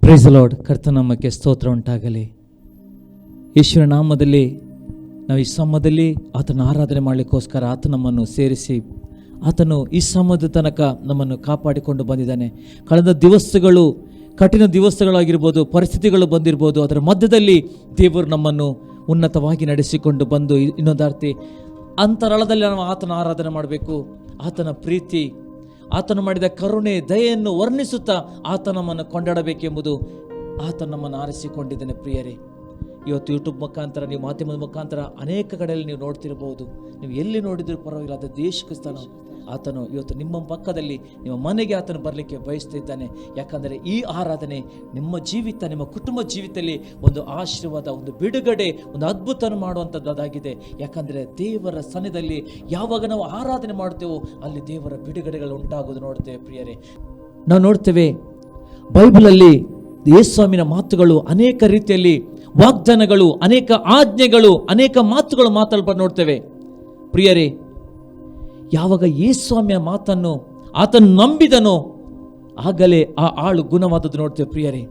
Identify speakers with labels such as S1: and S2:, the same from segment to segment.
S1: Price the lord. ಕರ್ತನಾಮಕ್ಕೆ ಸ್ತೋತ್ರ ಉಂಟಾಗಲಿ. ಯೇಸುವಿನ ನಾಮದಲ್ಲಿ ನಾವು ಈ ಸಮಯದಲ್ಲಿ ಆತನ ಆರಾಧನೆ ಮಾಡಲಿಕ್ಕೋಸ್ಕರ ಆತ ನಮ್ಮನ್ನು ಸೇರಿಸಿ ಆತನು ಈ ಸಮಯದ ತನಕ ನಮ್ಮನ್ನು ಕಾಪಾಡಿಕೊಂಡು ಬಂದಿದ್ದಾನೆ. ಕಳೆದ ದಿವಸಗಳು ಕಠಿಣ ದಿವಸಗಳಾಗಿರ್ಬೋದು, ಪರಿಸ್ಥಿತಿಗಳು ಬಂದಿರ್ಬೋದು, ಅದರ ಮಧ್ಯದಲ್ಲಿ ದೇವರು ನಮ್ಮನ್ನು ಉನ್ನತವಾಗಿ ನಡೆಸಿಕೊಂಡು ಬಂದು ಇನ್ನೊಂದರ್ತಿ ಅಂತರಾಳದಲ್ಲಿ ನಾವು ಆತನ ಆರಾಧನೆ ಮಾಡಬೇಕು. ಆತನ ಪ್ರೀತಿ, ಆತನು ಮಾಡಿದ ಕರುಣೆ, ದಯೆಯನ್ನು ವರ್ಣಿಸುತ್ತಾ ಆತ ನಮ್ಮನ್ನು ಕೊಂಡಾಡಬೇಕೆಂಬುದು ಆತ ನಮ್ಮನ್ನು ಆರಿಸಿಕೊಂಡಿದ್ದಾನೆ. ಪ್ರಿಯರೇ, ಇವತ್ತು ಯೂಟ್ಯೂಬ್ ಮುಖಾಂತರ, ನೀವು ಮಾಧ್ಯಮದ ಮುಖಾಂತರ ಅನೇಕ ಕಡೆಯಲ್ಲಿ ನೀವು ನೋಡ್ತಿರ್ಬೋದು. ನೀವು ಎಲ್ಲಿ ನೋಡಿದರೂ ಪರವಾಗಿಲ್ಲ, ಅದು ದೇಶಕ್ಕೆ ಸ್ಥಾನ ಆತನು ಇವತ್ತು ನಿಮ್ಮ ಪಕ್ಕದಲ್ಲಿ, ನಿಮ್ಮ ಮನೆಗೆ ಆತನು ಬರಲಿಕ್ಕೆ ಬಯಸ್ತಿದ್ದಾನೆ. ಯಾಕಂದರೆ ಈ ಆರಾಧನೆ ನಿಮ್ಮ ಜೀವಿತ, ನಿಮ್ಮ ಕುಟುಂಬ ಜೀವಿತದಲ್ಲಿ ಒಂದು ಆಶೀರ್ವಾದ, ಒಂದು ಬಿಡುಗಡೆ, ಒಂದು ಅದ್ಭುತ ಮಾಡುವಂಥದ್ದಾಗಿದೆ. ಯಾಕಂದರೆ ದೇವರ ಸನ್ನಿಧಿಯಲ್ಲಿ ಯಾವಾಗ ನಾವು ಆರಾಧನೆ ಮಾಡ್ತೇವೋ ಅಲ್ಲಿ ದೇವರ ಬಿಡುಗಡೆಗಳು ಉಂಟಾಗೋದು ನೋಡ್ತೇವೆ. ಪ್ರಿಯರೇ, ನಾವು ನೋಡ್ತೇವೆ ಬೈಬಲಲ್ಲಿ ಯೇಸುವಿನ ಮಾತುಗಳು ಅನೇಕ ರೀತಿಯಲ್ಲಿ ವಾಗ್ದಾನಗಳು, ಅನೇಕ ಆಜ್ಞೆಗಳು, ಅನೇಕ ಮಾತುಗಳು ಮಾತಾಡ್ಬಾರ್ದು ನೋಡ್ತೇವೆ. ಪ್ರಿಯರೇ, ಯಾವಾಗ ಯೇಸುವಿನ ಮಾತನ್ನು ಆತನು ನಂಬಿದನೋ ಆಗಲೇ ಆ ಆಳು ಗುಣವಾದದ್ದು ನೋಡ್ತೇವೆ. ಪ್ರಿಯರೇ,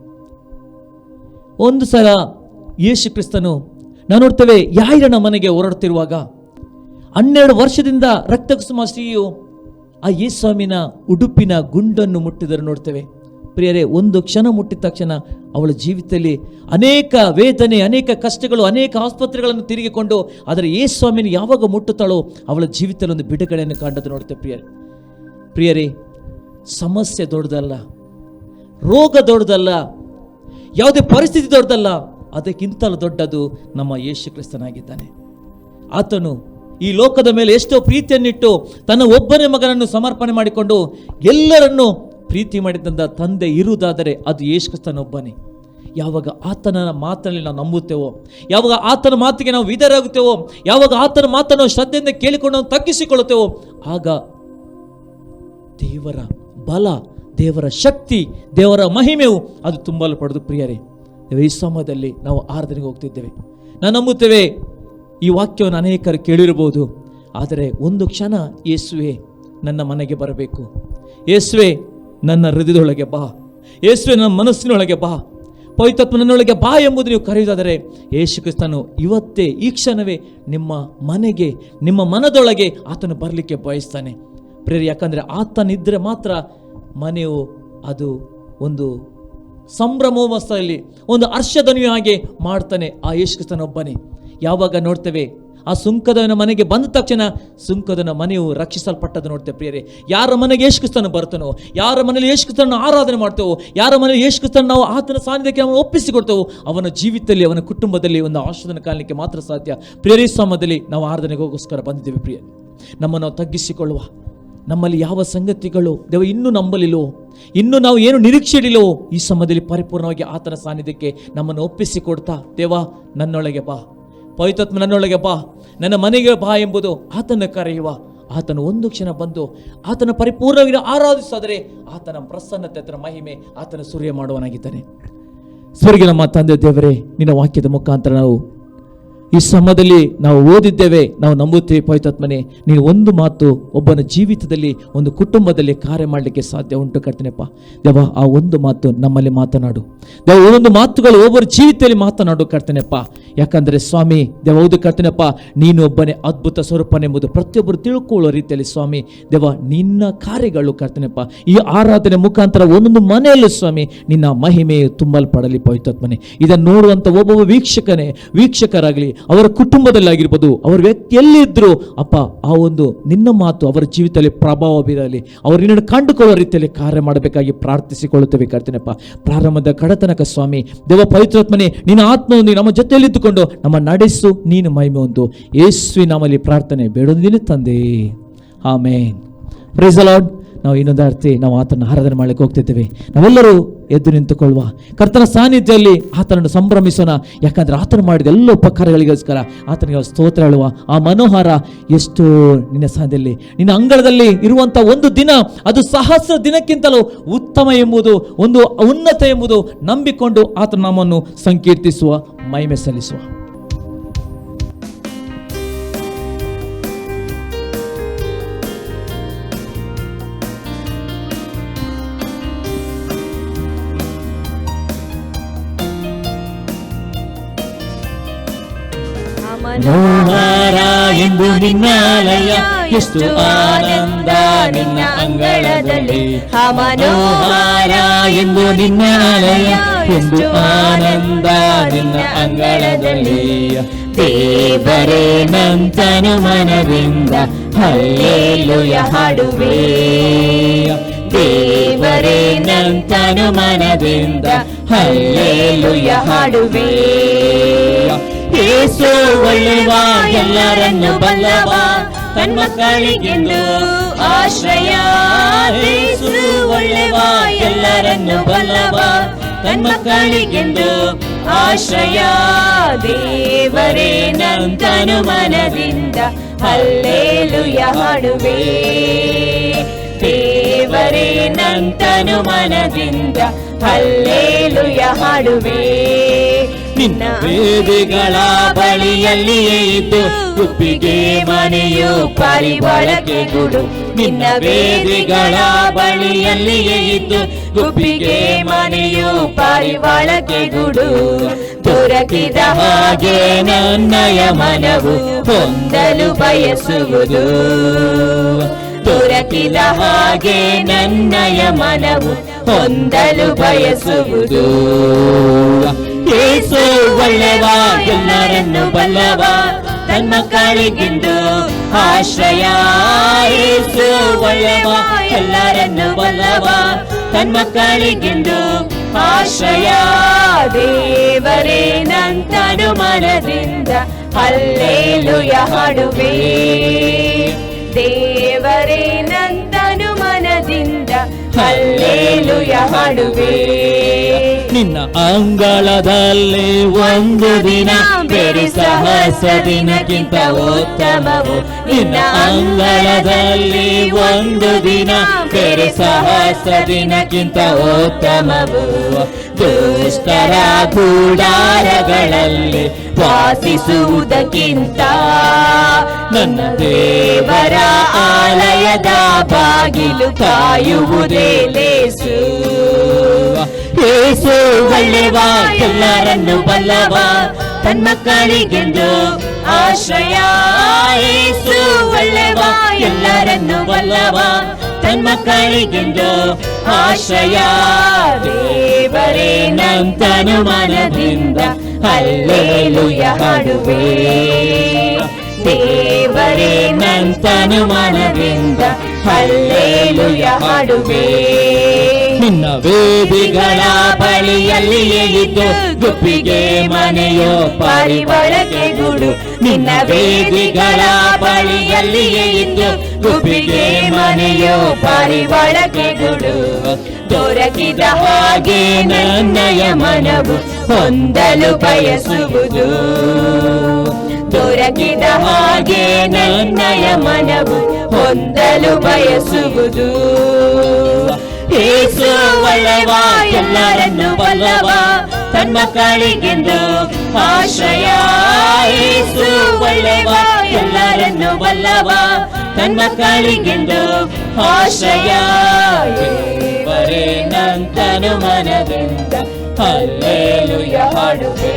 S1: ಒಂದು ಸಲ ಯೇಸು ಕ್ರಿಸ್ತನು ನಾವು ನೋಡ್ತೇವೆ ಯಾಯಿರನ ಮನೆಗೆ ಹೊರಡ್ತಿರುವಾಗ 12 ವರ್ಷದಿಂದ ರಕ್ತಕುಸುಮ ಸ್ತ್ರೀಯು ಆ ಯೇಸುವಿನ ಉಡುಪಿನ ಗುಂಡನ್ನು ಮುಟ್ಟಿದರು ನೋಡ್ತೇವೆ. ಪ್ರಿಯರೇ, ಒಂದು ಕ್ಷಣ ಮುಟ್ಟಿದ ತಕ್ಷಣ ಅವಳ ಜೀವಿತದಲ್ಲಿ ಅನೇಕ ವೇದನೆ, ಅನೇಕ ಕಷ್ಟಗಳು, ಅನೇಕ ಆಸ್ಪತ್ರೆಗಳನ್ನು ತಿರುಗಿಕೊಂಡು ಆದರೆ ಯೇಸುವಿನ ಯಾವಾಗ ಮುಟ್ಟುತ್ತಾಳೋ ಅವಳ ಜೀವಿತದಲ್ಲಿ ಒಂದು ಬಿಡುಗಡೆಯನ್ನು ಕಂಡದ್ದು ನೋಡ್ತೇವೆ. ಪ್ರಿಯರೇ, ಸಮಸ್ಯೆ ದೊಡ್ಡದಲ್ಲ, ರೋಗ ದೊಡ್ಡದಲ್ಲ, ಯಾವುದೇ ಪರಿಸ್ಥಿತಿ ದೊಡ್ಡದಲ್ಲ, ಅದಕ್ಕಿಂತಲೂ ದೊಡ್ಡದು ನಮ್ಮ ಯೇಸು ಕ್ರಿಸ್ತನಾಗಿದ್ದಾನೆ. ಆತನು ಈ ಲೋಕದ ಮೇಲೆ ಎಷ್ಟೋ ಪ್ರೀತಿಯನ್ನಿಟ್ಟು ತನ್ನ ಒಬ್ಬನೇ ಮಗನನ್ನು ಸಮರ್ಪಣೆ ಮಾಡಿಕೊಂಡು ಎಲ್ಲರನ್ನೂ ಪ್ರೀತಿ ಮಾಡಿದಂಥ ತಂದೆ ಇರುವುದಾದರೆ ಅದು ಯೇಸು ಕ್ರಿಸ್ತನೊಬ್ಬನೇ. ಯಾವಾಗ ಆತನ ಮಾತಲ್ಲಿ ನಾವು ನಂಬುತ್ತೇವೋ, ಯಾವಾಗ ಆತನ ಮಾತಿಗೆ ನಾವು ವಿಧೇಯರಾಗುತ್ತೇವೋ, ಯಾವಾಗ ಆತನ ಮಾತನ್ನು ಶ್ರದ್ಧೆಯಿಂದ ಕೇಳಿಕೊಂಡು ನಾವು ತಗ್ಗಿಸಿಕೊಳ್ಳುತ್ತೇವೋ ಆಗ ದೇವರ ಬಲ, ದೇವರ ಶಕ್ತಿ, ದೇವರ ಮಹಿಮೆಯು ಅದು ತುಂಬಲ್ಪಡೋದು. ಪ್ರಿಯರೇ, ಈ ಸಮಯದಲ್ಲಿ ನಾವು ಆರಾಧನೆಗೆ ಹೋಗ್ತಿದ್ದೇವೆ. ನಾವು ನಂಬುತ್ತೇವೆ ಈ ವಾಕ್ಯವನ್ನು ಅನೇಕರು ಕೇಳಿರಬಹುದು. ಆದರೆ ಒಂದು ಕ್ಷಣ ಯೇಸುವೆ ನನ್ನ ಮನೆಗೆ ಬರಬೇಕು, ಯೇಸುವೆ ನನ್ನ ಹೃದಯದೊಳಗೆ ಬಾ, ಯೇಸುವೆ ನನ್ನ ಮನಸ್ಸಿನೊಳಗೆ ಬಾ, ಪವಿತ್ರಾತ್ಮ ನನ್ನೊಳಗೆ ಬಾ ಎಂಬುದು ನೀವು ಕರೆಯುವುದಾದರೆ ಯೇಸು ಕ್ರಿಸ್ತನು ಇವತ್ತೇ ಈ ಕ್ಷಣವೇ ನಿಮ್ಮ ಮನೆಗೆ, ನಿಮ್ಮ ಮನದೊಳಗೆ ಆತನು ಬರಲಿಕ್ಕೆ ಬಯಸ್ತಾನೆ. ಪ್ರಿಯರೇ, ಯಾಕಂದರೆ ಆತನಿದ್ದರೆ ಮಾತ್ರ ಮನೆಯು ಅದು ಒಂದು ಸಂಭ್ರಮೋತ್ಸವದಲ್ಲಿ ಒಂದು ಹರ್ಷಧ್ವನಿಯ ಹಾಗೆ ಮಾಡ್ತಾನೆ ಆ ಯೇಸು ಕ್ರಿಸ್ತನೊಬ್ಬನೇ. ಯಾವಾಗ ನೋಡ್ತೇವೆ ಆ ಸುಂಕದವನ ಮನೆಗೆ ಬಂದ ತಕ್ಷಣ ಸುಂಕದವನ ಮನೆಯು ರಕ್ಷಿಸಲ್ಪಟ್ಟದ್ದು ನೋಡ್ತೇವೆ. ಪ್ರಿಯರೇ, ಯಾರ ಮನೆಗೆ ಯೇಸು ಕ್ರಿಸ್ತನು ಬರ್ತಾನೋ, ಯಾರ ಮನೆಯಲ್ಲಿ ಯೇಸು ಕ್ರಿಸ್ತನನ್ನು ಆರಾಧನೆ ಮಾಡ್ತೇವೋ, ಯಾರ ಮನೆಯಲ್ಲಿ ಯೇಸು ಕ್ರಿಸ್ತನನ್ನು ನಾವು ಆತನ ಸಾನ್ನಿಧ್ಯಕ್ಕೆ ನಾವು ಒಪ್ಪಿಸಿಕೊಡ್ತೇವೋ ಅವನ ಜೀವಿತದಲ್ಲಿ, ಅವನ ಕುಟುಂಬದಲ್ಲಿ ಒಂದು ಆಶೀರ್ವಾದ ಕಾಣಲಿಕ್ಕೆ ಮಾತ್ರ ಸಾಧ್ಯ. ಪ್ರಿಯರೇ, ಸಮಯದಲ್ಲಿ ನಾವು ಆರಾಧನೆಗೋಸ್ಕರ ಬಂದಿದ್ದೇವೆ. ಪ್ರಿಯ, ನಮ್ಮನ್ನು ನಾವು ತಗ್ಗಿಸಿಕೊಳ್ಳುವ. ನಮ್ಮಲ್ಲಿ ಯಾವ ಸಂಗತಿಗಳು ದೇವ ಇನ್ನೂ ನಂಬಲಿಲ್ಲವೋ, ಇನ್ನೂ ನಾವು ಏನು ನಿರೀಕ್ಷೆ ಇಡಿಲ್ಲವೋ ಈ ಸಮಯದಲ್ಲಿ ಪರಿಪೂರ್ಣವಾಗಿ ಆತನ ಸಾನ್ನಿಧ್ಯಕ್ಕೆ ನಮ್ಮನ್ನು ಒಪ್ಪಿಸಿಕೊಡ್ತಾ, ದೇವ ನನ್ನೊಳಗೆ ಬಾ, ಪವಿತ್ರಾತ್ಮ ನನ್ನೊಳಗೆ ಬಾ, ನನ್ನ ಮನೆಗೆ ಬಾ ಎಂಬುದು ಆತನ ಕರೆಯುವ. ಆತನು ಒಂದು ಕ್ಷಣ ಬಂದು ಆತನ ಪರಿಪೂರ್ಣವಾಗಿ ಆರಾಧಿಸಿದರೆ ಆತನ ಪ್ರಸನ್ನತೆ, ಆತನ ಮಹಿಮೆ ಆತನ ಸೂರ್ಯ ಮಾಡುವನಾಗಿದ್ದಾನೆ. ಸ್ವರ್ಗ ನಮ್ಮ ತಂದೆ ದೇವರೇ, ನಿನ್ನ ವಾಕ್ಯದ ಮುಖಾಂತರ ನಾವು ಈ ಸಮಯದಲ್ಲಿ ನಾವು ಓದಿದ್ದೇವೆ, ನಾವು ನಂಬುತ್ತೇವೆ. ಪವಿತ್ರಾತ್ಮನೇ, ನೀನು ಒಂದು ಮಾತು ಒಬ್ಬನ ಜೀವಿತದಲ್ಲಿ, ಒಂದು ಕುಟುಂಬದಲ್ಲಿ ಕಾರ್ಯ ಮಾಡಲಿಕ್ಕೆ ಸಾಧ್ಯ ಉಂಟು ಕರ್ತನೆಪ್ಪ. ದೇವ, ಆ ಒಂದು ಮಾತು ನಮ್ಮಲ್ಲಿ ಮಾತನಾಡು ದೇವ, ಒಂದೊಂದು ಮಾತುಗಳು ಒಬ್ಬರ ಜೀವಿತದಲ್ಲಿ ಮಾತನಾಡು ಕರ್ತನೆಪ್ಪ. ಯಾಕಂದರೆ ಸ್ವಾಮಿ ದೇವ, ಹೌದು ಕರ್ತನೆಪ್ಪ, ನೀನು ಒಬ್ಬನೇ ಅದ್ಭುತ ಸ್ವರೂಪನೆಂಬುದು ಪ್ರತಿಯೊಬ್ಬರು ತಿಳ್ಕೊಳ್ಳೋ ರೀತಿಯಲ್ಲಿ ಸ್ವಾಮಿ ದೇವ ನಿನ್ನ ಕಾರ್ಯಗಳು ಕರ್ತನೆಪ್ಪ ಈ ಆರಾಧನೆ ಮುಖಾಂತರ ಒಂದೊಂದು ಮನೆಯಲ್ಲೂ ಸ್ವಾಮಿ ನಿನ್ನ ಮಹಿಮೆಯು ತುಂಬಲ್ಪಡಲಿ. ಪವಿತ್ರಾತ್ಮನೇ, ಇದನ್ನು ನೋಡುವಂಥ ಒಬ್ಬೊಬ್ಬ ವೀಕ್ಷಕರಾಗಲಿ, ಅವರ ಕುಟುಂಬದಲ್ಲಾಗಿರ್ಬೋದು, ಅವರ ವ್ಯಕ್ತಿಯಲ್ಲಿದ್ದರೂ ಅಪ್ಪ ಆ ಒಂದು ನಿನ್ನ ಮಾತು ಅವರ ಜೀವಿತದಲ್ಲಿ ಪ್ರಭಾವ ಬೀರಲಿ, ಅವರು ನಿನ್ನನ್ನು ಕಂಡುಕೊಳ್ಳುವ ರೀತಿಯಲ್ಲಿ ಕಾರ್ಯ ಮಾಡಬೇಕಾಗಿ ಪ್ರಾರ್ಥಿಸಿಕೊಳ್ಳುತ್ತೇವೆ ಕರ್ತನೆಪ್ಪ. ಪ್ರಾರಂಭದ ಕಡತನಕ ಸ್ವಾಮಿ ದೇವ ಪವಿತ್ರಾತ್ಮನೇ, ನಿನ್ನ ಆತ್ಮವನ್ನು ನಮ್ಮ ಜೊತೆಯಲ್ಲಿದ್ದುಕೊಂಡು ನಮ್ಮ ನಡೆಸು, ನೀನು ಮಹಿಮೆ ಹೊಂದು. ಯೇಸುವಿನ ನಾಮದಲ್ಲಿ ಪ್ರಾರ್ಥನೆ ಬೇಡೊಂದಿನ ತಂದೆ, ಆಮೇನ್. Price the lord. ನಾವು ಇನ್ನೊಂದು ಅರ್ಥ, ನಾವು ಆತನ ಆರಾಧನೆ ಮಾಡಲಿಕ್ಕೆ ಹೋಗ್ತಿದ್ದೇವೆ. ನಾವೆಲ್ಲರೂ ಎದ್ದು ನಿಂತುಕೊಳ್ಳುವ, ಕರ್ತನ ಸಾನ್ನಿಧ್ಯದಲ್ಲಿ ಆತನನ್ನು ಸಂಭ್ರಮಿಸೋಣ. ಯಾಕಂದರೆ ಆತನು ಮಾಡಿದ ಎಲ್ಲ ಉಪಕಾರಗಳಿಗೋಸ್ಕರ ಆತನಿಗೆ ಸ್ತೋತ್ರ ಹೇಳುವ. ಆ ಮನೋಹಾರ ಎಷ್ಟು ನಿನ್ನ ಸಾನ್ನಿಧ್ಯದಲ್ಲಿ, ನಿನ್ನ ಅಂಗಳದಲ್ಲಿ ಇರುವಂಥ ಒಂದು ದಿನ ಅದು ಸಹಸ್ರ ದಿನಕ್ಕಿಂತಲೂ ಉತ್ತಮ ಎಂಬುದು, ಒಂದು ಉನ್ನತ ಎಂಬುದು ನಂಬಿಕೊಂಡು ಆತನ ನಾಮವನ್ನು ಸಂಕೀರ್ತಿಸುವ, ಮಹಿಮೆ ಸಲ್ಲಿಸುವ. ಮನೋಹರ ಎಂದು ನಿನ್ನಾಲಯ, ಎಷ್ಟು ಆನಂದ ನಿನ್ನ ಅಂಗಳದಲ್ಲಿ. ಮನೋಹರ ಎಂದು ನಿನ್ನಾಲಯ, ಎಷ್ಟು ಆನಂದ ನಿನ್ನ ಅಂಗಳದಲ್ಲಿ. ದೇವರೇ ನಂತನು ಮನದಿಂದ ಹಲ್ಲೆಲೂಯ ಹಾಡುವೆ. ದೇವರೇ ನಂತನು ಮನದಿಂದ ಹಲ್ಲೆಲೂಯ ಹಾಡುವೆ. ಯೇಸು ಒಳ್ಳೆವ, ಎಲ್ಲರನ್ನು ಬಲ್ಲವ, ತನ್ನ ಮಕ್ಕಳಿಗೆಂದು ಆಶ್ರಯ. ಯೇಸು ಒಳ್ಳೆವ, ಎಲ್ಲರನ್ನು ಬಲ್ಲವ, ತನ್ನ ಮಕ್ಕಳಿಗೆಂದು ಆಶ್ರಯ. ದೇವರೇ ನಂತನು ಮನದಿಂದ ಹಲ್ಲೆಲೂಯ ಹಾಡುವೆ. ದೇವರೇ ನಂತನು ಮನದಿಂದ ಹಲ್ಲೆಲೂಯ ಹಾಡುವೆ. ನಿನ್ನ ವೇದಿಗಳ ಬಳಿಯಲ್ಲಿಯೇ ಇದ್ದು ಗುಬ್ಬಿಗೆ ಮನೆಯು ಪಾರಿವಾಳಕ್ಕೆ ಗೂಡು. ನಿನ್ನ ವೇದಿಗಳ ಬಳಿಯಲ್ಲಿಯೇ ಇದ್ದು ಗುಬ್ಬಿಗೆ ಮನೆಯು ಪಾರಿವಾಳಕ್ಕೆ ಗೂಡು. ದೊರಕಿದ ಹಾಗೆ ನನ್ನಯ ಮನವು ಹೊಂದಲು ಬಯಸುವುದು. ದೊರಕಿದ ಹಾಗೆ ನನ್ನಯ ಮನವು ಹೊಂದಲು ಬಯಸುವುದು. ಯೇಸು ಒಳ್ಳೆವ, ಎಲ್ಲರನ್ನು ಬಲ್ಲವ, ತನ್ನ ಮಕ್ಕಳಿಗೆಂದು ಆಶ್ರಯ. ಯೇಸು ಒಳ್ಳೆವ, ಎಲ್ಲರನ್ನು ಬಲ್ಲವ, ತನ್ನ ಮಕ್ಕಳಿಗೆಂದು ಆಶ್ರಯ. ದೇವರೇ ನಂತನು ಮನದಿಂದ ಹಲ್ಲೆಲೂಯ ಹಾಡುವೆ. ದೇವರೇ ನಂತನು ಮನದಿಂದ ಹಲ್ಲೆಲೂಯ ಹಾಡುವೆ. ನಿನ್ನ ಅಂಗಳದಲ್ಲಿ ಒಂದು ದಿನ ಬೇರೆ ಸಹಸ್ರ ದಿನಕ್ಕಿಂತ ಉತ್ತಮವು. ನಿನ್ನ ಅಂಗಳದಲ್ಲಿ ಒಂದು ದಿನ ಬೇರೆ ಸಹಸ್ರ ದಿನಕ್ಕಿಂತ ಉತ್ತಮವು. ದುಷ್ಟರ ಗೂಡಾರಗಳಲ್ಲಿ ವಾಸಿಸುವುದಕ್ಕಿಂತ ನನ್ನ ದೇವರ ಆಲಯದ ಬಾಗಿಲು ಕಾಯುವುದೇ ಲೇಸು. ಯೇಸು ಒಳ್ಳೆವ, ಎಲ್ಲರನ್ನು ಬಲ್ಲವ, ತನ್ನ ಮಕ್ಕಳಿಗೆಂದು ಆಶ್ರಯ. ಯೇಸು ಒಳ್ಳೆವ, ಎಲ್ಲರನ್ನು ಬಲ್ಲವ, ತನ್ನ ಮಕ್ಕಳಿಗೆಂದು ಆಶ್ರಯ. ದೇವರೇ ನಂತನು ಮನದಿಂದ ಹಲ್ಲೆಲೂಯ ಹಾಡುವೆ. ದೇವರೇ ನಂತನು ಮನದಿಂದ ಹಲ್ಲೆಲೂಯ ಹಾಡುವೆ. ನಿನ್ನ ವೇದಿಗಳ ಬಳಿಯಲ್ಲಿಯೇ ಇದ್ದು ಗುಬ್ಬಿಗೆ ಮನೆಯೋ ಪಾರಿವಾಳಕ್ಕೆ ಗೂಡು. ನಿನ್ನ ವೇದಿಗಳ ಬಳಿಯಲ್ಲಿಯೇ ಇದ್ದು ಗುಬ್ಬಿಗೆ ಮನೆಯೋ ಪಾರಿವಾಳಕ್ಕೆ ಗೂಡು. ದೊರಕಿದ ಹಾಗೆ ನನ್ನಯ ಮನವು ಹೊಂದಲು ಬಯಸುವುದು. ದೊರಕಿದ ಹಾಗೆ ನನ್ನಯ ಮನವು ಹೊಂದಲು ಬಯಸುವುದು. ಯೇಸು ಒಳ್ಳೆವ, ಎಲ್ಲರನ್ನು ಬಲ್ಲವ, ತನ್ನ ಮಕ್ಕಳಿಗೆಂದು ಆಶ್ರಯ. ಯೇಸು ಒಳ್ಳೆವ, ಎಲ್ಲರನ್ನು ಬಲ್ಲವ, ತನ್ನ ಮಕ್ಕಳಿಗೆಂದು ಆಶ್ರಯ. ದೇವರೇ ನಂತನು ಮನದಿಂದ ಹಲ್ಲೆಲೂಯ ಹಾಡುವೆ.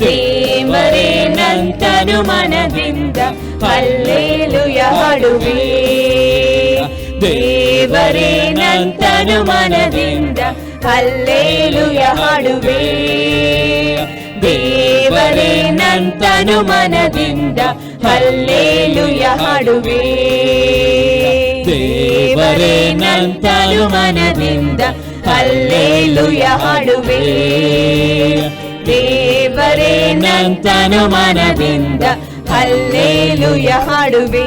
S1: ದೇವರೇ ನಂತನು ಮನದಿಂದ ಹಲ್ಲೆಲೂಯ ಹಾಡುವೆ. ದೇವರೇ ನಂತನು ಮನದಿಂದ ಹಲ್ಲೆಲೂಯ ಹಾಡುವೆ. ದೇವರೇ ನಂತನು ಮನದಿಂದ ಹಲ್ಲೆಲೂಯ ಹಾಡುವೆ. ದೇವರೇ ನಂತನು ಮನದಿಂದ ಹಲ್ಲೆಲೂಯ ಹಾಡುವೆ. ದೇವರೇ ನಂತನು ಮನದಿಂದ ಹಲ್ಲೆಲೂಯ ಹಾಡುವೆ.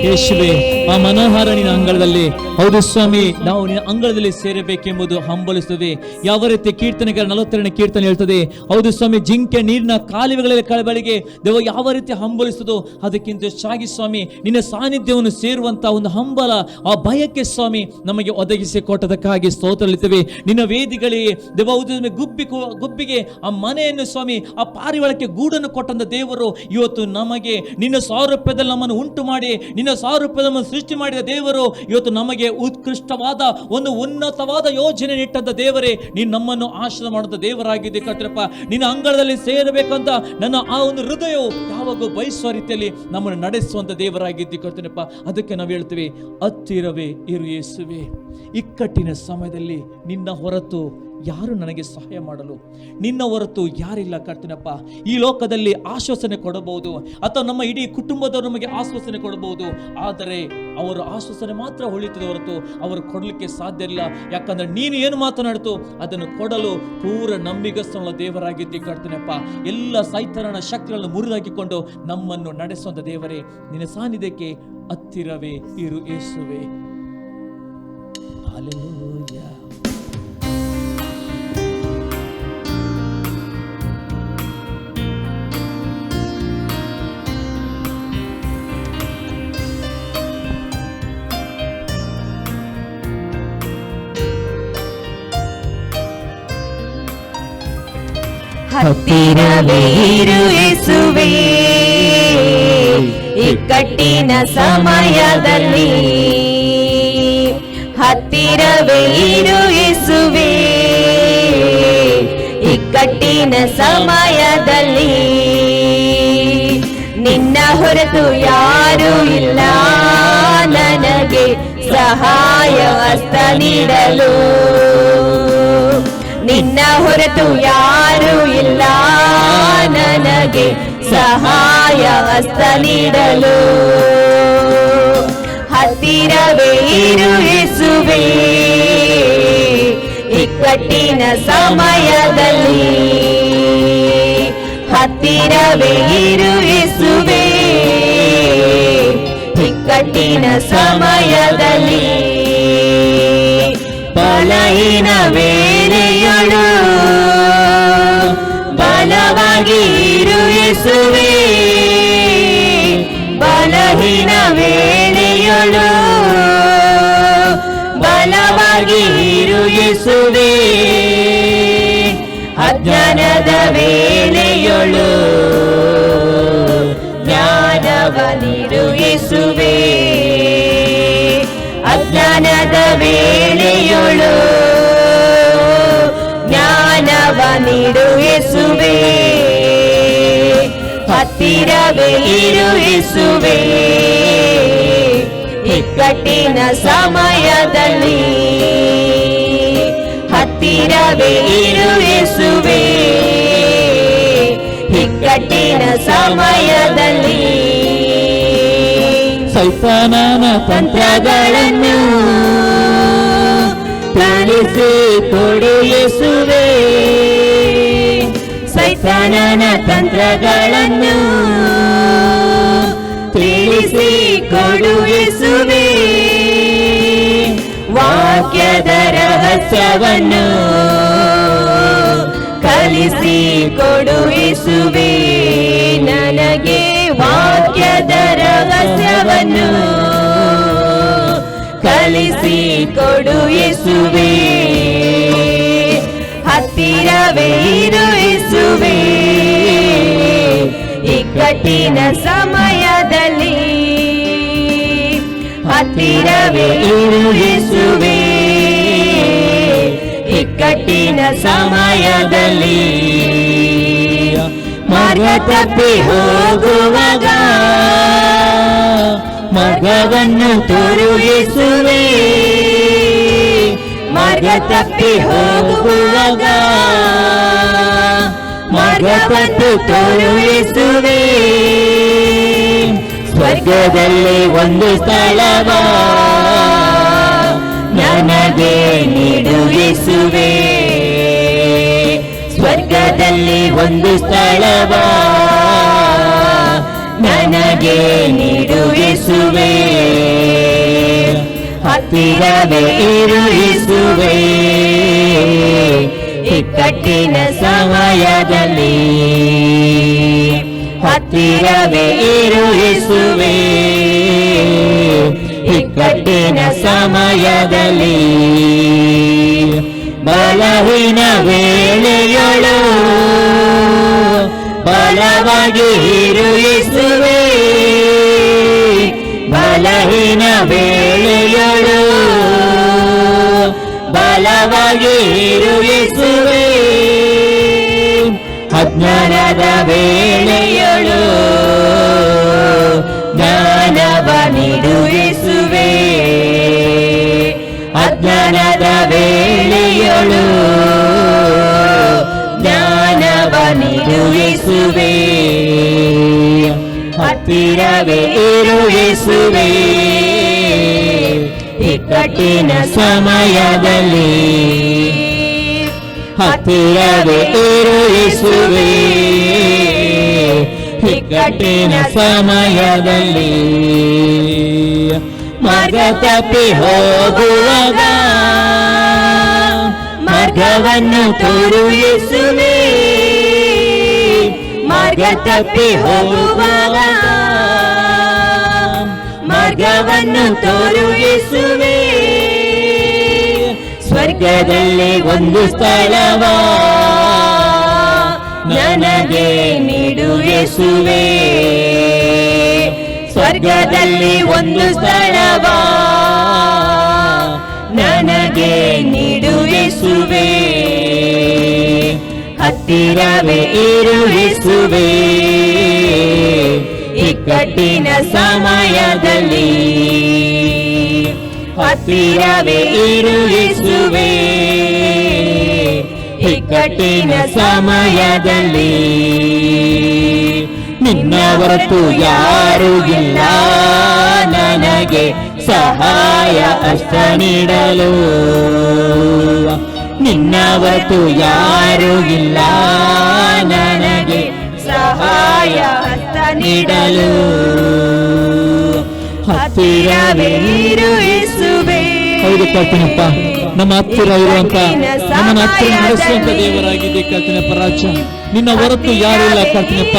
S1: ಯೇಸುವೇ, ಆ ಮನೋಹರ ನಿನ್ನ ಅಂಗಳದಲ್ಲಿ, ಹೌದು ಸ್ವಾಮಿ, ನಾವು ನಿನ್ನ ಅಂಗಳದಲ್ಲಿ ಸೇರಬೇಕೆಂಬುದು ಹಂಬಲಿಸುತ್ತದೆ. ಯಾವ ರೀತಿ ಕೀರ್ತನೆಗಳ 42ನೇ ಕೀರ್ತನೆ ಹೇಳ್ತದೆ, ಹೌದು ಸ್ವಾಮಿ, ಜಿಂಕೆ ನೀರಿನ ಕಾಲುವೆಗಳಲ್ಲಿ ಕಳಬಳಿಗೆ ದೇವ ಯಾವ ರೀತಿ ಹಂಬಲಿಸುತ್ತದೋ ಅದಕ್ಕಿಂತ ಹೆಚ್ಚಾಗಿ ಸ್ವಾಮಿ ನಿನ್ನ ಸಾನ್ನಿಧ್ಯವನ್ನು ಸೇರುವಂತ ಒಂದು ಹಂಬಲ, ಆ ಭಯಕ್ಕೆ ಸ್ವಾಮಿ ನಮಗೆ ಒದಗಿಸಿ ಕೊಟ್ಟದಕ್ಕಾಗಿ ಸ್ತೋತ್ರಲಿದ್ದೇವೆ. ನಿನ್ನ ವೇದಿಗಳಿಗೆ ದೇವ, ಹೌದು ಗುಬ್ಬಿಗೆ ಆ ಮನೆಯನ್ನು ಸ್ವಾಮಿ, ಆ ಪಾರಿವಾಳಕ್ಕೆ ಗೂಡನ್ನು ಕೊಟ್ಟಂತ ದೇವರು ಇವತ್ತು ನಮಗೆ ಸಾದೃಶ್ಯವಾಗಿ ನಿನ್ನ ಸಾರೂಪ್ಯದಲ್ಲಿ ನಮ್ಮನ್ನು ಉಂಟು ಮಾಡಿ, ನಿನ್ನ ಸಾರೂಪ್ಯದ ನಮ್ಮನ್ನು ಸೃಷ್ಟಿ ಮಾಡಿದ ದೇವರು ಇವತ್ತು ನಮಗೆ ಉತ್ಕೃಷ್ಟವಾದ ಒಂದು ಉನ್ನತವಾದ ಯೋಜನೆ ಇಟ್ಟಂತ ದೇವರೇ, ನೀನು ನಮ್ಮನ್ನು ಆಶ್ರಯ ಮಾಡುವಂತ ದೇವರಾಗಿದ್ದೆ ಕರ್ತನಪ್ಪ. ನಿನ್ನ ಅಂಗಳದಲ್ಲಿ ಸೇರಬೇಕಂತ ನನ್ನ ಆ ಒಂದು ಹೃದಯವು ಯಾವಾಗ ಬಯಸುವ ರೀತಿಯಲ್ಲಿ ನಮ್ಮನ್ನು ನಡೆಸುವಂತ ದೇವರಾಗಿದ್ದೆ ಕರ್ತನಪ್ಪ. ಅದಕ್ಕೆ ನಾವು ಹೇಳ್ತೀವಿ, ಹತ್ತಿರವೇ ಇರು ಯೇಸುವೆ. ಇಕ್ಕಟ್ಟಿನ ಸಮಯದಲ್ಲಿ ನಿನ್ನ ಹೊರತು ಯಾರು ನನಗೆ ಸಹಾಯ ಮಾಡಲು, ನಿನ್ನ ಹೊರತು ಯಾರಿಲ್ಲ ಕರ್ತನಪ್ಪ. ಈ ಲೋಕದಲ್ಲಿ ಆಶ್ವಾಸನೆ ಕೊಡಬಹುದು ಅಥವಾ ನಮ್ಮ ಇಡೀ ಕುಟುಂಬದವರು ನಮಗೆ ಆಶ್ವಾಸನೆ ಕೊಡಬಹುದು, ಆದರೆ ಅವರ ಆಶ್ವಾಸನೆ ಮಾತ್ರ ಉಳಿತದೆ ಹೊರತು ಅವರು ಕೊಡಲಿಕ್ಕೆ ಸಾಧ್ಯ ಇಲ್ಲ. ಯಾಕಂದ್ರೆ ನೀನು ಏನು ಮಾತನಾಡ್ತು ಅದನ್ನು ಕೊಡಲು ಪೂರ ನಂಬಿಗಸ್ತನ ದೇವರಾಗಿದ್ದಿ ಕರ್ತನಪ್ಪ. ಎಲ್ಲ ಸೈತಾನನ ಶಕ್ತಿಗಳನ್ನು ಮುರಿದಾಕಿಕೊಂಡು ನಮ್ಮನ್ನು ನಡೆಸುವಂತ ದೇವರೇ, ನಿನ್ನ ಸಾನ್ನಿಧ್ಯಕ್ಕೆ ಹತ್ತಿರವೇ ಇರು ಯೇಸುವೆ. ಹಲ್ಲೆಲೂಯಾ.
S2: ಹತ್ತಿರವೇ ಇರು ಯೇಸುವೇ, ಇಕ್ಕಟ್ಟಿನ ಸಮಯದಲ್ಲಿ. ಹತ್ತಿರವೇ ಇರು ಯೇಸುವೇ, ಇಕ್ಕಟ್ಟಿನ ಸಮಯದಲ್ಲಿ. ನಿನ್ನ ಹೊರತು ಯಾರೂ ಇಲ್ಲ ನನಗೆ ಸಹಾಯ ಹಸ್ತ ನೀಡಲು. ನಿನ್ನ ಹೊರತು ಯಾರೂ ಇಲ್ಲ ನನಗೆ ಸಹಾಯ ಹಸ್ತ ನೀಡಲು. ಹತ್ತಿರವೇ ಇರು ಯೇಸುವೇ, ಇಕ್ಕಟ್ಟಿನ ಸಮಯದಲ್ಲಿ. ಹತ್ತಿರವೇ ಇರು ಯೇಸುವೇ, ಇಕ್ಕಟ್ಟಿನ ಸಮಯದಲ್ಲಿ. ಬಲಹೀನ ವೇಳೆಯಳು ಬಲವಾಗಿ ಇರು ಯೇಸುವೇ, ಬಲಹೀನ ವೇಳೆಯಳು ಬಲವಾಗಿ ಇರು ಯೇಸುವೇ. ಅಜ್ಞಾನದ ವೇಳೆಯಳು ಜ್ಞಾನವನಿರು ಯೇಸುವೇ, ಅಜ್ಞಾನದ ವೇಳೆಯಳು ಜ್ಞಾನವನಿರು ಯೇಸುವೇ. ಹತ್ತಿರವೇ ಇರು ಯೇಸುವೇ, ಇಕ್ಕಟ್ಟಿನ ಸಮಯದಲ್ಲಿ. ಹತ್ತಿರವೇ ಇರು ಯೇಸುವೇ, ಇಕ್ಕಟ್ಟಿನ ಸಮಯದಲ್ಲಿ.
S1: ಸೈತಾನನ ತಂತ್ರಗಳನ್ನು
S2: ತಿಳಿಸಿ ಕೊಡು ಯೇಸುವೇ, ಸೈತಾನನ ತಂತ್ರಗಳನ್ನು ತಿಳಿಸಿ ಕೊಡು ಯೇಸುವೇ. ವಾಕ್ಯದ ರಹಸ್ಯವನ್ನು ಕಲಿಸಿ ಕೊಡು ಯೇಸುವೇ ನನಗೆ. ವಾಕ್ಯದ ರಹಸ್ಯವನ್ನು ಕಲಿಸಿ ಕೊಡು ಯೇಸುವೇ. ಹತ್ತಿರವೇ ಇರು ಯೇಸುವೇ, ಇಕ್ಕಟ್ಟಿನ ಸಮಯದಲ್ಲಿ. ಹತ್ತಿರವೇ ಇರು ಯೇಸುವೇ, ಇಕ್ಕಟ್ಟಿನ ಸಮಯದಲ್ಲಿ. ಮಾರ್ಗ ತಪ್ಪಿ ಹೋಗುವಾಗ ಮಾರ್ಗವನ್ನು ತೋರು ಯೇಸುವೇ, ಮಾರ್ಗ ತಪ್ಪಿ ಹೋಗುವಾಗ ಮಾರ್ಗ ತಪ್ಪಿ ತೋರು ಯೇಸುವೇ. ಸ್ವರ್ಗದಲ್ಲಿ ಒಂದು ಸ್ಥಳವ ನನಗೆ ನೀಡು ಯೇಸುವೇ, ಸ್ವರ್ಗದಲ್ಲಿ ಒಂದು ಸ್ಥಳವ ನನಗೆ ನೀಡು ಯೇಸುವೇ. ಹತ್ತಿರವೇ ಇರು ಯೇಸುವೇ, ಇಕ್ಕಟ್ಟಿನ ಸಮಯದಲ್ಲಿ. ಹತ್ತಿರವೇ ಇರು ಯೇಸುವೇ, ಇಕ್ಕಟ್ಟಿನ ಸಮಯದಲ್ಲಿ. ಬಲಹೀನ ವೇಳೆಯಳು ಬಲವಾಗಿ ಇರು ಯೇಸುವೇ, ಬಲಹೀನ ವೇಳೆಯಳು ಬಲವಾಗಿ ಇರು ಯೇಸುವೇ, ಅಜ್ಞಾನದ ವೇಳೆಯಳು ಜ್ಞಾನವ ನೀಡು ಯೇಸುವೇ, ಅಜ್ಞಾನದ ವೇಳೆಯಳು ಜ್ಞಾನವ ನೀಡು ಯೇಸುವೇ, ಹತ್ತಿರವೇ ಇರು ಯೇಸುವೇ, ಇಕ್ಕಟ್ಟಿನ ಸಮಯದಲ್ಲಿ ಹತ್ತಿರವೇ ಇರು ಯೇಸುವೇ, ಇಕ್ಕಟ್ಟಿನ ಸಮಯದಲ್ಲಿ ಮಾರ್ಗ ತಪ್ಪಿ ಹೋಗುವಾಗ ಮಾರ್ಗವನ್ನು ತೋರು ಯೇಸುವೇ, ಮಾರ್ಗ ತಪ್ಪಿ ಹೋಗುವಾಗ ಮಾರ್ಗವನ್ನು ತೋರು ಯೇಸುವೇ, ಸ್ವರ್ಗದಲ್ಲಿ ಒಂದು ಸ್ಥಳವ ನನಗೆ ನೀಡು ಯೇಸುವೇ, ಸ್ವರ್ಗದಲ್ಲಿ ಒಂದು ಸ್ಥಳವ ನನಗೆ ನೀಡು ಯೇಸುವೇ, ಹತ್ತಿರವೇ ಇರು ಯೇಸುವೇ, ಇಕ್ಕಟ್ಟಿನ ಸಮಯದಲ್ಲಿ ಹತ್ತಿರವೇ ಇರು ಯೇಸುವೇ, ಇಕ್ಕಟ್ಟಿನ ಸಮಯದಲ್ಲಿ ನಿನ್ನ ಹೊರತು ಯಾರೂ ಇಲ್ಲ ನನಗೆ ಸಹಾಯ ಹಸ್ತ ನೀಡಲು, ನಿನ್ನ ಹೊರತು ಯಾರೂ ಇಲ್ಲ ನನಗೆ ಸಹಾಯ ಹಸ್ತ ನೀಡಲು, ಹತ್ತಿರವೇ ಇರು ಯೇಸುವೇ.
S1: ಹೌದು ಕರ್ತನಪ್ಪ, ನಮ್ಮ ಹತ್ತಿರ ಇರುವಂತ ನಮ್ಮನ್ನ ಹತ್ತಿರ ನಡೆಸುವಂತ ದೇವರಾಗಿದೆ ಕರ್ತನಪ್ಪ ರಾಜ. ನಿನ್ನ ಹೊರತು ಯಾರು ಇಲ್ಲ ಕರ್ತನಪ್ಪ,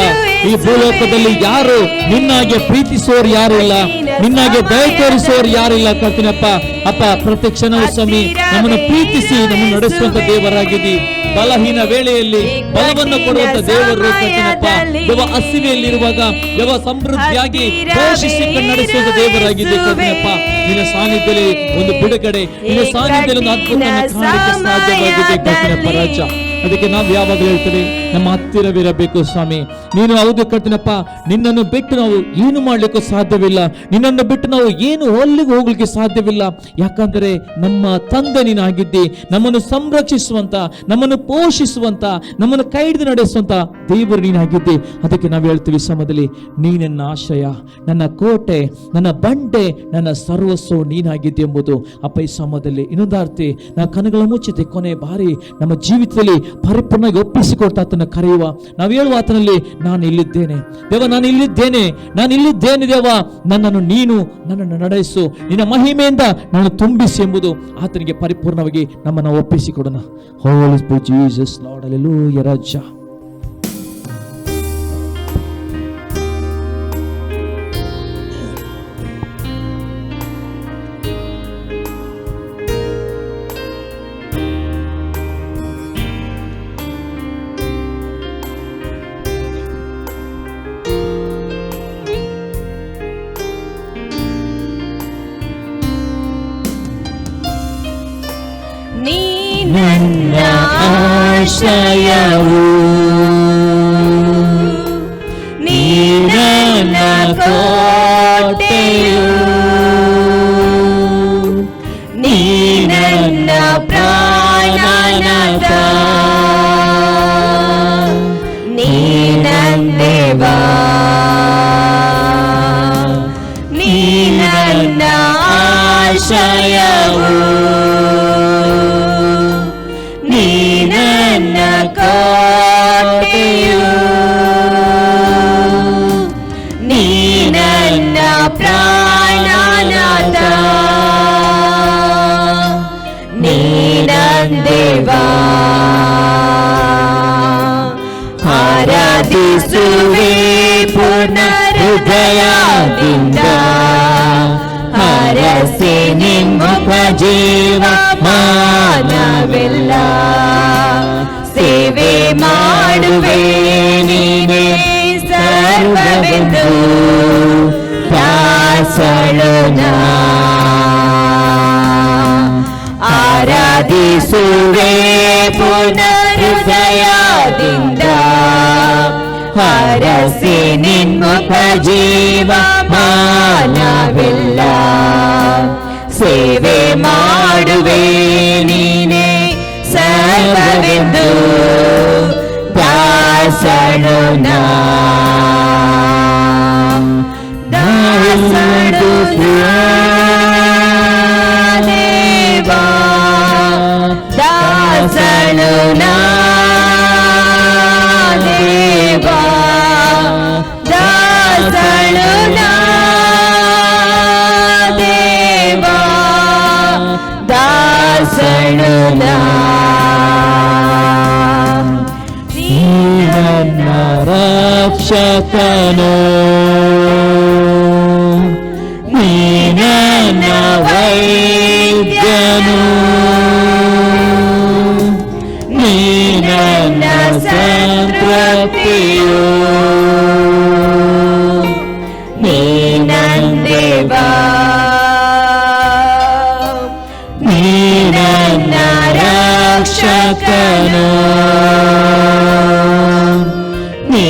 S1: ಈ ಭೂಲೋಕದಲ್ಲಿ ಯಾರು ನಿನ್ನಾಗೆ ಪ್ರೀತಿಸೋರು ಯಾರು ಇಲ್ಲ, ನಿನ್ನಾಗೆ ದಯ ತೋರಿಸೋರು ಯಾರು ಇಲ್ಲ ಕರ್ತನಪ್ಪ. ಅಪ್ಪ, ಪ್ರತಿ ಕ್ಷಣವೂ ಸ್ವಾಮಿ ನಮ್ಮನ್ನು ಪ್ರೀತಿಸಿ ನಮ್ಮನ್ನು ನಡೆಸುವಂತ ದೇವರಾಗಿದ್ದಿ. ಬಲಹೀನ ವೇಳೆಯಲ್ಲಿ ಬಲವನ್ನು ಕೊಡುವಂತ ದೇವರು ಕರ್ತನಪ್ಪ. ಯಾವ ಹಸಿವೆಯಲ್ಲಿರುವಾಗ ಯಾವ ಸಮೃದ್ಧಿಯಾಗಿ ಪೋಷಿಸಿ ನಡೆಸುವಂತ ದೇವರಾಗಿದೆ ಕರ್ತನಪ್ಪ. ನಿನ್ನ ಸಾನ್ನಿಧ್ಯದಲ್ಲಿ ಒಂದು ಬಿಡುಗಡೆ, ನಿನ್ನ ಸಾನ್ನಿಧ್ಯದಲ್ಲಿ ಒಂದು ಅದ್ಭುತವನ್ನು ಕಾಣಲಿಕ್ಕೆ ಸಾಧ್ಯವಾಗಿದೆ ಕರ್ತನಪ್ಪ ರಾಜ. ಅದಕ್ಕೆ ನಾವು ಯಾವಾಗಲೂ ಹೇಳ್ತೇವೆ, ನಮ್ಮ ಹತ್ತಿರವಿರಬೇಕು ಸ್ವಾಮಿ. ನೀನು ಹೌದು ಕರ್ತನಪ್ಪ, ನಿನ್ನನ್ನು ಬಿಟ್ಟು ನಾವು ಏನು ಮಾಡ್ಲಿಕ್ಕೂ ಸಾಧ್ಯವಿಲ್ಲ, ನಿನ್ನನ್ನು ಬಿಟ್ಟು ನಾವು ಏನು ಅಲ್ಲಿಗೆ ಹೋಗ್ಲಿಕ್ಕೆ ಸಾಧ್ಯವಿಲ್ಲ. ಯಾಕಂದರೆ ನಮ್ಮ ತಂದೆ ನೀನಾಗಿದ್ದಿ, ನಮ್ಮನ್ನು ಸಂರಕ್ಷಿಸುವಂತ, ನಮ್ಮನ್ನು ಪೋಷಿಸುವಂತ, ನಮ್ಮನ್ನು ಕೈ ಹಿಡಿದು ನಡೆಸುವಂತ ದೇವರು ನೀನಾಗಿದ್ದಿ. ಅದಕ್ಕೆ ನಾವು ಹೇಳ್ತೀವಿ ಸಮಯದಲ್ಲಿ, ನೀನೆನ್ನ ಆಶ್ರಯ, ನನ್ನ ಕೋಟೆ, ನನ್ನ ಬಂಡೆ, ನನ್ನ ಸರ್ವಸ್ವ ನೀನಾಗಿದ್ದೆ ಎಂಬುದು. ಅಪ್ಪ, ಈ ಸಮಯದಲ್ಲಿ ಇನ್ನೊಂದಾರ್ತಿ ನಾವು ಕಣ್ಣುಗಳ ಮುಚ್ಚಿತೆ ಕೊನೆ ಬಾರಿ ನಮ್ಮ ಜೀವಿತದಲ್ಲಿ ಪರಿಪೂರ್ಣವಾಗಿ ಒಪ್ಪಿಸಿಕೊಡ್ತಾ ಆತನ ಕರೆಯುವ. ನಾವು ಹೇಳುವ ಆತನಲ್ಲಿ, ನಾನು ಇಲ್ಲಿದ್ದೇನೆ ದೇವ, ನಾನು ಇಲ್ಲಿದ್ದೇನೆ, ನಾನು ಇಲ್ಲಿದ್ದೇನೆ ದೇವ, ನನ್ನನ್ನು ನಡೆಸು, ನಿನ್ನ ಮಹಿಮೆಯಿಂದ ನಾನು ತುಂಬಿಸಿ ಎಂಬುದು ಆತನಿಗೆ ಪರಿಪೂರ್ಣವಾಗಿ ನಮ್ಮನ್ನು ಒಪ್ಪಿಸಿಕೊಡೋಣ. ಹೋಲಿ ಸ್ಪಿರಿಟ್ ಜೀಸಸ್ ಲಾರ್ಡ್, ಹಲ್ಲೆಲೂಯಾ ರಾಜ.
S2: ನನ್ನ ಆಶ್ರಯವು, ನೀ ನನ್ನ ಕೋಟೆಯು, ನೀ ನನ್ನ ಪ್ರಾಣನಾಥ, ನೀ ನನ್ನ ದೇವ, ನೀ ನನ್ನ ಆಶ್ರಯವು, ನೀ ನನ್ನ ಕೋಟೆಯು, ನೀ ನನ್ನ ಪ್ರಾಣನಾಥ, ನೀ ನನ್ನ ದೇವ. ಆರಾಧಿಸುವೆ ಪೂರ್ಣ ಹೃದಯದಿಂದ, ಹರಸಿ ನಿಮ್ಮುಖ ಜೀವ ಮಾನವೆಲ್ಲ, ಸೇವೆ ಮಾಡುವೆ ನೀನೇ ಸರ್ವವೆಂದು ದಾಸಳು ನಾ. ಆರಾಧಿಸುವೆ ಪುನರುದಯದಿಂದ, ಹರಸಿ ನಿನ್ಮುಖ ಜೀವ ಮಾನವೆಲ್ಲ. ಸೇವೆ ಮಾಡುವೆ ನೀನೇ ಸರ್ವವೆಂದು ದಾಸಳು ನಾ. ದಾಸಳು ದೇವಾ, ದಾಸಳು ನಾ ದೇವಾ, ದಾಸಳು ನಾ ದೇವಾ, ದಾಸಳು ನಾ.
S1: ನನ್ನ ರಕ್ಷಕನು, ನೀ ನನ್ನ ವೈದ್ಯನು, ನೀ ನನ್ನ ಸಂತೃಪ್ತಿಯು,
S2: ನೀ ನಂದೇವಾ,
S1: ನೀ ನನ್ನ ರಕ್ಷಕನು, ನೀ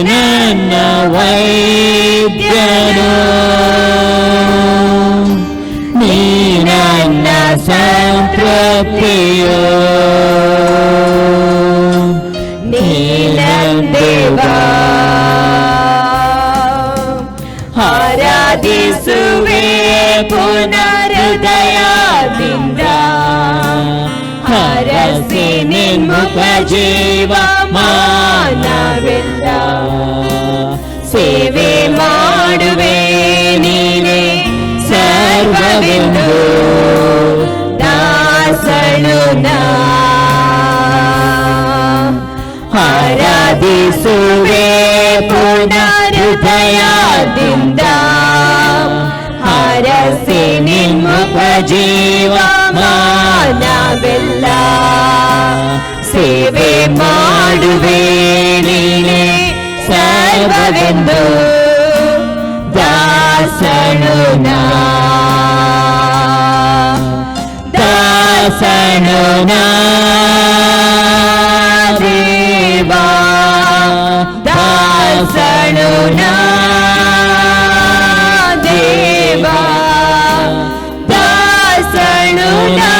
S1: ನನ್ನ ವೈದ್ಯನು, ನೀ ನನ್ನ ಸಂತೃಪ್ತಿಯು,
S2: ನೀ ನಂದೇವಾ. ಆರಾಧಿಸುವೆ ಪುನರುದಯದಿಂದ, ಹರಸಿ ನಿನ್ಮುಖ ಜೀವ ಮಾನವೆಲ್ಲ. ಸೇವೆ ಮಾಡುವೆ ನೀನೇ ಸರ್ವವೆಂದು ದಾಸಳು ನಾ. ಆರಾಧಿಸುವೆ ಪುನರುದಯದಿಂದ, ಹರಸಿ ನಿನ್ಮುಖ ಜೀವ ಮಾನವೆಲ್ಲ. ಸೇವೆ ಮಾಡುವೆ ನೀನೇ ಸರ್ವವೆಂದು ದಾಸಳು ನಾ.
S1: ದಾಸನು ನಾ
S2: ದೇವಾ, ದಾಸಳು ನಾ ದೇವಾ, ದಾಸಳು ನಾ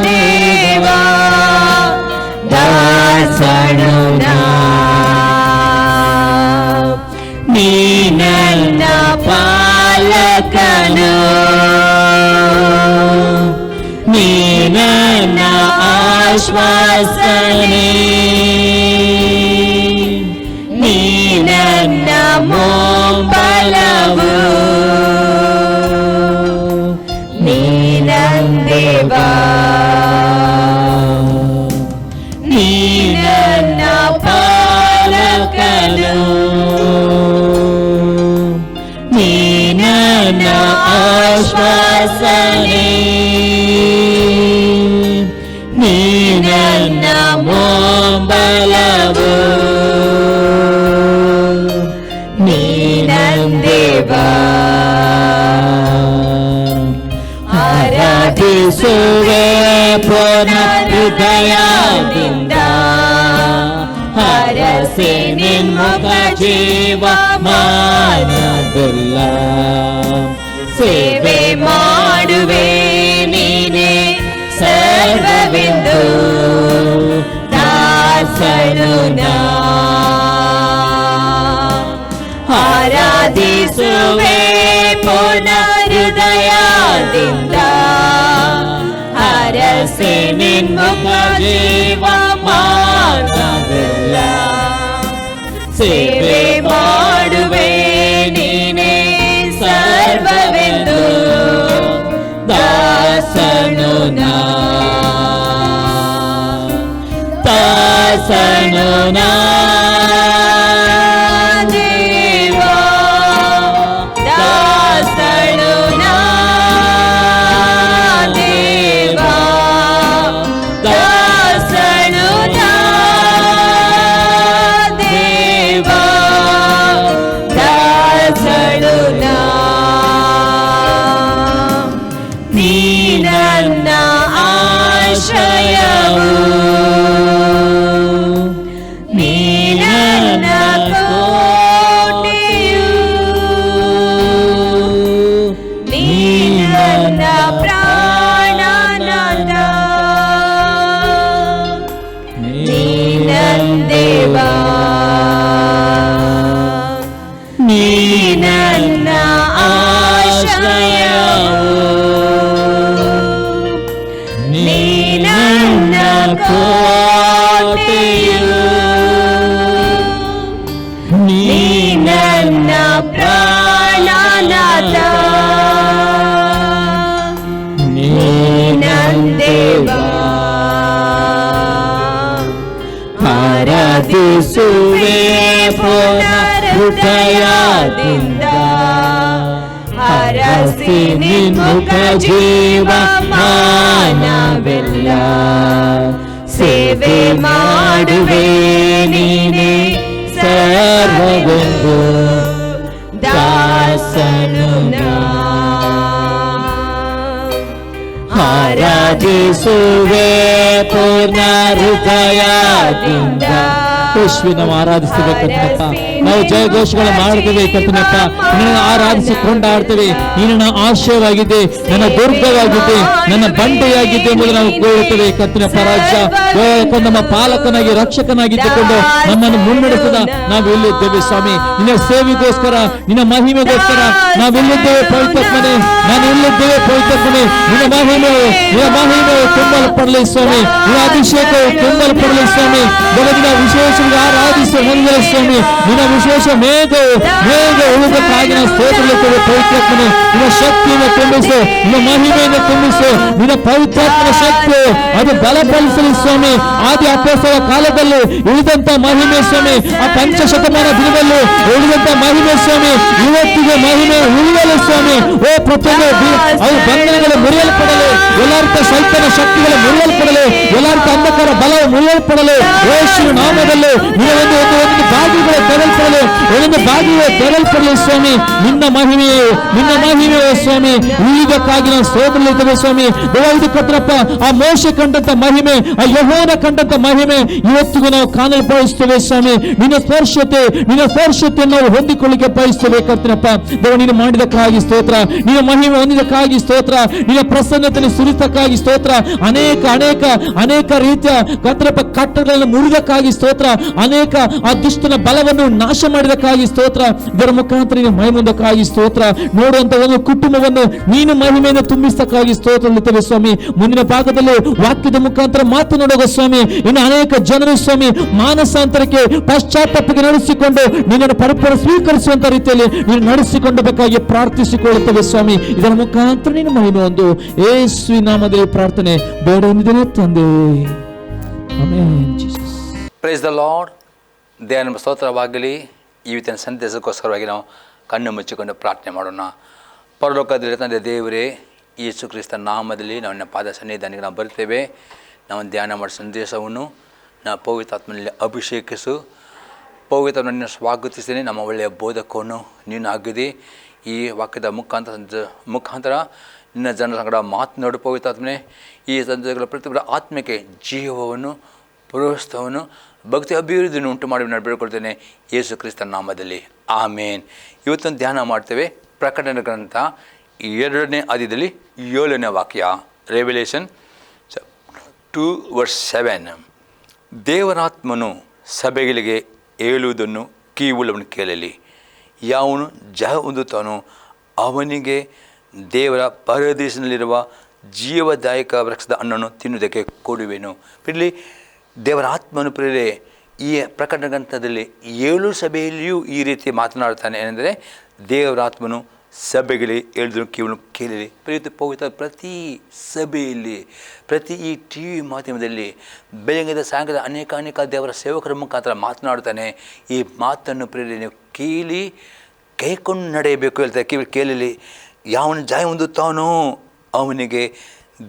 S2: ದೇವಾ, ದಾಸಳು ನಾ.
S1: ನೀ
S2: ನನ್ನ ಪಾಲಕನು,
S1: ನೀ ನನ್ನ ಆಶ್ವಾಸನೆ,
S2: ನೀ ನನ್ನ ಮೊಂಬಲವು, ನೀ ನಂದೇವಾ, ನೀ ನನ್ನ ಪಾಲಕನು,
S1: ನೀ ನನ್ನ ಆಶ್ವಾಸನೆ, ನೀ ನನ್ನ ಮೊಂಬಲವು,
S2: ನೀ ನಂದೇವಾ.
S1: ಆರಾಧಿಸುವೆ ಪುನರುದಯದಿಂದ, ಹರಸಿ ನಿನ್ಮುಖ ಜೀವ ಮಾನವೆಲ್ಲ.
S2: ಸೇವೆ ಮಾಡುವೆ ನೀನೇ ಸರ್ವವೆಂದು ದಾಸಳು ನಾ. ಆರಾಧಿಸುವೆ ಪುನರುದಯದಿಂದ, ಹರಸಿ ನಿನ್ಮುಖ ಜೀವ ಮಾನವೆಲ್ಲ. ಸೇವೆ ಮಾಡುವೆ ನೀನೇ ಸರ್ವವೆಂದು ದಾಸಳು ನಾ.
S1: ದಾಸನು ನಾ
S2: ದೇವಾ, ದಾಸಳು ನಾ ದೇವಾ, ದಾಸಳು ನಾ ದೇವಾ, ಆರಾಧಿಸುವೆ ಪೂರ್ಣ ಹೃದಯದಿಂದ. ಹರಸಿ ನಿನ್ಮುಖ ಜೀವ ಮಾನವೆಲ್ಲ. ಸೇವೆ ಮಾಡುವೆ ನೀನೇ ಸರ್ವಗೊಂದು ದಾಸನು ನಾ. ಆರಾಧಿಸುವೆ ಪೂರ್ಣ ಹೃದಯದಿಂದ.
S1: ಯೇಸುವೆ, ನಾವು ಆರಾಧಿಸ್ತೇವೆ ಕರ್ತನಪ್ಪ. ನಾವು ಜಯಘೋಷಗಳು ಮಾಡ್ತೇವೆ ಕರ್ತನಪ್ಪ. ನಿನ್ನನ್ನು ಆರಾಧಿಸಿ ಕೊಂಡಾಡ್ತೇವೆ. ನಿನ್ನ ಆಶ್ರಯವಾಗಿದೆ, ನನ್ನ ದುರ್ಗವಾಗಿದೆ, ನನ್ನ ಬಂಡೆಯಾಗಿದೆ ಎಂಬುದು ನಾವು ಕೇಳುತ್ತೇವೆ ಕರ್ತನಪ್ಪ. ರಾಜ್ಯ ನಮ್ಮ ಪಾಲಕನಾಗಿ ರಕ್ಷಕನಾಗಿದ್ದುಕೊಂಡು ನಮ್ಮನ್ನು ಮುನ್ನಡೆಸಿದ ನಾವು ಎಲ್ಲಿದ್ದೇವೆ ಸ್ವಾಮಿ. ನಿನ್ನ ಸೇವೆಗೋಸ್ಕರ, ನಿನ್ನ ಮಹಿಮೆಗೋಸ್ಕರ ನಾವು ಎಲ್ಲಿದ್ದೇವೆ ಪವಿತ್ರಪ್ಪನೇ. ನಾನು ಎಲ್ಲಿದ್ದೇವೆ ಪವಿತ್ರಪ್ಪನೇ. ನಿನ್ನ ಮಹಿಮೆಯು ತುಂಬಲ್ಪಡಲಿ ಸ್ವಾಮಿ. ನಿನ್ನ ಅಭಿಷೇಕವು ತುಂಬಲ್ಪಡಲಿ ಸ್ವಾಮಿ. ಬೆಳಗಿನ ವಿಶೇಷವಾಗಿ ಆರಾಧಿಸಿ ಹೊಂದಲಿ ಸ್ವಾಮಿ. ನಿನ್ನ ವಿಶೇಷ ಮೇಘ ಉಳಿದಕ್ಕಾಗಿ ನಾವು ಸ್ತೋತ್ರಲಿದ್ದೇವೆ ಪವಿತ್ರಾತ್ಮನೆ. ನಿನ್ನ ಶಕ್ತಿಯನ್ನು ತುಂಬಿಸು, ನಿನ್ನ ಮಹಿಮೆಯನ್ನು ತುಂಬಿಸು. ನಿನ್ನ ಪವಿತ್ರಾತ್ಮನ ಶಕ್ತಿ ಅದು ಬಲಪಡಿಸಲಿ ಸ್ವಾಮಿ. ಆದಿ ಅಪೊಸ್ತಲರ ಕಾಲದಲ್ಲಿ ಉಳಿದಂತ ಮಹಿಮೆ ಸ್ವಾಮಿ, ಆ ಪಂಚಶತಮಾನ ದಿನದಲ್ಲಿ ಉಳಿದಂತ ಮಹಿಮೆ ಸ್ವಾಮಿ, ಇವತ್ತಿಗೆ ಮಹಿಮೆ ಉಳಿಯಲು ಸ್ವಾಮಿ. ಓ ಪ್ರತಿಯೊಂದು ಅವು ಬಂಧನಗಳು ಮುರಿಯಲ್ಪಡಲು, ಎಲ್ಲಾರ್ಥ ಸೈತನ ಶಕ್ತಿಗಳು ಮುರಿಯಲ್ಪಡಲು, ಎಲ್ಲಾರ್ಥ ಅಂಧಕಾರ ಬಲವು ಮುರಿಯಲ್ಪಡಲು ಯೇಸು ನಾಮದಲ್ಲಿ ಒಂದು ಬಾಗಿಗಳು ತೆರಲ್ಪಡಲು, ಒಂದೊಂದು ಬಾಗಿಲು ತೆರಲ್ಪಡಲಿ ಸ್ವಾಮಿ. ನಿನ್ನ ಮಹಿಮೆಯು ಸ್ವಾಮಿ ಉಳಿದಕ್ಕಾಗಿ ನಾವು ಸ್ತೋತ್ರಲಿದ್ದೇವೆ ಸ್ವಾಮಿ. ದೇವಾದಿ ಕರ್ತನಪ್ಪ, ಆ ಮೋಶೆ ಕಂಡಂತ ಮಹಿಮೆ, ಆ ಯೆಹೋವನ ಕಂಡಂತ ಮಹಿಮೆ ಇವತ್ತಿಗೂ ನಾವು ಕಾಣಲು ಬಯಸ್ತೇವೆ ಸ್ವಾಮಿ. ನಿನ್ನ ಸ್ಪರ್ಶತೆ ನಾವು ಹೊಂದಿಕೊಳ್ಳಿಕ್ಕೆ ಬಯಸ್ತೇವೆ ಕರ್ತನಪ್ಪ. ದೇವ, ನೀನು ಮಾಡಿದಕ್ಕಾಗಿ ಸ್ತೋತ್ರ, ನಿನ್ನ ಮಹಿಮೆ ಹೊಂದಿದಕ್ಕಾಗಿ ಸ್ತೋತ್ರ, ನಿನ್ನ ಪ್ರಸನ್ನತೆಯನ್ನು ಸುರಿತಕ್ಕಾಗಿ ಸ್ತೋತ್ರ. ಅನೇಕ ರೀತಿಯ ಕರ್ತನಪ್ಪ ಕಟ್ಟಡಗಳನ್ನು ಮುರಿದಕ್ಕಾಗಿ ಸ್ತೋತ್ರ. ಅನೇಕ ಆ ದುಷ್ಟನ ಬಲವನ್ನು ನಾಶ ಮಾಡಿದಕ್ಕಾಗಿ ಸ್ತೋತ್ರ. ಇದರ ಮುಖಾಂತರ ನೀನು ಮಹಿಮೆಂದಕ್ಕಾಗಿ ಸ್ತೋತ್ರ. ನೋಡುವಂತ ಒಂದು ಕುಟುಂಬವನ್ನು ನೀನು ಮಹಿಮೆಯನ್ನು ತುಂಬಿಸಕ್ಕಾಗಿ ಸ್ತೋತ್ರಲಿದ್ದೇವೆ ಸ್ವಾಮಿ. ಮುಂದಿನ ಭಾಗದಲ್ಲಿ ವಾಕ್ಯದ ಮುಖಾಂತರ ಮಾತನಾಡುವ ಸ್ವಾಮಿ, ಇನ್ನು ಅನೇಕ ಜನರು ಸ್ವಾಮಿ ಮಾನಸಾಂತರಕ್ಕೆ ಪಶ್ಚಾತ್ತಾಪಕ್ಕೆ ನಡೆಸಿಕೊಂಡು ನಿನ್ನನ್ನು ಪರಿಪೂರ್ಣ ಸ್ವೀಕರಿಸುವಂತ ರೀತಿಯಲ್ಲಿ ನೀನು ನಡೆಸಿಕೊಂಡಬೇಕಾಗಿ ಪ್ರಾರ್ಥಿಸಿಕೊಳ್ಳುತ್ತೇವೆ ಸ್ವಾಮಿ. ಇದರ ಮುಖಾಂತರ ನೀನು ಮಹಿಮೆ ಒಂದು ಯೇಸುವಿನ ನಾಮದಲ್ಲಿ ಪ್ರಾರ್ಥನೆ ಬೇಡ ಹೊಂದಿದ್ದೇನೆ ತಂದೆ. Amen. Jesus.
S3: Praise the lord. ದೇವರ ಸ್ತೋತ್ರವಾಗಲಿ. ಇವತ್ತಿನ ಸಂದೇಶಕ್ಕೋಸ್ಕರವಾಗಿ ನಾವು ಕಣ್ಣು ಮುಚ್ಚಿಕೊಂಡು ಪ್ರಾರ್ಥನೆ ಮಾಡೋಣ. ಪರಲೋಕದಲ್ಲಿ ತಂದೆ ದೇವರೇ, ಯೇಸು ಕ್ರಿಸ್ತನ ನಾಮದಲ್ಲಿ ನನ್ನ ಪಾದ ಸನ್ನಿಧಾನಕ್ಕೆ ನಾವು ಬರ್ತೇವೆ. ನಾವು ಧ್ಯಾನ ಮಾಡೋ ಸಂದೇಶವನ್ನು ನಾವು ಪವಿತ್ರಾತ್ಮನಲ್ಲಿ ಅಭಿಷೇಕಿಸು. ಪವಿತ್ರನನ್ನು ಸ್ವಾಗತಿಸ್ತೇನೆ. ನಮ್ಮ ಒಳ್ಳೆಯ ಬೋಧಕವನ್ನು ನೀನು ಆಗಿದೆ. ಈ ವಾಕ್ಯದ ಮುಖಾಂತರ ನಿನ್ನ ಜನರ ಸಂಗಡ ಮಾತನಾಡು ಪವಿತ್ರಾತ್ಮನೆ. ಈ ಸಂದೇಶಗಳ ಪ್ರತಿಯೊಬ್ಬರ ಆತ್ಮಕ್ಕೆ ಜೀವವನ್ನು, ಪ್ರೋತ್ಸಾಹವನ್ನು, ಭಕ್ತಿ ಅಭಿವೃದ್ಧಿಯನ್ನು ಉಂಟು ಮಾಡಿ ನಾನು ಬೇಡ್ಕೊಳ್ತೇನೆ ಯೇಸು ಕ್ರಿಸ್ತನ ನಾಮದಲ್ಲಿ. ಆಮೇನ್. ಇವತ್ತೊಂದು ಧ್ಯಾನ ಮಾಡ್ತೇವೆ. ಪ್ರಕಟಣೆ ಗ್ರಂಥ 2ನೇ ಅಧ್ಯಾಯದಲ್ಲಿ 7ನೇ ವಾಕ್ಯ, ರೆವಲ್ಯೂಷನ್ 2:7. ದೇವರಾತ್ಮನು ಸಭೆಗಳಿಗೆ ಹೇಳುವುದನ್ನು ಕಿವಿಯುಳ್ಳವನು ಕೇಳಲಿ. ಯಾವನು ಜಯ ಹೊಂದುತ್ತಾನೋ ಅವನಿಗೆ ದೇವರ ಪರದೇಶದಲ್ಲಿರುವ ಜೀವದಾಯಕ ವೃಕ್ಷದ ಹಣ್ಣನ್ನು ತಿನ್ನುವುದಕ್ಕೆ ಕೊಡುವೆನು. ಇಲ್ಲಿ ದೇವರ ಆತ್ಮನು ಪ್ರೇರೆ ಈ ಪ್ರಕಟಣೆ ಗ್ರಂಥದಲ್ಲಿ 7 ಸಭೆಯಲ್ಲಿಯೂ ಈ ರೀತಿ ಮಾತನಾಡ್ತಾನೆ. ಏನೆಂದರೆ ದೇವರ ಆತ್ಮನು ಸಭೆಗಳಿಗೆ ಹೇಳಿದ್ರು ಕಿವಿಯನ್ನು ಕೇಳಲಿ. ಪ್ರತಿ ಸಭೆಯಲ್ಲಿ, ಪ್ರತಿ ಈ ಟಿ ವಿ ಮಾಧ್ಯಮದಲ್ಲಿ ಬೆಳಗಿನ ಸಾಯಂಕಾಲ ಅನೇಕ ದೇವರ ಸೇವಕರ ಮುಖಾಂತರ ಮಾತನಾಡ್ತಾನೆ. ಈ ಮಾತನ್ನು ಪ್ರೇರೆ ನೀವು ಕೇಳಿ ಕೈಕೊಂಡು ನಡೆಯಬೇಕು ಹೇಳ್ತಾರೆ. ಕೇಳಲಿ. ಯಾವನು ಜಯ ಹೊಂದುತ್ತಾನೋ ಅವನಿಗೆ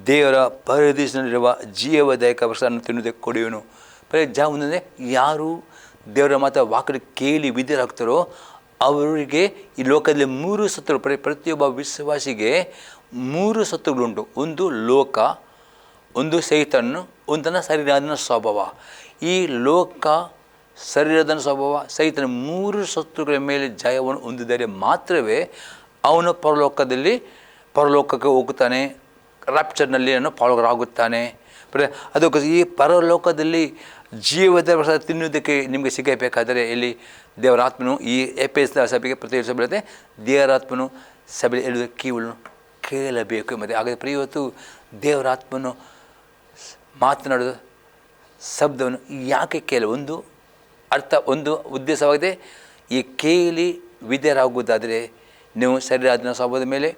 S3: ದೇವರ ಪರದೇಶದಲ್ಲಿರುವ ಜೀವದಾಯಕ ವೃಕ್ಷವನ್ನು ತಿನ್ನುವುದಕ್ಕೆ ಕೊಡುವನು. ಜಯ ಹೊಂದಂದರೆ ಯಾರು ದೇವರ ಮಾತು ವಾಕ್ಯ ಕೇಳಿ ವಿದ್ಯರಾಗ್ತಾರೋ ಅವರಿಗೆ ಈ ಲೋಕದಲ್ಲಿ 3 ಸತ್ತುಗಳು. ಪ್ರತಿಯೊಬ್ಬ ವಿಶ್ವಾಸಿಗೆ 3 ಸತ್ತುಗಳುಂಟು. ಒಂದು ಲೋಕ, ಒಂದು ಸೈತಾನನು, ಒಂದನ್ನು ಶರೀರಾಧನ ಸ್ವಭಾವ. ಈ ಲೋಕ, ಶರೀರಾಧನ ಸ್ವಭಾವ, ಸೈತಾನ 3 ಸತ್ತುಗಳ ಮೇಲೆ ಜಯವನ್ನು ಹೊಂದಿದರೆ ಮಾತ್ರವೇ ಅವನು ಪರಲೋಕಕ್ಕೆ ಹೋಗುತ್ತಾನೆ. ರಾಪ್ಚರ್ನಲ್ಲಿ ಪಾಲ್ಗೊಳ್ಳಾಗುತ್ತಾನೆ. ಅದಕ್ಕೋಸ್ಕರ ಈ ಪರಲೋಕದಲ್ಲಿ ಜೀವದ ವರ್ಷ ತಿನ್ನುವುದಕ್ಕೆ ನಿಮಗೆ ಸಿಗಬೇಕಾದರೆ ಇಲ್ಲಿ ದೇವರಾತ್ಮನು ಈ ಎಪೇಸ್ ಸಭೆಗೆ ಪ್ರತಿ ವರ್ಷ ಬರುತ್ತೆ. ದೇವರಾತ್ಮನು ಸಭೆಯಲ್ಲಿ ಹೇಳುವ ಕಿವಿಯನ್ನು ಕೇಳಬೇಕು. ಮತ್ತು ಹಾಗಾದರೆ ಇವತ್ತು ದೇವರಾತ್ಮನು ಮಾತನಾಡೋದು ಶಬ್ದವನ್ನು ಯಾಕೆ ಒಂದು ಉದ್ದೇಶವಾಗಿದೆ. ಈ ಕೇಳಿ ವಿದ್ಯರಾಗುವುದಾದರೆ ನೀವು ಶರೀರಾಧನ ಸ್ವಭಾವದ ಮೇಲೆ,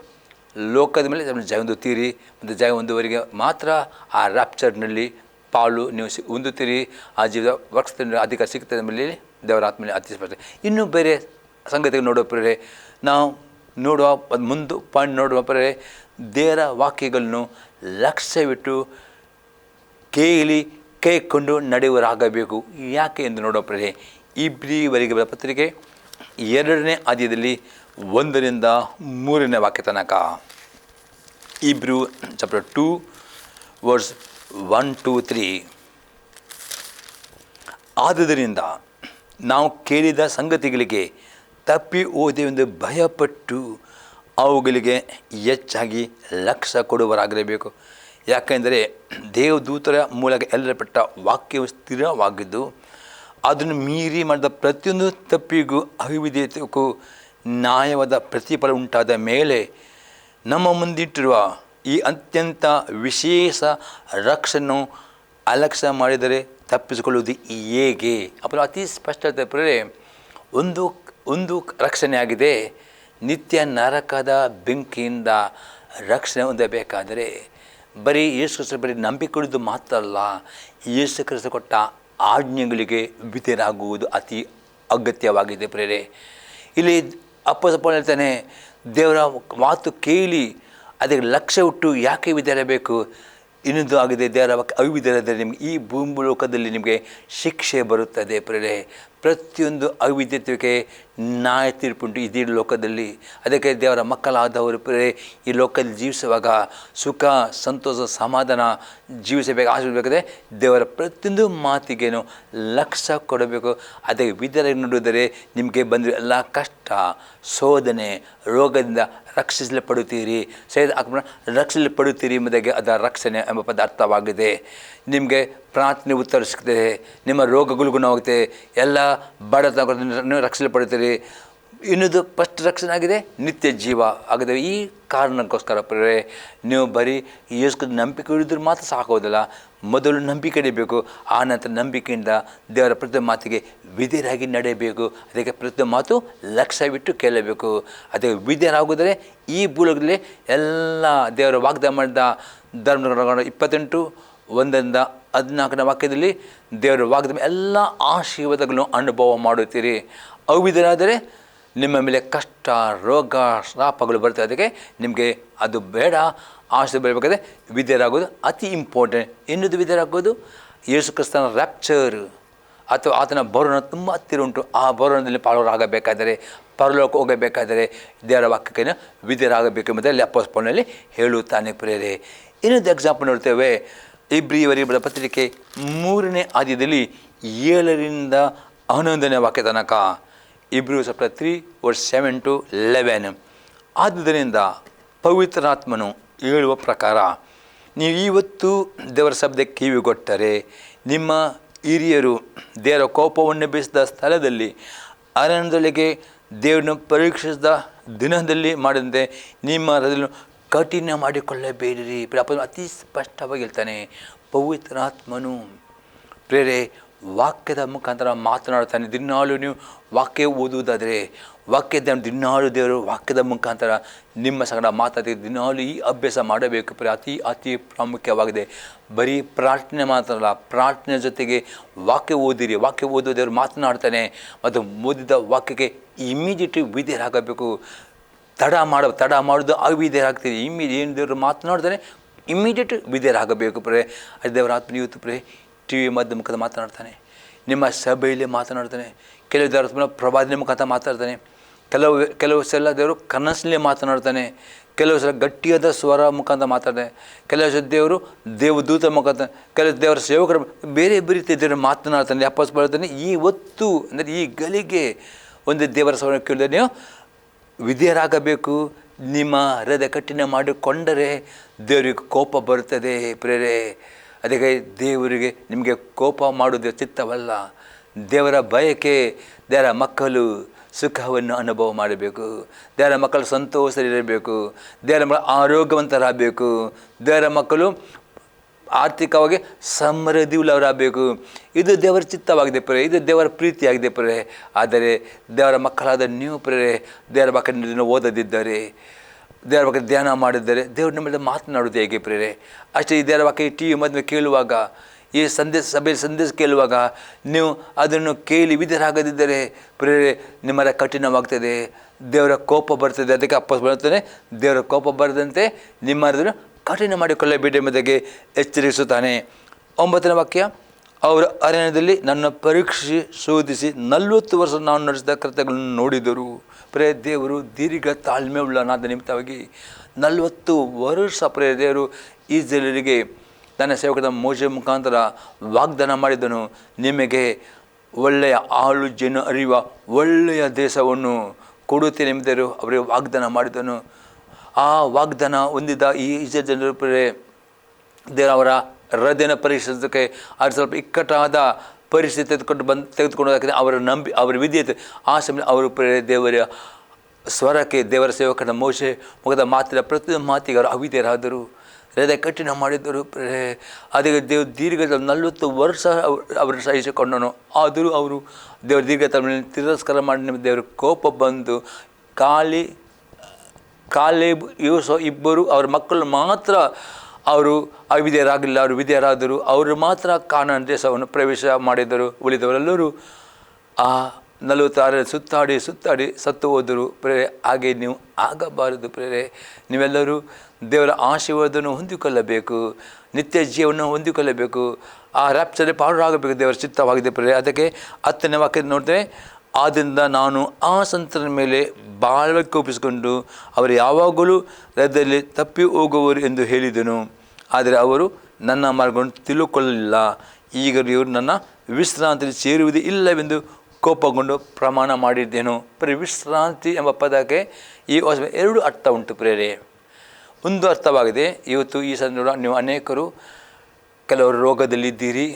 S3: ಲೋಕದ ಮೇಲೆ ಜಯ ಹೊಂದುತ್ತೀರಿ. ಮತ್ತು ಜಯ ಹೊಂದುವವರಿಗೆ ಮಾತ್ರ ಆ ರಾಪ್ಚರ್ನಲ್ಲಿ ಪಾಲು ನೀವು ಹೊಂದುತ್ತೀರಿ, ಆ ಜೀವದ ವರ್ಕ್ಸ್ದಿಂದ ಅಧಿಕಾರ ಸಿಗ್ತದೆ ಮೇಲೆ ದೇವರ ಆತ್ಮಲ್ಲಿ ಅತಿ ಸ್ಪಷ್ಟ. ಇನ್ನೂ ಬೇರೆ ಸಂಗತಿಗಳು ನೋಡೋ ಪ್ರೇರೆ, ನಾವು ನೋಡುವ ಮುಂದೆ ಪಾಯಿಂಟ್ ನೋಡುವ ಪ್ರೇರೆ, ದೇವರ ವಾಕ್ಯಗಳನ್ನು ಲಕ್ಷ್ಯವಿಟ್ಟು ಕೇಳಿ ಕೈಕೊಂಡು ನಡೆಯುವರಾಗಬೇಕು. ಯಾಕೆ ಎಂದು ನೋಡೋ ಪ್ರೇರೆ, ಇಬ್ರಿಯವರಿಗೆ ಬರೆದ ಪತ್ರಿಕೆ 2ನೇ ಅಧ್ಯಾಯದಲ್ಲಿ 1ರಿಂದ 3ನೇ ವಾಕ್ಯ ತನಕ. ಇಬ್ರು ಚಾಪ್ಟರ್ 2 ವರ್ಸ್ 1 to 3. ಆದುದರಿಂದ ನಾವು ಕೇಳಿದ ಸಂಗತಿಗಳಿಗೆ ತಪ್ಪಿ ಹೋದೆವೆಂದು ಭಯಪಟ್ಟು ಅವುಗಳಿಗೆ ಹೆಚ್ಚಾಗಿ ಲಕ್ಷ್ಯ ಕೊಡುವರಾಗಿರಬೇಕು. ಯಾಕೆಂದರೆ ದೇವದೂತರ ಮೂಲಕ ಎಲ್ಲರಪಟ್ಟ ವಾಕ್ಯವು ಸ್ಥಿರವಾಗಿದ್ದು ಅದನ್ನು ಮೀರಿ ಮಾಡಿದ ಪ್ರತಿಯೊಂದು ತಪ್ಪಿಗೂ ಅವಿಧೇಯತೆಗೂ ನ್ಯಾಯವಾದ ಪ್ರತಿಫಲ ಉಂಟಾದ ಮೇಲೆ ನಮ್ಮ ಮುಂದಿಟ್ಟಿರುವ ಈ ಅತ್ಯಂತ ವಿಶೇಷ ರಕ್ಷಣೆಯನ್ನು ಅಲಕ್ಷ್ಯ ಮಾಡಿದರೆ ತಪ್ಪಿಸಿಕೊಳ್ಳುವುದು ಹೇಗೆ? ಅப்புறம் ಅತಿ ಸ್ಪಷ್ಟತೆ ಪ್ರೇರೆ, ಒಂದು ರಕ್ಷಣೆ ಆಗಿದೆ. ನಿತ್ಯ ನರಕದ ಬೆಂಕಿಯಿಂದ ರಕ್ಷಣೆ ಹೊಂದಬೇಕಾದರೆ ಬರೀ ಯೇಸು ಕ್ರಿಸ್ತ ಬರೀ ನಂಬಿಕೊಳ್ಳುವುದು ಮಾತ್ರ ಅಲ್ಲ, ಯೇಸು ಕ್ರಿಸ್ತ ಕೊಟ್ಟ ಆಜ್ಞೆಗಳಿಗೆ ವಿಧೇಯರಾಗುವುದು ಅತಿ ಅಗತ್ಯವಾಗಿದೆ ಪ್ರೇರೆ. ಇಲ್ಲಿ ಅಪ್ಪಸಪ್ಪ ಹೇಳ್ತಾನೆ, ದೇವರ ಮಾತು ಕೇಳಿ ಅದಕ್ಕೆ ಲಕ್ಷ್ಯ ಇಟ್ಟು ಯಾಕೆ ವಿಧೇಯರಾಗಬೇಕು? ಇನ್ನೊಂದು ಆಗಿದೆ, ದೇವರ ಅವಿಧೇಯರಾದರೆ ನಿಮಗೆ ಈ ಭೂಮಿ ಲೋಕದಲ್ಲಿ ನಿಮಗೆ ಶಿಕ್ಷೆ ಬರುತ್ತದೆ ಪ್ರೇರೆ. ಪ್ರತಿಯೊಂದು ಅವಿಧೇಯತೆಗೆ ನ್ಯಾಯ ತೀರ್ಪುಂಟು ಇಡೀ ಲೋಕದಲ್ಲಿ. ಅದಕ್ಕೆ ದೇವರ ಮಕ್ಕಳಾದವರು ಪ್ರೇರೆ ಈ ಲೋಕದಲ್ಲಿ ಜೀವಿಸುವಾಗ ಸುಖ, ಸಂತೋಷ, ಸಮಾಧಾನ ಜೀವಿಸಬೇಕಾದರೆ ದೇವರ ಪ್ರತಿಯೊಂದು ಮಾತಿಗೇನು ಲಕ್ಷ್ಯ ಕೊಡಬೇಕು. ಅದಕ್ಕೆ ವಿಧೇಯರಾಗಿ ನೋಡಿದರೆ ನಿಮಗೆ ಬಂದಿರೋ ಎಲ್ಲ ಕಷ್ಟ, ಶೋಧನೆ, ರೋಗದಿಂದ ರಕ್ಷಿಸಲ್ಪಡುತ್ತೀರಿ. ರಕ್ಷಿಸಲ್ಪಡುತ್ತೀರಿ ಎಂಬುದಾಗಿ ಅದರ ರಕ್ಷಣೆ ಎಂಬ ಪದ ಅರ್ಥವಾಗಿದೆ. ನಿಮಗೆ ಪ್ರಾರ್ಥನೆ ಉತ್ತರ ಸಿಗ್ತದೆ, ನಿಮ್ಮ ರೋಗಗಳು ಗುಣವಾಗುತ್ತೆ, ಎಲ್ಲ ಬಡತನ ರಕ್ಷಿಸಲ್ಪಡುತ್ತೀರಿ. ಇನ್ನೊಂದು ಫಸ್ಟ್ ರಕ್ಷಣೆ ಆಗಿದೆ ನಿತ್ಯ ಜೀವ ಆಗಿದೆ. ಈ ಕಾರಣಕ್ಕೋಸ್ಕರ ಪ್ರೇರೆ ನೀವು ಬರೀ ಯೇಸು ನಂಬಿಕೆ ಇಡಿದ್ರೆ ಮಾತ್ರ ಸಾಕೋದಿಲ್ಲ, ಮೊದಲು ನಂಬಿಕೆ ಇಡಬೇಕು. ಆ ನಂತರ ನಂಬಿಕೆಯಿಂದ ದೇವರ ಪ್ರತಿ ಮಾತಿಗೆ ವಿಧೇಯರಾಗಿ ನಡೆಯಬೇಕು. ಅದಕ್ಕೆ ಪ್ರತಿ ಮಾತು ಲಕ್ಷ್ಯವಿಟ್ಟು ಕೇಳಬೇಕು. ಅದಕ್ಕೆ ವಿಧೇಯರಾಗುವುದರೆ ಈ ಭೂಲೋಕದಲ್ಲಿ ಎಲ್ಲ ದೇವರ ವಾಗ್ದಾನ ಮಾಡಿದ ಧರ್ಮಗ್ರಂಥ 28:1-14 ವಾಕ್ಯದಲ್ಲಿ ದೇವರ ವಾಗ್ದಾನ ಎಲ್ಲ ಆಶೀರ್ವಾದಗಳನ್ನು ಅನುಭವ ಮಾಡುತ್ತೀರಿ. ಅವಿಧೇಯರಾದರೆ ನಿಮ್ಮ ಮೇಲೆ ಕಷ್ಟ, ರೋಗ, ಶಾಪಗಳು ಬರ್ತದೆ. ಅದಕ್ಕೆ ನಿಮಗೆ ಅದು ಬೇಡ. ಆಶೀರ್ವಾದ ಬರಬೇಕಾದ್ರೆ ವಿಧೇಯರಾಗೋದು ಅತಿ ಇಂಪಾರ್ಟೆಂಟ್. ಇನ್ನೊಂದು ವಿಧೇಯರಾಗೋದು ಯೇಸು ಕ್ರಿಸ್ತನ ರ್ಯಾಪ್ಚರ್ ಅಥವಾ ಆತನ ಬರೋಣ ತುಂಬ ಹತ್ತಿರ ಉಂಟು. ಆ ಬರೋಣದಲ್ಲಿ ಪಾಲುಗಾರರಾಗಬೇಕಾದರೆ, ಪರಲೋಕ ಹೋಗಬೇಕಾದರೆ ದೇವರ ವಾಕ್ಯಕ್ಕೆ ವಿಧೇಯರಾಗಬೇಕೆಂಬುದರಲ್ಲಿ ಅಪೊಸ್ತಲನಲ್ಲಿ ಹೇಳುತ್ತಾನೆ ಪ್ರೇರೆ. ಇನ್ನೊಂದು ಎಕ್ಸಾಂಪಲ್ ನೋಡ್ತೇವೆ. ಇಬ್ರಿಯವರಿಗೆ ಬರೆದ ಪತ್ರಿಕೆ 3ನೇ ಅಧ್ಯಾಯದಲ್ಲಿ 7-11 ವಾಕ್ಯ ತನಕ. ಇಬ್ರಿಯ ಚಾಪ್ಟರ್ 3 ವರ್ಸ್ 7-11. ಆದುದರಿಂದ ಪವಿತ್ರಾತ್ಮನು ಹೇಳುವ ಪ್ರಕಾರ ನೀವು ಇವತ್ತು ದೇವರ ಶಬ್ದಕ್ಕೆ ಕಿವಿಗೊಟ್ಟರೆ, ನಿಮ್ಮ ಹಿರಿಯರು ದೇವರ ಕೋಪವನ್ನು ಬೀಸಿದ ಸ್ಥಳದಲ್ಲಿ ಅರಣ್ಯದೊಳಗೆ ದೇವರನ್ನು ಪರೀಕ್ಷಿಸಿದ ದಿನದಲ್ಲಿ ಮಾಡಿದಂತೆ ನಿಮ್ಮ ಹೃದಯವನ್ನು ಕಠಿಣ ಮಾಡಿಕೊಳ್ಳಬೇಡಿರಿ. ಅತಿ ಸ್ಪಷ್ಟವಾಗಿ ಹೇಳ್ತಾನೆ, ಪವಿತ್ರಾತ್ಮನು ಪ್ರೇರೆ ವಾಕ್ಯದ ಮುಖಾಂತರ ಮಾತನಾಡ್ತಾನೆ. ದಿನಾಳು ನೀವು ವಾಕ್ಯ ಓದುವುದಾದರೆ, ವಾಕ್ಯದ ದಿನಾಳು ದೇವರು ವಾಕ್ಯದ ಮುಖಾಂತರ ನಿಮ್ಮ ಸಂಗಡ ಮಾತಾಡಿ ದಿನಾಳು ಈ ಅಭ್ಯಾಸ ಮಾಡಬೇಕು. ಅತಿ ಪ್ರಾಮುಖ್ಯವಾಗಿದೆ. ಬರೀ ಪ್ರಾರ್ಥನೆ ಮಾತ್ರ ಅಲ್ಲ, ಪ್ರಾರ್ಥನೆ ಜೊತೆಗೆ ವಾಕ್ಯ ಓದಿರಿ. ವಾಕ್ಯ ಓದುವ ದೇವರು ಮಾತನಾಡ್ತಾನೆ ಮತ್ತು ಓದಿದ ವಾಕ್ಯಕ್ಕೆ ಇಮಿಡಿಯೇಟ್ಲಿ ವಿಧೇಯರಾಗಬೇಕು. ತಡ ಮಾಡೋದು ಅವಿಧೇಯರಾಗ್ತೀರಿ. ಏನು ದೇವರು ಮಾತನಾಡ್ತಾನೆ ಇಮಿಡಿಯೇಟ್ ವಿಧೇಯರಾಗಬೇಕು ಪ್ರೇ. ಅದು ದೇವರ ಆತ್ಮನ ಇವತ್ತು ಪ್ರೇ ಟಿ ವಿ ಮಧ್ಯ ಮುಖದ ಮಾತನಾಡ್ತಾನೆ, ನಿಮ್ಮ ಸಭೆಯಲ್ಲಿ ಮಾತನಾಡ್ತಾನೆ, ಕೆಲವು ದೇವರ ಪ್ರವಾದನೆ ಮುಖಾಂತರ ಮಾತಾಡ್ತಾನೆ, ಕೆಲವು ಸಲ ದೇವರು ಕನಸಲ್ಲಿ ಮಾತನಾಡ್ತಾನೆ, ಕೆಲವು ಸಲ ಗಟ್ಟಿಯಾದ ಸ್ವರ ಮುಖಾಂತರ ಮಾತಾಡ್ತಾನೆ, ಕೆಲವು ದೇವರು ದೇವದೂತ ಮುಖಾಂತರ, ಕೆಲವು ದೇವರ ಸೇವಕರ ಬೇರೆ ರೀತಿಯ ದೇವರು ಮಾತನಾಡ್ತಾನೆ. ಅಪ್ಪಸ್ಬರ್ತಾನೆ. ಈ ಹೊತ್ತು ಅಂದರೆ ಈ ಗಳಿಗೆ ಒಂದು ದೇವರ ಸ್ವರ ಕೇಳಿದ್ರೆ ನೀವು ವಿಧೇಯರಾಗಬೇಕು. ನಿಮ್ಮ ಹೃದಯ ಕಠಿಣ ಮಾಡಿಕೊಂಡರೆ ದೇವರಿಗೆ ಕೋಪ ಬರುತ್ತದೆ ಪ್ರೇರೆ. ಅದಕ್ಕೆ ದೇವರಿಗೆ ನಿಮಗೆ ಕೋಪ ಮಾಡುವುದು ಚಿತ್ತವಲ್ಲ. ದೇವರ ಬಯಕೆ ದೇವರ ಮಕ್ಕಳು ಸುಖವನ್ನು ಅನುಭವ ಮಾಡಬೇಕು, ದೇವರ ಮಕ್ಕಳು ಸಂತೋಷದಲ್ಲಿರಬೇಕು, ದೇವರ ಮಕ್ಕಳು ಆರೋಗ್ಯವಂತರಾಗಬೇಕು, ದೇವರ ಮಕ್ಕಳು ಆರ್ಥಿಕವಾಗಿ ಸಮೃದ್ಧಿ ಉಳ್ಳವರಾಗಬೇಕು. ಇದು ದೇವರ ಚಿತ್ತವಾಗಿದೆ ಪ್ರೇರೆ, ಇದು ದೇವರ ಪ್ರೀತಿಯಾಗಿದೆ ಪ್ರೇರೆ. ಆದರೆ ದೇವರ ಮಕ್ಕಳಾದ ನೀವು ಪ್ರೇರೆ ದೇವರ ಮಕ್ಕಳನ್ನು ಓದದಿದ್ದರೆ, ದೇವರ ಬಗ್ಗೆ ಧ್ಯಾನ ಮಾಡಿದ್ದಾರೆ, ದೇವ್ರ ನಿಮ್ಮಲ್ಲಿ ಮಾತನಾಡೋದು ಹೇಗೆ ಪ್ರೇರೆ? ಅಷ್ಟೇ ಈ ದೇವರ ವಾಕ್ಯ ಟಿ ವಿ ಮದುವೆ ಕೇಳುವಾಗ ಈ ಸಭೆಯಲ್ಲಿ ಸಂದೇಶ ಕೇಳುವಾಗ ನೀವು ಅದನ್ನು ಕೇಳಿ ವಿಧೇಯರಾಗದಿದ್ದರೆ ಪ್ರೇರೆ ನಿಮ್ಮರ ಕಠಿಣವಾಗ್ತದೆ, ದೇವರ ಕೋಪ ಬರ್ತದೆ. ಅದಕ್ಕೆ ಅಪ್ಪಸ್ ಬರುತ್ತಾನೆ, ದೇವರ ಕೋಪ ಬರದಂತೆ ನಿಮ್ಮದನ್ನು ಕಠಿಣ ಮಾಡಿಕೊಳ್ಳಬೇಡಿ ಎಂಬುದಾಗಿ ಎಚ್ಚರಿಸುತ್ತಾನೆ. 9ನೇ ವಾಕ್ಯ, ಅವರ ಅರಣ್ಯದಲ್ಲಿ ನನ್ನ ಪರೀಕ್ಷೆ ಶೋಧಿಸಿ 40 ವರ್ಷ ನಾನು ನಡೆಸಿದ ಕೃತ್ಯಗಳನ್ನು ನೋಡಿದರು. ದೇವರು ದೀರ್ಘ ತಾಳ್ಮೆ ಉಳ್ಳನಾದ ನಿಮಿತ್ತವಾಗಿ 40 ವರ್ಷ ದೇವರು ಇಸ್ರಾಯೇಲರಿಗೆ ತನ್ನ ಸೇವಕದ ಮೋಶೆ ಮುಖಾಂತರ ವಾಗ್ದಾನ ಮಾಡಿದನು, ನಿಮಗೆ ಒಳ್ಳೆಯ ಹಾಲು ಜೇನು ಹರಿಯುವ ಒಳ್ಳೆಯ ದೇಶವನ್ನು ಕೊಡುತ್ತೇನೆ ಎಂಬುದರು ಅವರಿಗೆ ವಾಗ್ದಾನ ಮಾಡಿದನು. ಆ ವಾಗ್ದಾನ ಹೊಂದಿದ ಈ ಇಸ್ರಾಯೇಲ್ ಜನರು ದೇವರ ಹೃದಯನ ಪರೀಕ್ಷಿಸೋದಕ್ಕೆ ಅವ್ರು ಸ್ವಲ್ಪ ಇಕ್ಕಟ್ಟಾದ ಪರಿಸ್ಥಿತಿ ತೆಗೆದುಕೊಂಡು ಅವರ ವಿಧೇಯತೆ ಆ ಸಮಯ ಅವರು ದೇವರ ಸ್ವರಕ್ಕೆ, ದೇವರ ಸೇವಕನ ಮೋಶೆ ಮುಖದ ಮಾತಿನ ಪ್ರತಿಯೊಂದು ಮಾತಿಗೆ ಅವರು ಅವಿಧೇಯರಾದರು, ಹೃದಯ ಕಠಿಣ ಮಾಡಿದ್ದರು. ಅದಕ್ಕೆ ದೀರ್ಘ 40 ವರ್ಷ ಅವರು ಸಹಿಸಿಕೊಂಡನು. ಆದರೂ ಅವರು ದೇವರ ದೀರ್ಘ ತಲೆಯಲ್ಲಿ ತಿರಸ್ಕಾರ ಮಾಡಿ ದೇವರ ಕೋಪ ಬಂದು ಕಾಲೇಬ್ ಯೋಸು ಇಬ್ಬರು ಅವರ ಮಕ್ಕಳು ಮಾತ್ರ ಅವರು ಅವಿಧೇಯರಾಗಲಿಲ್ಲ, ಅವರು ವಿಧೇಯರಾದರು. ಅವರು ಮಾತ್ರ ಕಾನಾನ್ ದೇಶವನ್ನು ಪ್ರವೇಶ ಮಾಡಿದರು. ಉಳಿದವರೆಲ್ಲರೂ ಆ 46 ಸುತ್ತಾಡಿ ಸತ್ತು ಹೋದರು. ಹಾಗೆ ನೀವು ಆಗಬಾರದು. ನೀವೆಲ್ಲರೂ ದೇವರ ಆಶೀರ್ವಾದವನ್ನು ಹೊಂದಿಕೊಳ್ಳಬೇಕು, ನಿತ್ಯ ಜೀವನವನ್ನು ಹೊಂದಿಕೊಳ್ಳಬೇಕು, ಆ ರ್ಯಾಪ್ಚರ್ಗೆ ಪಾಲರಾಗಬೇಕು, ದೇವರ ಚಿತ್ತವಾಗಿದೆ. ಅದಕ್ಕೆ 10ನೇ ವಾಕ್ಯ ನೋಡ್ತೇವೆ, ಆದ್ದರಿಂದ ನಾನು ಆ ಸಂತರ ಮೇಲೆ ಬಾಳ ಕೋಪಿಸಿಕೊಂಡು ಅವರು ಯಾವಾಗಲೂ ಹೃದಯದಲ್ಲಿ ತಪ್ಪಿ ಹೋಗುವರು ಎಂದು ಹೇಳಿದನು. ಆದರೆ ಅವರು ನನ್ನ ಮಾರ್ಗವನ್ನು ತಿಳುಕೊಳ್ಳಲಿಲ್ಲ. ಈಗ ಇವರು ನನ್ನ ವಿಶ್ರಾಂತಿಯಲ್ಲಿ ಸೇರುವುದೇ ಇಲ್ಲವೆಂದು ಕೋಪಗೊಂಡು ಪ್ರಮಾಣ ಮಾಡಿದ್ದೇನು. ವಿಶ್ರಾಂತಿ ಎಂಬ ಪದಕ್ಕೆ ಈ 2 ಅರ್ಥ ಉಂಟು. ಒಂದು ಅರ್ಥವಾಗಿದೆ, ಇವತ್ತು ಈ ಸಂದರ್ಭ ನೀವು ಅನೇಕರು ಕೆಲವರು ರೋಗದಲ್ಲಿದ್ದೀರಿ,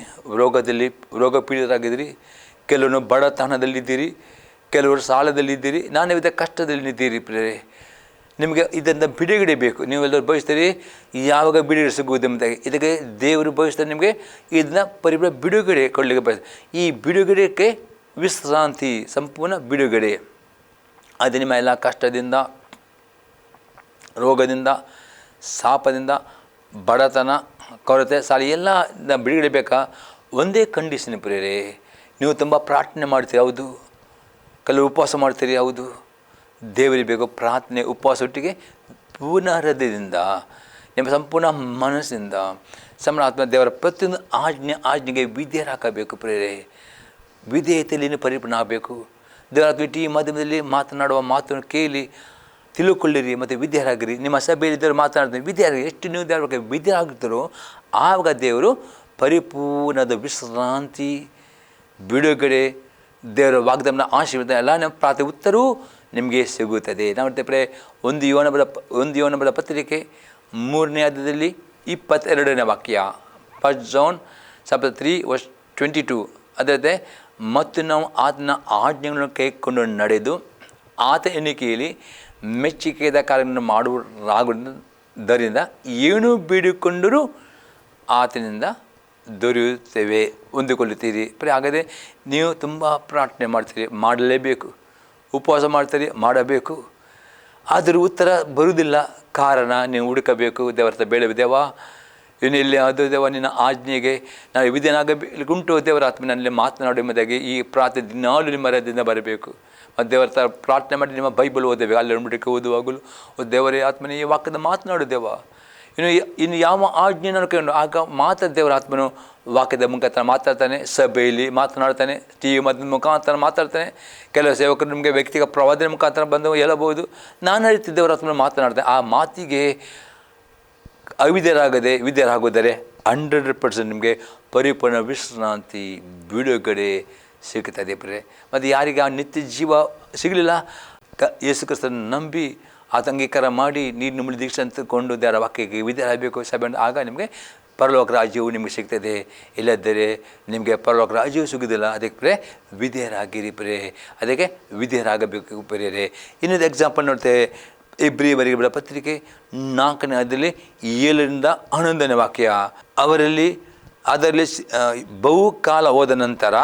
S3: ರೋಗ ಪೀಡಿತರಾಗಿದ್ದೀರಿ, ಕೆಲವರು ಬಡತನದಲ್ಲಿದ್ದೀರಿ, ಕೆಲವರು ಸಾಲದಲ್ಲಿದ್ದೀರಿ, ನಾನಾ ವಿಧ ಕಷ್ಟದಲ್ಲಿದ್ದೀರಿ. ನಿಮಗೆ ಇದನ್ನು ಬಿಡುಗಡೆ ಬೇಕು. ನೀವೆಲ್ಲರೂ ಬಯಸ್ತೀರಿ ಯಾವಾಗ ಬಿಡುಗಡೆ ಸಿಗುವುದೆಂಬುದಾಗಿ. ಇದಕ್ಕೆ ದೇವರು ಬಯಸ್ತಾರೆ ನಿಮಗೆ ಇದನ್ನ ಪರಿಪೂರ್ಣ ಬಿಡುಗಡೆ ಕೊಡಲಿಕ್ಕೆ ಬಯಸ್ತಾರೆ. ಈ ಬಿಡುಗಡೆಗೆ ವಿಶ್ರಾಂತಿ, ಸಂಪೂರ್ಣ ಬಿಡುಗಡೆ. ಅದು ನಿಮ್ಮ ಎಲ್ಲ ಕಷ್ಟದಿಂದ, ರೋಗದಿಂದ, ಶಾಪದಿಂದ, ಬಡತನ, ಕೊರತೆ, ಸಾಲ ಎಲ್ಲ ಬಿಡುಗಡೆ ಬೇಕಾ? ಒಂದೇ ಕಂಡೀಷನ್ ನೀವು ತುಂಬ ಪ್ರಾರ್ಥನೆ ಮಾಡ್ತೀರಿ, ಹೌದು. ಕೆಲವು ಉಪವಾಸ ಮಾಡ್ತೀರಿ, ಹೌದು. ದೇವರಿಗೆ ಬೇಕು ಪ್ರಾರ್ಥನೆ, ಉಪವಾಸ ಒಟ್ಟಿಗೆ ಪೂರ್ಣ ಹೃದಯದಿಂದ, ನಿಮ್ಮ ಸಂಪೂರ್ಣ ಮನಸ್ಸಿಂದ, ಆತ್ಮ ದೇವರ ಪ್ರತಿಯೊಂದು ಆಜ್ಞೆಗೆ ವಿಧೇಯರಾಗಬೇಕು. ವಿಧೇಯತೆಯಲ್ಲಿ ಪರಿಪೂರ್ಣ ಆಗಬೇಕು. ದೇವರ ಈ ಮಾಧ್ಯಮದಲ್ಲಿ ಮಾತನಾಡುವ ಮಾತನ್ನು ಕೇಳಿ ತಿಳ್ಕೊಳ್ಳಿರಿ ಮತ್ತು ವಿಧೇಯರಾಗಿರಿ. ನಿಮ್ಮ ಸಭೆಯಲ್ಲಿ ದೇವರು ಮಾತನಾಡ್ತಾರೆ, ವಿಧೇಯರಾಗಿ. ಎಷ್ಟು ನೀವು ದೇವರ ವಿಧೇಯರಾಗುತ್ತಾರೋ ಆವಾಗ ದೇವರು ಪರಿಪೂರ್ಣದ ವಿಶ್ರಾಂತಿ, ಬಿಡುಗಡೆ, ದೇವರ ವಾಗ್ದಾನ, ಆಶೀರ್ವಾದ ಎಲ್ಲ ನಮ್ಮ ಪ್ರಾರ್ಥನೆ ಉತ್ತರವೂ ನಿಮಗೆ ಸಿಗುತ್ತದೆ. ನಾವು ನೋಡ್ತೇವೆ 1 ಯೋಹನ ಪತ್ರಿಕೆ 3ನೇ ಅಧ್ಯಾಯದಲ್ಲಿ 22ನೇ ವಾಕ್ಯ, 1 John chapter 3 verse 22. ಅದರಂತೆ ಮತ್ತು ನಾವು ಆತನ ಆಜ್ಞೆಗಳನ್ನು ಕೈಕೊಂಡು ನಡೆದು ಆತ ಎಣಿಕೆಯಲ್ಲಿ ಮೆಚ್ಚುಗೆಯಾದ ಕಾರ್ಯಗಳನ್ನು ಮಾಡುವುದರಿಂದ ಏನೂ ಬೇಡಿಕೊಂಡರೂ ಆತನಿಂದ ದೊರೆಯುತ್ತೇವೆ, ಹೊಂದಿಕೊಳ್ಳುತ್ತೀರಿ. ಹಾಗಾದರೆ ನೀವು ತುಂಬ ಪ್ರಾರ್ಥನೆ ಮಾಡ್ತೀರಿ, ಮಾಡಲೇಬೇಕು. ಉಪವಾಸ ಮಾಡ್ತೀರಿ, ಮಾಡಬೇಕು. ಆದರೂ ಉತ್ತರ ಬರುವುದಿಲ್ಲ. ಕಾರಣ ನೀವು ಹುಡುಕಬೇಕು. ದೇವರ ಬೇಡ ದೇವ, ಇನ್ನು ಇಲ್ಲಿ ಅದು ದೇವ ನಿನ್ನ ಆಜ್ಞೆಗೆ ನಾವು ವಿಧೇಯನಾಗಬೇಕುಂಟು. ದೇವರ ಆತ್ಮನಲ್ಲಿ ಮಾತನಾಡಿ ಎಂಬುದಾಗಿ ಈ ಪ್ರಾರ್ಥನೆ ದಿನಾಲು ನಿಮ್ಮ ಹೃದಯದಿಂದ ಬರಬೇಕು. ಮತ್ತು ದೇವರ ಥರ ಪ್ರಾರ್ಥನೆ ಮಾಡಿ ನಿಮ್ಮ ಬೈಬಲ್ ಓದಬೇಕು. ಅಲ್ಲಿ ಬಿಡಕ್ಕೆ ಓದುವಾಗಲೂ ದೇವರೇ ಆತ್ಮನೇ ಈ ವಾಕ್ಯದ ಮಾತನಾಡು ದೇವ. ಇನ್ನು ಯಾವ ಆಜ್ಞೆಯನ್ನು ಕೇಳು ಆಗ ಮಾತ್ರ ದೇವರ ಆತ್ಮನು ವಾಕ್ಯದ ಮುಖಾಂತರ ಮಾತಾಡ್ತಾನೆ, ಸಭೆಯಲ್ಲಿ ಮಾತನಾಡ್ತಾನೆ, TV ಮುಖಾಂತರ ಮಾತಾಡ್ತಾನೆ. ಕೆಲವು ಸೇವಕರು ನಿಮಗೆ ವ್ಯಕ್ತಿಗತ ಪ್ರವಾದನೆ ಮುಖಾಂತರ ಬಂದು ಹೇಳಬಹುದು. ನಾನು ರೀತಿ ದೇವರ ಆತ್ಮನ ಮಾತನಾಡ್ತೇನೆ. ಆ ಮಾತಿಗೆ ಅವಿಧೇಯರಾಗದೆ ವಿಧೇಯರಾಗುವುದರೆ 100% ನಿಮಗೆ ಪರಿಪೂರ್ಣ ವಿಶ್ರಾಂತಿ, ಬಿಡುಗಡೆ ಸಿಗುತ್ತದೆ. ಮತ್ತು ಯಾರಿಗೆ ಆ ನಿತ್ಯ ಜೀವ ಸಿಗಲಿಲ್ಲ, ಯೇಸು ಕ್ರಿಸ್ತನ ನಂಬಿ ಆತ ಅಂಗೀಕಾರ ಮಾಡಿ ನೀರು ನಿಮ್ಮಲ್ಲಿ ದೀಕ್ಷೆ ಅಂತಕೊಂಡು ದೇವರ ವಾಕ್ಯಕ್ಕೆ ವಿಧೇಯರಾಗಬೇಕು ಸಭೆ. ಆಗ ನಿಮಗೆ ಪರಲೋಕ ರಾಜ್ಯವು ನಿಮಗೆ ಸಿಗ್ತದೆ. ಇಲ್ಲದ್ದರೆ ನಿಮಗೆ ಪರಲೋಕ ರಾಜ್ಯವು ಸಿಗೋದಿಲ್ಲ. ಅದಕ್ಕೆ ವಿಧೇಯರಾಗಿರಿ. ಅದಕ್ಕೆ ವಿಧೇಯರಾಗಬೇಕು. ಇನ್ನೊಂದು ಎಕ್ಸಾಂಪಲ್ ನೋಡ್ತೇವೆ. ಇಬ್ರಿಯವರಿಗೆ ಬರೆದ ಪತ್ರಿಕೆ 4ನೇ ಅಧ್ಯಾಯದಲ್ಲಿ 7ರಿಂದ 11ನೇ ವಾಕ್ಯ. ಅದರಲ್ಲಿ ಬಹುಕಾಲ ಹೋದ ನಂತರ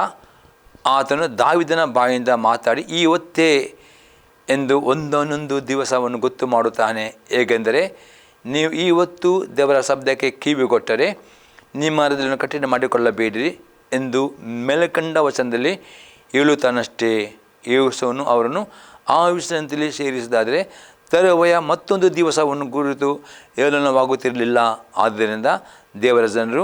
S3: ಆತನು ದಾವೀದನ ಬಾಯಿಂದ ಮಾತಾಡಿ ಇವತ್ತೇ ಎಂದು ಒಂದೊಂದು ದಿವಸವನ್ನು ಗೊತ್ತು ಮಾಡುತ್ತಾನೆ. ಹೇಗೆಂದರೆ ನೀವು ಇವತ್ತು ದೇವರ ಶಬ್ದಕ್ಕೆ ಕಿವಿಗೊಟ್ಟರೆ ನಿಮ್ಮ ಹೃದಯವನ್ನು ಕಠಿಣ ಮಾಡಿಕೊಳ್ಳಬೇಡಿರಿ ಎಂದು ಮೇಲ್ಕಂಡ ವಚನದಲ್ಲಿ ಹೇಳುತ್ತಾನಷ್ಟೇ. ಯೇಸುವನ್ನು ಅವರನ್ನು ಆ ವಿಶ್ರಾಂತಿಯಲ್ಲಿ ಸೇರಿಸಿದಾದರೆ ತರುವಾಯ ಮತ್ತೊಂದು ದಿವಸವನ್ನು ಕುರಿತು ಹೇಳನವಾಗುತ್ತಿರಲಿಲ್ಲ. ಆದ್ದರಿಂದ ದೇವರ ಜನರು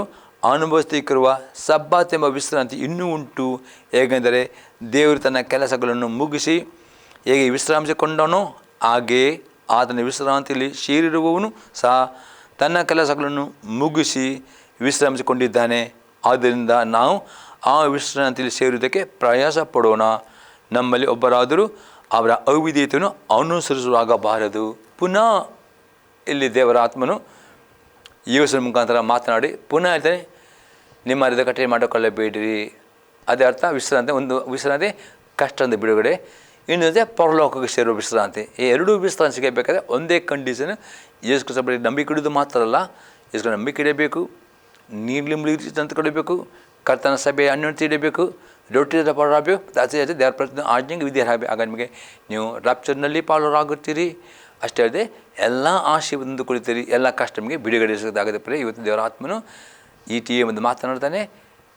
S3: ಅನುಭವಿಸುತ್ತಿರುವ ಸಬ್ಬತ್ ಎಂಬ ವಿಶ್ರಾಂತಿ ಇನ್ನೂ ಉಂಟು. ಹೇಗೆಂದರೆ ದೇವರು ತನ್ನ ಕೆಲಸಗಳನ್ನು ಮುಗಿಸಿ ಹೇಗೆ ವಿಶ್ರಾಂತಿಕೊಂಡನೋ ಹಾಗೆಯೇ ಆತನ ವಿಶ್ರಾಂತಿಯಲ್ಲಿ ಸೇರಿರುವವನು ಸಹ ತನ್ನ ಕೆಲಸಗಳನ್ನು ಮುಗಿಸಿ ವಿಶ್ರಾಂತಿಕೊಂಡಿದ್ದಾನೆ. ಆದ್ದರಿಂದ ನಾವು ಆ ವಿಶ್ರಾಂತಿಯಲ್ಲಿ ಸೇರುವುದಕ್ಕೆ ಪ್ರಯಾಸ ಪಡೋಣ. ನಮ್ಮಲ್ಲಿ ಒಬ್ಬರಾದರೂ ಅವರ ಅವಿಧೇಯತೆಯನ್ನು ಅನುಸರಿಸುವಾಗಬಾರದು. ಪುನಃ ಇಲ್ಲಿ ದೇವರ ಆತ್ಮನು ಯೇಸುವಿನ ಮುಖಾಂತರ ಮಾತನಾಡಿ ಪುನಃ ಹೇಳ್ತಾನೆ, ನಿಮ್ಮ ಹೃದಯ ಕಠಿಣ ಮಾಡಿಕೊಳ್ಳಬೇಡಿರಿ. ಅದೇ ಅರ್ಥ ವಿಶ್ರಾಂತಿ. ಒಂದು ವಿಶ್ರಾಂತಿ ಕಷ್ಟದಿಂದ ಬಿಡುಗಡೆ, ಇನ್ನೊಂದೇ ಪರಲೋಕಕ್ಕೆ ಸೇರುವ ವಿಶ್ರಾಂತಿ. ಈ ಎರಡೂ ವಿಶ್ರಾಂತಿ ಸಿಗಬೇಕಾದ್ರೆ ಒಂದೇ ಕಂಡೀಷನ್, ಯೇಸು ಕ್ರಿಸ್ತ ಬಳಿ ನಂಬಿಕೆ ಇಡೋದು ಮಾತ್ರ ಅಲ್ಲ, ಯೇಸು ನಂಬಿಕೆ ಇಡಬೇಕು, ನೀರಲ್ಲಿ ಮುಳುಗಿ ತಂದುಕೊಳ್ಳಬೇಕು, ಕರ್ತನ ಸಭೆಯ ಅನ್ಯೋನ್ಯತೆ ಇಡಬೇಕು, ರೊಟ್ಟಿ ಪಾಲರಾಗಬೇಕು, ಅದೇ ದೇವರ ಪ್ರತಿ ಆಜ್ಞೆಗೆ ವಿಧೇಯರಾಗಬೇಕು. ಆಗ ನಿಮಗೆ ನೀವು ರಾಪ್ಚರ್ನಲ್ಲಿ ಪಾಲರಾಗುತ್ತೀರಿ. ಅಷ್ಟೇ ಅಲ್ಲದೆ ಎಲ್ಲ ಆಶೀರ್ವಾದದಿಂದ ಕುಳಿತೀರಿ, ಎಲ್ಲ ಕಷ್ಟ ನಿಮಗೆ ಬಿಡುಗಡೆ ಸಿಗೋದಾಗದೆ. ಪ್ರಿಯ, ಇವತ್ತು ದೇವರ ಆತ್ಮನು ಈ ಟಿ ಒಂದು ಮಾತನಾಡ್ತಾನೆ,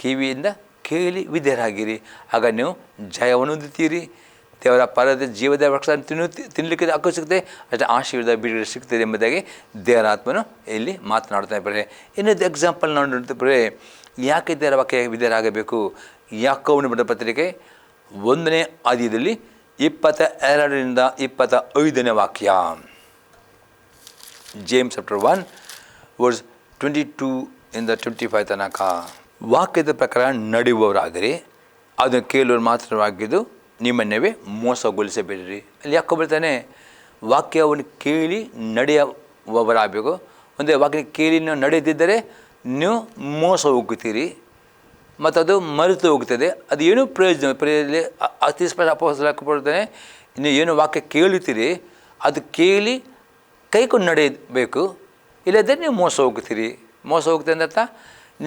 S3: ಕಿವಿಯಿಂದ ಕೇಳಿ ವಿಧೇಯರಾಗಿರಿ, ಆಗ ನೀವು ಜಯವನ್ನು ಹೊಂದುತ್ತೀರಿ. ದೇವರ ಪರದ ಜೀವದ ವೃಕ್ಷ ತಿನ್ನಲಿಕ್ಕೆ ಹಕ್ಕು ಸಿಗುತ್ತೆ, ಅಷ್ಟೇ ಆಶೀರ್ವಾದ ಬಿಡುಗಡೆ ಸಿಗ್ತದೆ ಎಂಬುದಾಗಿ ದೇವರ ಆತ್ಮನು ಇಲ್ಲಿ ಮಾತನಾಡ್ತಾನೆ. ಬರೇ ಇನ್ನೊಂದು ಎಕ್ಸಾಂಪಲ್ ನಾವು ನೋಡ್ತೀವಿ. ಬರೇ ಯಾಕೆ ದೇವರ ವಾಕ್ಯ ವಿಧೇಯರಾಗಬೇಕು? ಯಾಕೋಬನ ಬರೆದ ಪತ್ರಿಕೆ 1ನೇ ಅಧ್ಯಾಯದಲ್ಲಿ 22ರಿಂದ 25ನೇ ವಾಕ್ಯ. ಜೇಮ್ಸ್ ಚಾಪ್ಟರ್ 1 ವರ್ಸ್ 22ಇಂದ 25 ತನಕ. ವಾಕ್ಯದ ಪ್ರಕಾರ ನಡೆಯುವವರಾದರೆ ಅದನ್ನು ಕೇಳುವವರು ಮಾತ್ರವಾಗಿದ್ದು ನಿಮ್ಮನ್ನೇ ಮೋಸಗೊಳಿಸಬೇಡಿರಿ. ಅಲ್ಲಿ ಯಾಕೋ ಬರ್ತಾನೆ, ವಾಕ್ಯವನ್ನು ಕೇಳಿ ನಡೆಯುವವರಾಗಬೇಕು. ಒಂದೇ ವಾಕ್ಯ ಕೇಳಿ ನೀವು ನಡೆದಿದ್ದರೆ ನೀವು ಮೋಸ ಹೋಗುತ್ತೀರಿ ಮತ್ತು ಅದು ಮರೆತು ಹೋಗ್ತದೆ. ಅದು ಏನೂ ಪ್ರಯೋಜನ ಪ್ರಿಯಲ್ಲಿ ಅತಿ ಸ್ಪಷ್ಟ ಅಪೋಸ್ತಲನೇ, ನೀವು ಏನು ವಾಕ್ಯ ಕೇಳುತ್ತೀರಿ ಅದು ಕೇಳಿ ಕೈಕೊಂಡು ನಡೆಯಬೇಕು, ಇಲ್ಲದ್ರೆ ನೀವು ಮೋಸ ಹೋಗ್ತೀರಿ. ಮೋಸ ಹೋಗ್ತೀರಿ ಅಂದರ್ಥ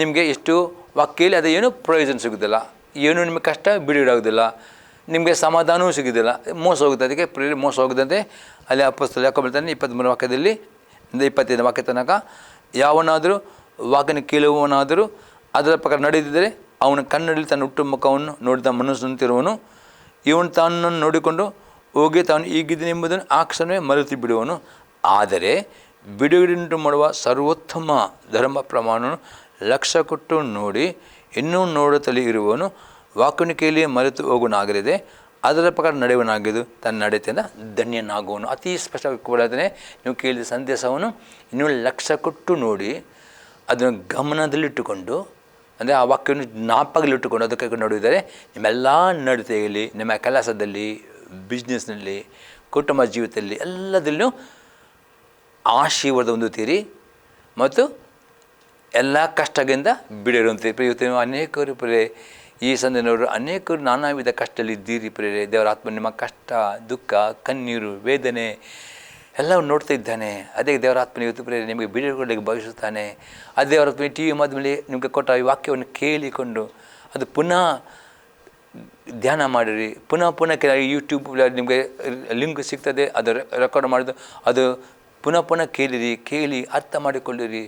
S3: ನಿಮಗೆ ಎಷ್ಟು ವಾಕ್ಯ ಕೇಳಿ ಅದು ಏನೂ ಪ್ರಯೋಜನ ಸಿಗೋದಿಲ್ಲ, ಏನೂ ನಿಮಗೆ ಕಷ್ಟ ಬಿಡುಗಡೆಯಾಗೋದಿಲ್ಲ, ನಿಮಗೆ ಸಮಾಧಾನವೂ ಸಿಗೋದಿಲ್ಲ, ಮೋಸ ಹೋಗುತ್ತೆ. ಅದಕ್ಕೆ ಪ್ರಿಯ ಮೋಸ ಹೋಗದಂತೆ ಅಲ್ಲಿ ಅಪೋಸ್ತಲ ಯಾಕೋ ಹೇಳ್ತಾನೆ 23 ವಾಕ್ಯದಲ್ಲಿ 25 ವಾಕ್ಯ ತನಕ, ಯಾವನಾದರೂ ವಾಕ್ಯನ ಕೇಳುವವನಾದರೂ ಅದರ ಪ್ರಕಾರ ನಡೆದಿದ್ದರೆ ಅವನ ಕಣ್ಣಲ್ಲಿ ತನ್ನ ಹುಟ್ಟು ಮುಖವನ್ನು ನೋಡಿದ ಮನಸ್ಸಂತಿರುವನು. ಇವನು ತಾನನ್ನು ನೋಡಿಕೊಂಡು ಹೋಗಿ ತಾನು ಹೀಗಿದ್ದನೆಂಬುದನ್ನು ಆ ಕ್ಷಣವೇ ಮರೆತು ಬಿಡುವನು. ಆದರೆ ಬಿಡುಗಡೆಯುಂಟು ಮಾಡುವ ಸರ್ವೋತ್ತಮ ಧರ್ಮ ಪ್ರಮಾಣವನ್ನು ಲಕ್ಷ್ಯ ಕೊಟ್ಟು ನೋಡಿ ಇನ್ನೂ ನೋಡುತ್ತಲೇ ಇರುವವನು ವಾಕ್ಯನ ಕೇಳಿ ಮರೆತು ಹೋಗುವನಾಗಲಿದೆ, ಅದರ ಪ್ರಕಾರ ನಡೆಯುವನಾಗಿದ್ದು ತನ್ನ ನಡತೆಯಿಂದ ಧನ್ಯನಾಗುವನು. ಅತಿ ಸ್ಪಷ್ಟವಾಗಿ ಕೊಡೋದನ್ನೇ, ನೀವು ಕೇಳಿದ ಸಂದೇಶವನ್ನು ಇನ್ನೂ ಲಕ್ಷ್ಯ ಕೊಟ್ಟು ನೋಡಿ ಅದನ್ನು ಗಮನದಲ್ಲಿಟ್ಟುಕೊಂಡು, ಅಂದರೆ ಆ ವಾಕ್ಯವನ್ನು ಜ್ಞಾಪಕದಲ್ಲಿಟ್ಟುಕೊಂಡು ಅದಕ್ಕೆ ನೋಡಿದರೆ ನಿಮ್ಮೆಲ್ಲ ನಡತೆಯಲ್ಲಿ, ನಿಮ್ಮ ಕೆಲಸದಲ್ಲಿ, ಬಿಸ್ನೆಸ್ನಲ್ಲಿ, ಕುಟುಂಬ ಜೀವಿತದಲ್ಲಿ ಎಲ್ಲದಲ್ಲೂ ಆಶೀರ್ವಾದ ಹೊಂದುತ್ತೀರಿ ಮತ್ತು ಎಲ್ಲ ಕಷ್ಟದಿಂದ ಬಿಡುವಂತೆ. ಇವತ್ತು ಅನೇಕರು ಈ ಸಂದರ್ಭದವರು ಅನೇಕರು ನಾನಾ ವಿಧ ಕಷ್ಟದಲ್ಲಿ ಇದ್ದೀರಿ. ಪ್ರೇರೆ ದೇವರ ಆತ್ಮ ನಿಮ್ಮ ಕಷ್ಟ, ದುಃಖ, ಕಣ್ಣೀರು, ವೇದನೆ ಎಲ್ಲವನ್ನು ನೋಡ್ತಾ ಇದ್ದಾನೆ. ಅದೇ ದೇವರ ಆತ್ಮನ ಇವತ್ತು ಪ್ರೇರೆ ನಿಮಗೆ ಬಿಡುಗಡೆಗೆ ಬಯಸುತ್ತಾನೆ. ಅದೇ ದೇವರ ಆತ್ಮ ಟಿ ವಿ ಮಾಧ್ಯಮದಲ್ಲಿ ನಿಮಗೆ ಕೊಟ್ಟ ಈ ವಾಕ್ಯವನ್ನು ಕೇಳಿಕೊಂಡು ಅದು ಪುನಃ ಧ್ಯಾನ ಮಾಡಿರಿ. ಪುನಃ ಯೂಟ್ಯೂಬ್ ನಿಮಗೆ ಲಿಂಕ್ ಸಿಗ್ತದೆ, ಅದು ರೆಕಾರ್ಡ್ ಮಾಡಿದ್ದು ಅದು ಪುನಃ ಕೇಳಿ ಅರ್ಥ ಮಾಡಿಕೊಳ್ಳಿರಿ.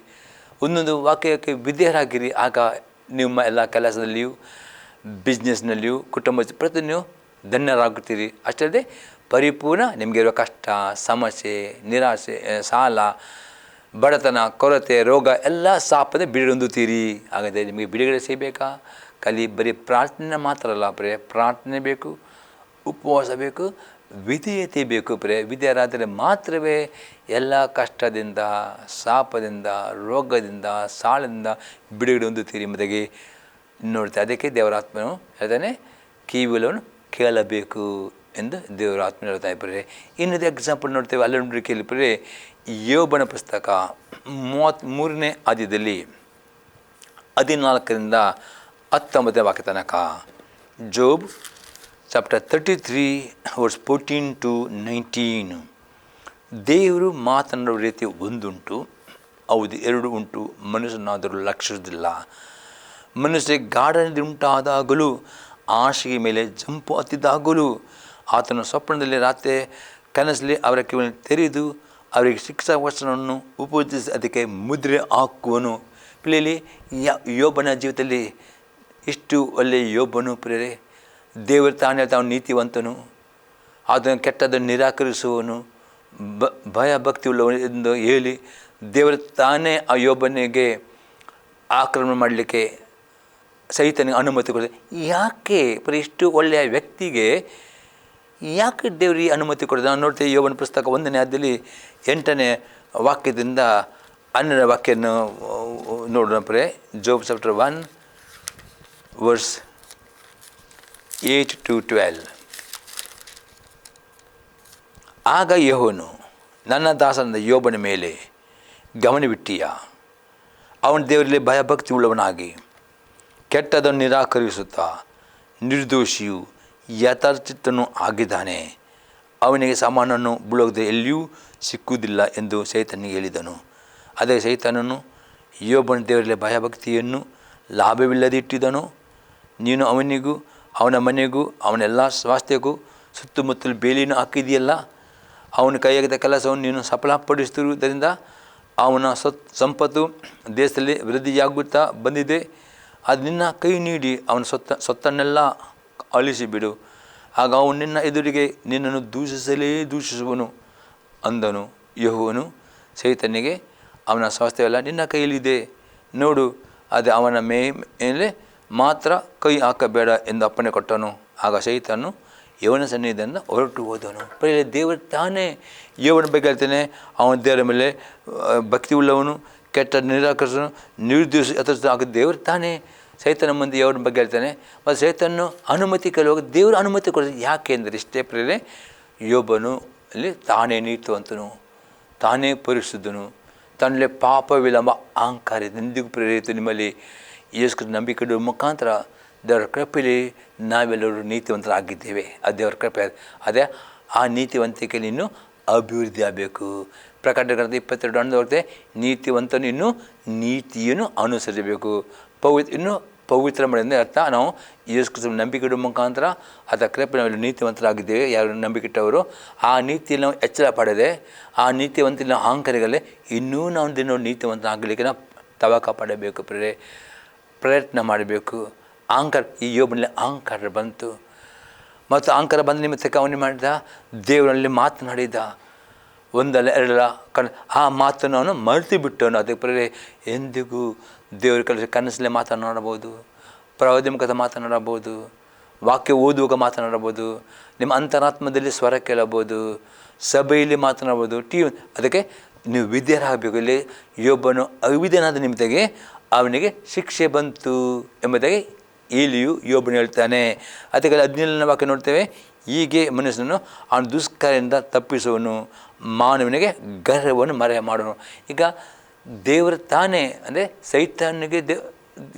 S3: ಒಂದೊಂದು ವಾಕ್ಯಕ್ಕೆ ವಿಧೇಯರಾಗಿರಿ. ಆಗ ನಿಮ್ಮ ಎಲ್ಲ ಕೆಲಸದಲ್ಲಿಯೂ, ಬಿಸ್ನೆಸ್ನಲ್ಲಿಯೂ, ಕುಟುಂಬ ಪ್ರತಿಯೊಂದು ಧನ್ಯರಾಗುತ್ತೀರಿ. ಅಷ್ಟಲ್ಲದೆ ಪರಿಪೂರ್ಣ ನಿಮಗೆ ಇರುವ ಕಷ್ಟ, ಸಮಸ್ಯೆ, ನಿರಾಸೆ, ಸಾಲ, ಬಡತನ, ಕೊರತೆ, ರೋಗ ಎಲ್ಲ ಶಾಪದ ಬಿಡುಗಡೆ ಹೊಂದುತ್ತೀರಿ. ಹಾಗಾದರೆ ನಿಮಗೆ ಬಿಡುಗಡೆ ಸಿಗಬೇಕಾ? ಬರೀ ಪ್ರಾರ್ಥನೆ ಮಾತ್ರ ಅಲ್ಲ, ಪ್ರಾರ್ಥನೆ ಬೇಕು, ಉಪವಾಸ ಬೇಕು, ವಿಧೇಯತೆ ಬೇಕು. ವಿಧೇಯರಾದರೆ ಮಾತ್ರವೇ ಎಲ್ಲ ಕಷ್ಟದಿಂದ, ಶಾಪದಿಂದ, ರೋಗದಿಂದ, ಸಾಲದಿಂದ ಬಿಡುಗಡೆ ಹೊಂದುತ್ತೀರಿ ಎಂಬುದಾಗಿ ನೋಡ್ತಾರೆ. ಅದಕ್ಕೆ ದೇವರ ಆತ್ಮನು ಹೇಳ್ತಾನೆ, ಕಿವಿಗಳನ್ನು ಕೇಳಬೇಕು ಎಂದು ದೇವರ ಆತ್ಮ ಹೇಳ್ತಾ ಇದ್ದಾರೆ. ಇನ್ನೊಂದು ಎಕ್ಸಾಂಪಲ್ ನೋಡ್ತೇವೆ. ಅಲ್ಲೊಂದು ಕೇಳಿ ಯೋಬನ ಪುಸ್ತಕ 33ನೇ ಅಧ್ಯಾಯದಲ್ಲಿ 14ರಿಂದ 19ನೇ ವಾಕ್ಯ ತನಕ. ಜೋಬ್ ಚಾಪ್ಟರ್ 33 ವರ್ಸ್ 14 to 19. ದೇವರು ಮಾತನಾಡುವ ರೀತಿ ಒಂದುಂಟು, ಹೌದು ಎರಡು ಉಂಟು, ಮನುಷ್ಯನಾದರೂ ಲಕ್ಷಿಸುವುದಿಲ್ಲ. ಮನುಷ್ಯರಿಗೆ ಗಾಢನಿಂದ ಉಂಟಾದಾಗಲೂ, ಆಶೆಯ ಮೇಲೆ ಜಂಪು ಹತ್ತಿದಾಗಲೂ, ಆತನ ಸ್ವಪ್ನದಲ್ಲಿ ರಾತ್ರಿ ಕನಸಲ್ಲಿ ಅವರ ಕಿವಿಯನ್ನು ತೆರೆದು ಅವರಿಗೆ ಶಿಕ್ಷಾ ವಚನವನ್ನು ಉಪದೇಶಿಸಿ ಅದಕ್ಕೆ ಮುದ್ರೆ ಹಾಕುವನು. ಪ್ರಿಯಲಿ ಯೋಬನ ಜೀವಿತದಲ್ಲಿ ಇಷ್ಟು ಒಳ್ಳೆಯ ಯೋಬನು ಪ್ರಿಯರೇ, ದೇವರು ತಾನೇ ತಾನು ನೀತಿವಂತನು, ಅದನ್ನು ಕೆಟ್ಟದನ್ನು ನಿರಾಕರಿಸುವನು, ಭಯ ಭಕ್ತಿ ಉಳ್ಳವನು ಎಂದು ಹೇಳಿ ದೇವರು ತಾನೇ ಆ ಯೋಬನಿಗೆ ಆಕ್ರಮಣ ಮಾಡಲಿಕ್ಕೆ ಸೈತನಿಗೆ ಅನುಮತಿ ಕೊಡಿದೆ. ಯಾಕೆ ಇಷ್ಟು ಒಳ್ಳೆಯ ವ್ಯಕ್ತಿಗೆ ಯಾಕೆ ದೇವರಿಗೆ ಅನುಮತಿ ಕೊಡಿದೆ? ನಾವು ನೋಡ್ತೀವಿ ಯೋಬನ ಪುಸ್ತಕ 1ನೇ ಅಧ್ಯಾಯದಲ್ಲಿ 8ನೇ ವಾಕ್ಯದಿಂದ 12ನೇ ವಾಕ್ಯವನ್ನು ನೋಡೋಣ ಪ್ರೇ. Job chapter 1 verse 8 to 12. ಆಗ ಯೆಹೋವನು ನನ್ನ ದಾಸನಾದ ಯೋಬನ ಮೇಲೆ ಗಮನವಿಟ್ಟೀಯ, ಅವನ ದೇವರಲ್ಲಿ ಭಯಭಕ್ತಿ ಉಳ್ಳವನಾಗಿ ಕೆಟ್ಟದನ್ನು ನಿರಾಕರಿಸುತ್ತಾ ನಿರ್ದೋಷಿಯು ಯಥಾರ್ಥಿತನು ಆಗಿದ್ದಾನೆ, ಅವನಿಗೆ ಸಮಾನನು ಬುಳಗದೆ ಎಲ್ಲಿಯೂ ಸಿಕ್ಕುವುದಿಲ್ಲ ಎಂದು ಸೈತನಿಗೆ ಹೇಳಿದನು. ಅದೇ ಸೈತನನು ಯೋಬನ ದೇವರಲ್ಲಿ ಭಯಭಕ್ತಿಯನ್ನು ಲಾಭವಿಲ್ಲದಿಟ್ಟಿದ್ದನು. ನೀನು ಅವನಿಗೂ ಅವನ ಮನೆಗೂ ಅವನೆಲ್ಲ ಸ್ವಾಸ್ಥ್ಯಕ್ಕೂ ಸುತ್ತಮುತ್ತಲು ಬೇಲಿಯನ್ನು ಹಾಕಿದೆಯಲ್ಲ, ಅವನ ಕೈಯಾಗಿದ್ದ ಕೆಲಸವನ್ನು ನೀನು ಸಫಲಪಡಿಸುತ್ತಿರುವುದರಿಂದ ಅವನ ಸಂಪತ್ತು ದೇಶದಲ್ಲಿ ವೃದ್ಧಿಯಾಗುತ್ತಾ ಬಂದಿದೆ. ಅದು ನಿನ್ನ ಕೈ ನೀಡಿ ಅವನ ಸೊತ್ತನ್ನೆಲ್ಲ ಅಳಿಸಿಬಿಡು, ಆಗ ಅವನು ನಿನ್ನ ಎದುರಿಗೆ ನಿನ್ನನ್ನು ದೂಷಿಸುವನು ಅಂದನು. ಯೆಹೋವನು ಸೈತನಿಗೆ, ಅವನ ಸ್ವಾಸ್ಥ್ಯವೆಲ್ಲ ನಿನ್ನ ಕೈಯಲ್ಲಿದೆ, ನೋಡು, ಅದು ಅವನ ಮೇಲೆ ಮಾತ್ರ ಕೈ ಹಾಕಬೇಡ ಎಂದು ಅಪ್ಪಣೆ ಕೊಟ್ಟನು. ಆಗ ಸೈತನು ಯವನ ಸನ್ನಿಧಿಯಿಂದ ಹೊರಟು ಹೋದನು. ಪ್ರಿಯ, ದೇವರು ತಾನೇ ಯೋಬನ ಬಗ್ಗೆ ಹೇಳ್ತಾನೆ, ಅವನ ದೇವರ ಮೇಲೆ ಭಕ್ತಿ ಉಳ್ಳವನು, ಕೆಟ್ಟ ನಿರಾಕರಿಸನು, ನಿರ್ದೋಷ ಆಗ ದೇವರು ತಾನೇ ಸೈತನ ಮುಂದೆ ಯೋಬನ ಬಗ್ಗೆ ಹೇಳ್ತಾನೆ. ಮತ್ತು ಸೈತನ್ನು ಅನುಮತಿ ಕೇಳುವಾಗ ದೇವರು ಅನುಮತಿ ಕೊಡ್ತಾನೆ. ಯಾಕೆ ಅಂದರೆ ಇಷ್ಟೇ ಪ್ರಿಯರೇ, ಯೋಬನು ಅಲ್ಲಿ ತಾನೇ ನೀತಿವಂತನು, ತಾನೇ ಪರಿಶುದ್ಧನು, ತನ್ನಲ್ಲಿ ಪಾಪವಿಲ್ಲಂಬ ಅಹಂಕಾರ ಎಂದಿಗೂ ಪ್ರೇರಿತು. ನಿಮ್ಮಲ್ಲಿ ಯೇಸು ನಂಬಿಕೆ ಇಡುವ ಮುಖಾಂತರ ದೇವರ ಕೃಪೆಯಲ್ಲಿ ನಾವೆಲ್ಲರೂ ನೀತಿವಂತರಾಗಿದ್ದೇವೆ. ಅದು ದೇವರ ಕೃಪೆ. ಅದೇ ಆ ನೀತಿವಂತಿಕೆಯಲ್ಲಿ ಇನ್ನೂ ಅಭಿವೃದ್ಧಿ ಆಗಬೇಕು. ಪ್ರಕಟಣೆ ಗ್ರಂಥ 22 ಹೋಗುತ್ತೆ, ನೀತಿವಂತನು ಇನ್ನೂ ನೀತಿಯನ್ನು ಅನುಸರಿಸಬೇಕು, ಇನ್ನೂ ಪವಿತ್ರ ಮಾಡಿದ ಅರ್ಥ. ನಾವು ಯೇಸು ಕ್ರಿಸ್ತನ ನಂಬಿಕೆ ಇಡುವ ಮುಖಾಂತರ ಅದರ ಕೃಪೆ ನಾವೆಲ್ಲ ನೀತಿವಂತರಾಗಿದ್ದೇವೆ. ಯಾರು ನಂಬಿಕೆ ಇಟ್ಟವರು ಆ ನೀತಿಯಲ್ಲಿ ನಾವು ಎಚ್ಚರ ಪಡೆದೆ, ಆ ನೀತಿವಂತಿನ ಅಹಂಕಾರಿಗಳೇ ಇನ್ನೂ ನಾವು ದಿನ ನೀತಿವಂತನಾಗಲಿಕ್ಕೆ ನಾವು ತವಕ ಪಡಬೇಕು. ಪ್ರಯತ್ನ ಮಾಡಬೇಕು. ಅಹಂಕಾರ, ಈ ಯೋಬನಲ್ಲಿ ಅಹಂಕಾರ ಬಂತು. ಮತ್ತು ಅಹಂಕಾರ ಬಂದ ನಿಮಿತ್ತಕ್ಕೆ ಅವನು ಮಾಡಿದ, ದೇವರಲ್ಲಿ ಮಾತನಾಡಿದ, ಒಂದಲ್ಲ ಎರಡಲ್ಲ ಆ ಮಾತನ್ನು ಅವನು ಮರೆತು ಬಿಟ್ಟವನು. ಅದಕ್ಕೆ ಎಂದಿಗೂ ದೇವರ ಕನಸಲ್ಲೇ ಮಾತನಾಡಬಹುದು, ಪ್ರವಾದಿ ಮುಖದ ಮಾತನಾಡಬಹುದು, ವಾಕ್ಯ ಓದುವಾಗ ಮಾತನಾಡಬಹುದು, ನಿಮ್ಮ ಅಂತರಾತ್ಮದಲ್ಲಿ ಸ್ವರ ಕೇಳಬಹುದು, ಸಭೆಯಲ್ಲಿ ಮಾತನಾಡ್ಬೋದು, ಅದಕ್ಕೆ ನೀವು ವಿದ್ಯರಾಗಬೇಕು. ಇಲ್ಲಿ ಯೋಬನು ಅವಿದ್ಯನಾದ ನಿಮಿತ್ತಗೆ ಅವನಿಗೆ ಶಿಕ್ಷೆ ಬಂತು ಎಂಬುದಾಗಿ ಇಲ್ಲಿಯೂ ಯೋಬನು ಹೇಳ್ತಾನೆ. ಅದಕ್ಕೆ 17ನೇ ವಾಕ್ಯ ನೋಡ್ತೇವೆ, ಹೀಗೆ ಮನುಷ್ಯನನ್ನು ಅವನ ದುಷ್ಕರದಿಂದ ತಪ್ಪಿಸುವನು, ಮಾನವನಿಗೆ ಗರ್ವವನ್ನು ಮರೆ ಮಾಡುವನು. ಈಗ ದೇವರ ತಾನೇ ಅಂದರೆ ಸೈತಾನಿಗೆ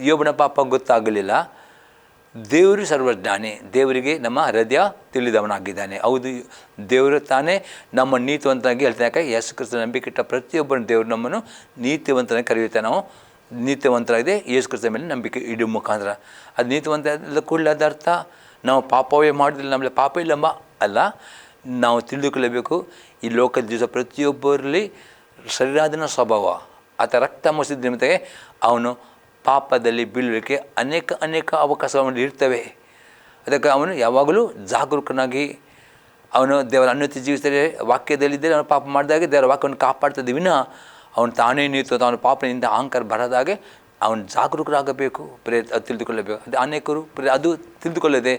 S3: ಯೋಬನ ಪಾಪ ಗೊತ್ತಾಗಲಿಲ್ಲ, ದೇವರು ಸರ್ವಜ್ಞಾನಿ, ದೇವರಿಗೆ ನಮ್ಮ ಹೃದಯ ತಿಳಿದವನಾಗಿದ್ದಾನೆ. ಹೌದು, ದೇವರು ತಾನೇ ನಮ್ಮ ನೀತಿವಂತನಾಗಿ ಹೇಳ್ತಾನೆ. ಯಾಕೆ ಯೇಸು ಕ್ರಿಸ್ತನ ನಂಬಿಕೆ ಇಟ್ಟ ಪ್ರತಿಯೊಬ್ಬನ ದೇವರು ನಮ್ಮನ್ನು ನೀತಿವಂತನಾಗಿ ಕರೆಯುತ್ತೆ. ನಾವು ನೀತಿವಂತರಾಗಿದೆ ಯೇಸು ಕ್ರಿಸ್ತನ ಮೇಲೆ ನಂಬಿಕೆ ಇಡುವ ಮುಖಾಂತರ. ಅದು ನೀತಿವಂತ ಕೂಡಲೇ ಅದರ ಅರ್ಥ ನಾವು ಪಾಪವೇ ಮಾಡೋದಿಲ್ಲ, ನಮ್ಮಲ್ಲಿ ಪಾಪ ಇಲ್ಲಂಬ ಅಲ್ಲ. ನಾವು ತಿಳಿದುಕೊಳ್ಳಬೇಕು, ಈ ಲೋಕದ ದಿವಸ ಪ್ರತಿಯೊಬ್ಬರಲ್ಲಿ ಶರೀರಾಧನ ಸ್ವಭಾವ, ಆತ ರಕ್ತ ಮಸಿದ ನಿಮಿತ್ತಗೆ ಅವನು ಪಾಪದಲ್ಲಿ ಬೀಳಲಿಕ್ಕೆ ಅನೇಕ ಅವಕಾಶಗಳು ಇರ್ತವೆ. ಅದಕ್ಕೆ ಅವನು ಯಾವಾಗಲೂ ಜಾಗರೂಕನಾಗಿ ಅವನು ದೇವರ ಅನ್ಯತೆ ಜೀವಿಸಿದರೆ, ವಾಕ್ಯದಲ್ಲಿದ್ದರೆ ಅವನು ಪಾಪ ಮಾಡಿದಾಗೆ ದೇವರ ವಾಕ್ಯವನ್ನು ಕಾಪಾಡ್ತದೆ ವಿನ ಅವನು ತಾನೇ ನೀತು ಅವನ ಪಾಪನಿಂದ ಅಹಂಕಾರ ಬರದಾಗೆ ಅವನು ಜಾಗರೂಕರಾಗಬೇಕು. ಅದು ತಿಳಿದುಕೊಳ್ಳಬೇಕು. ಅದು ಅನೇಕರು ಅದು ತಿಳಿದುಕೊಳ್ಳದೆ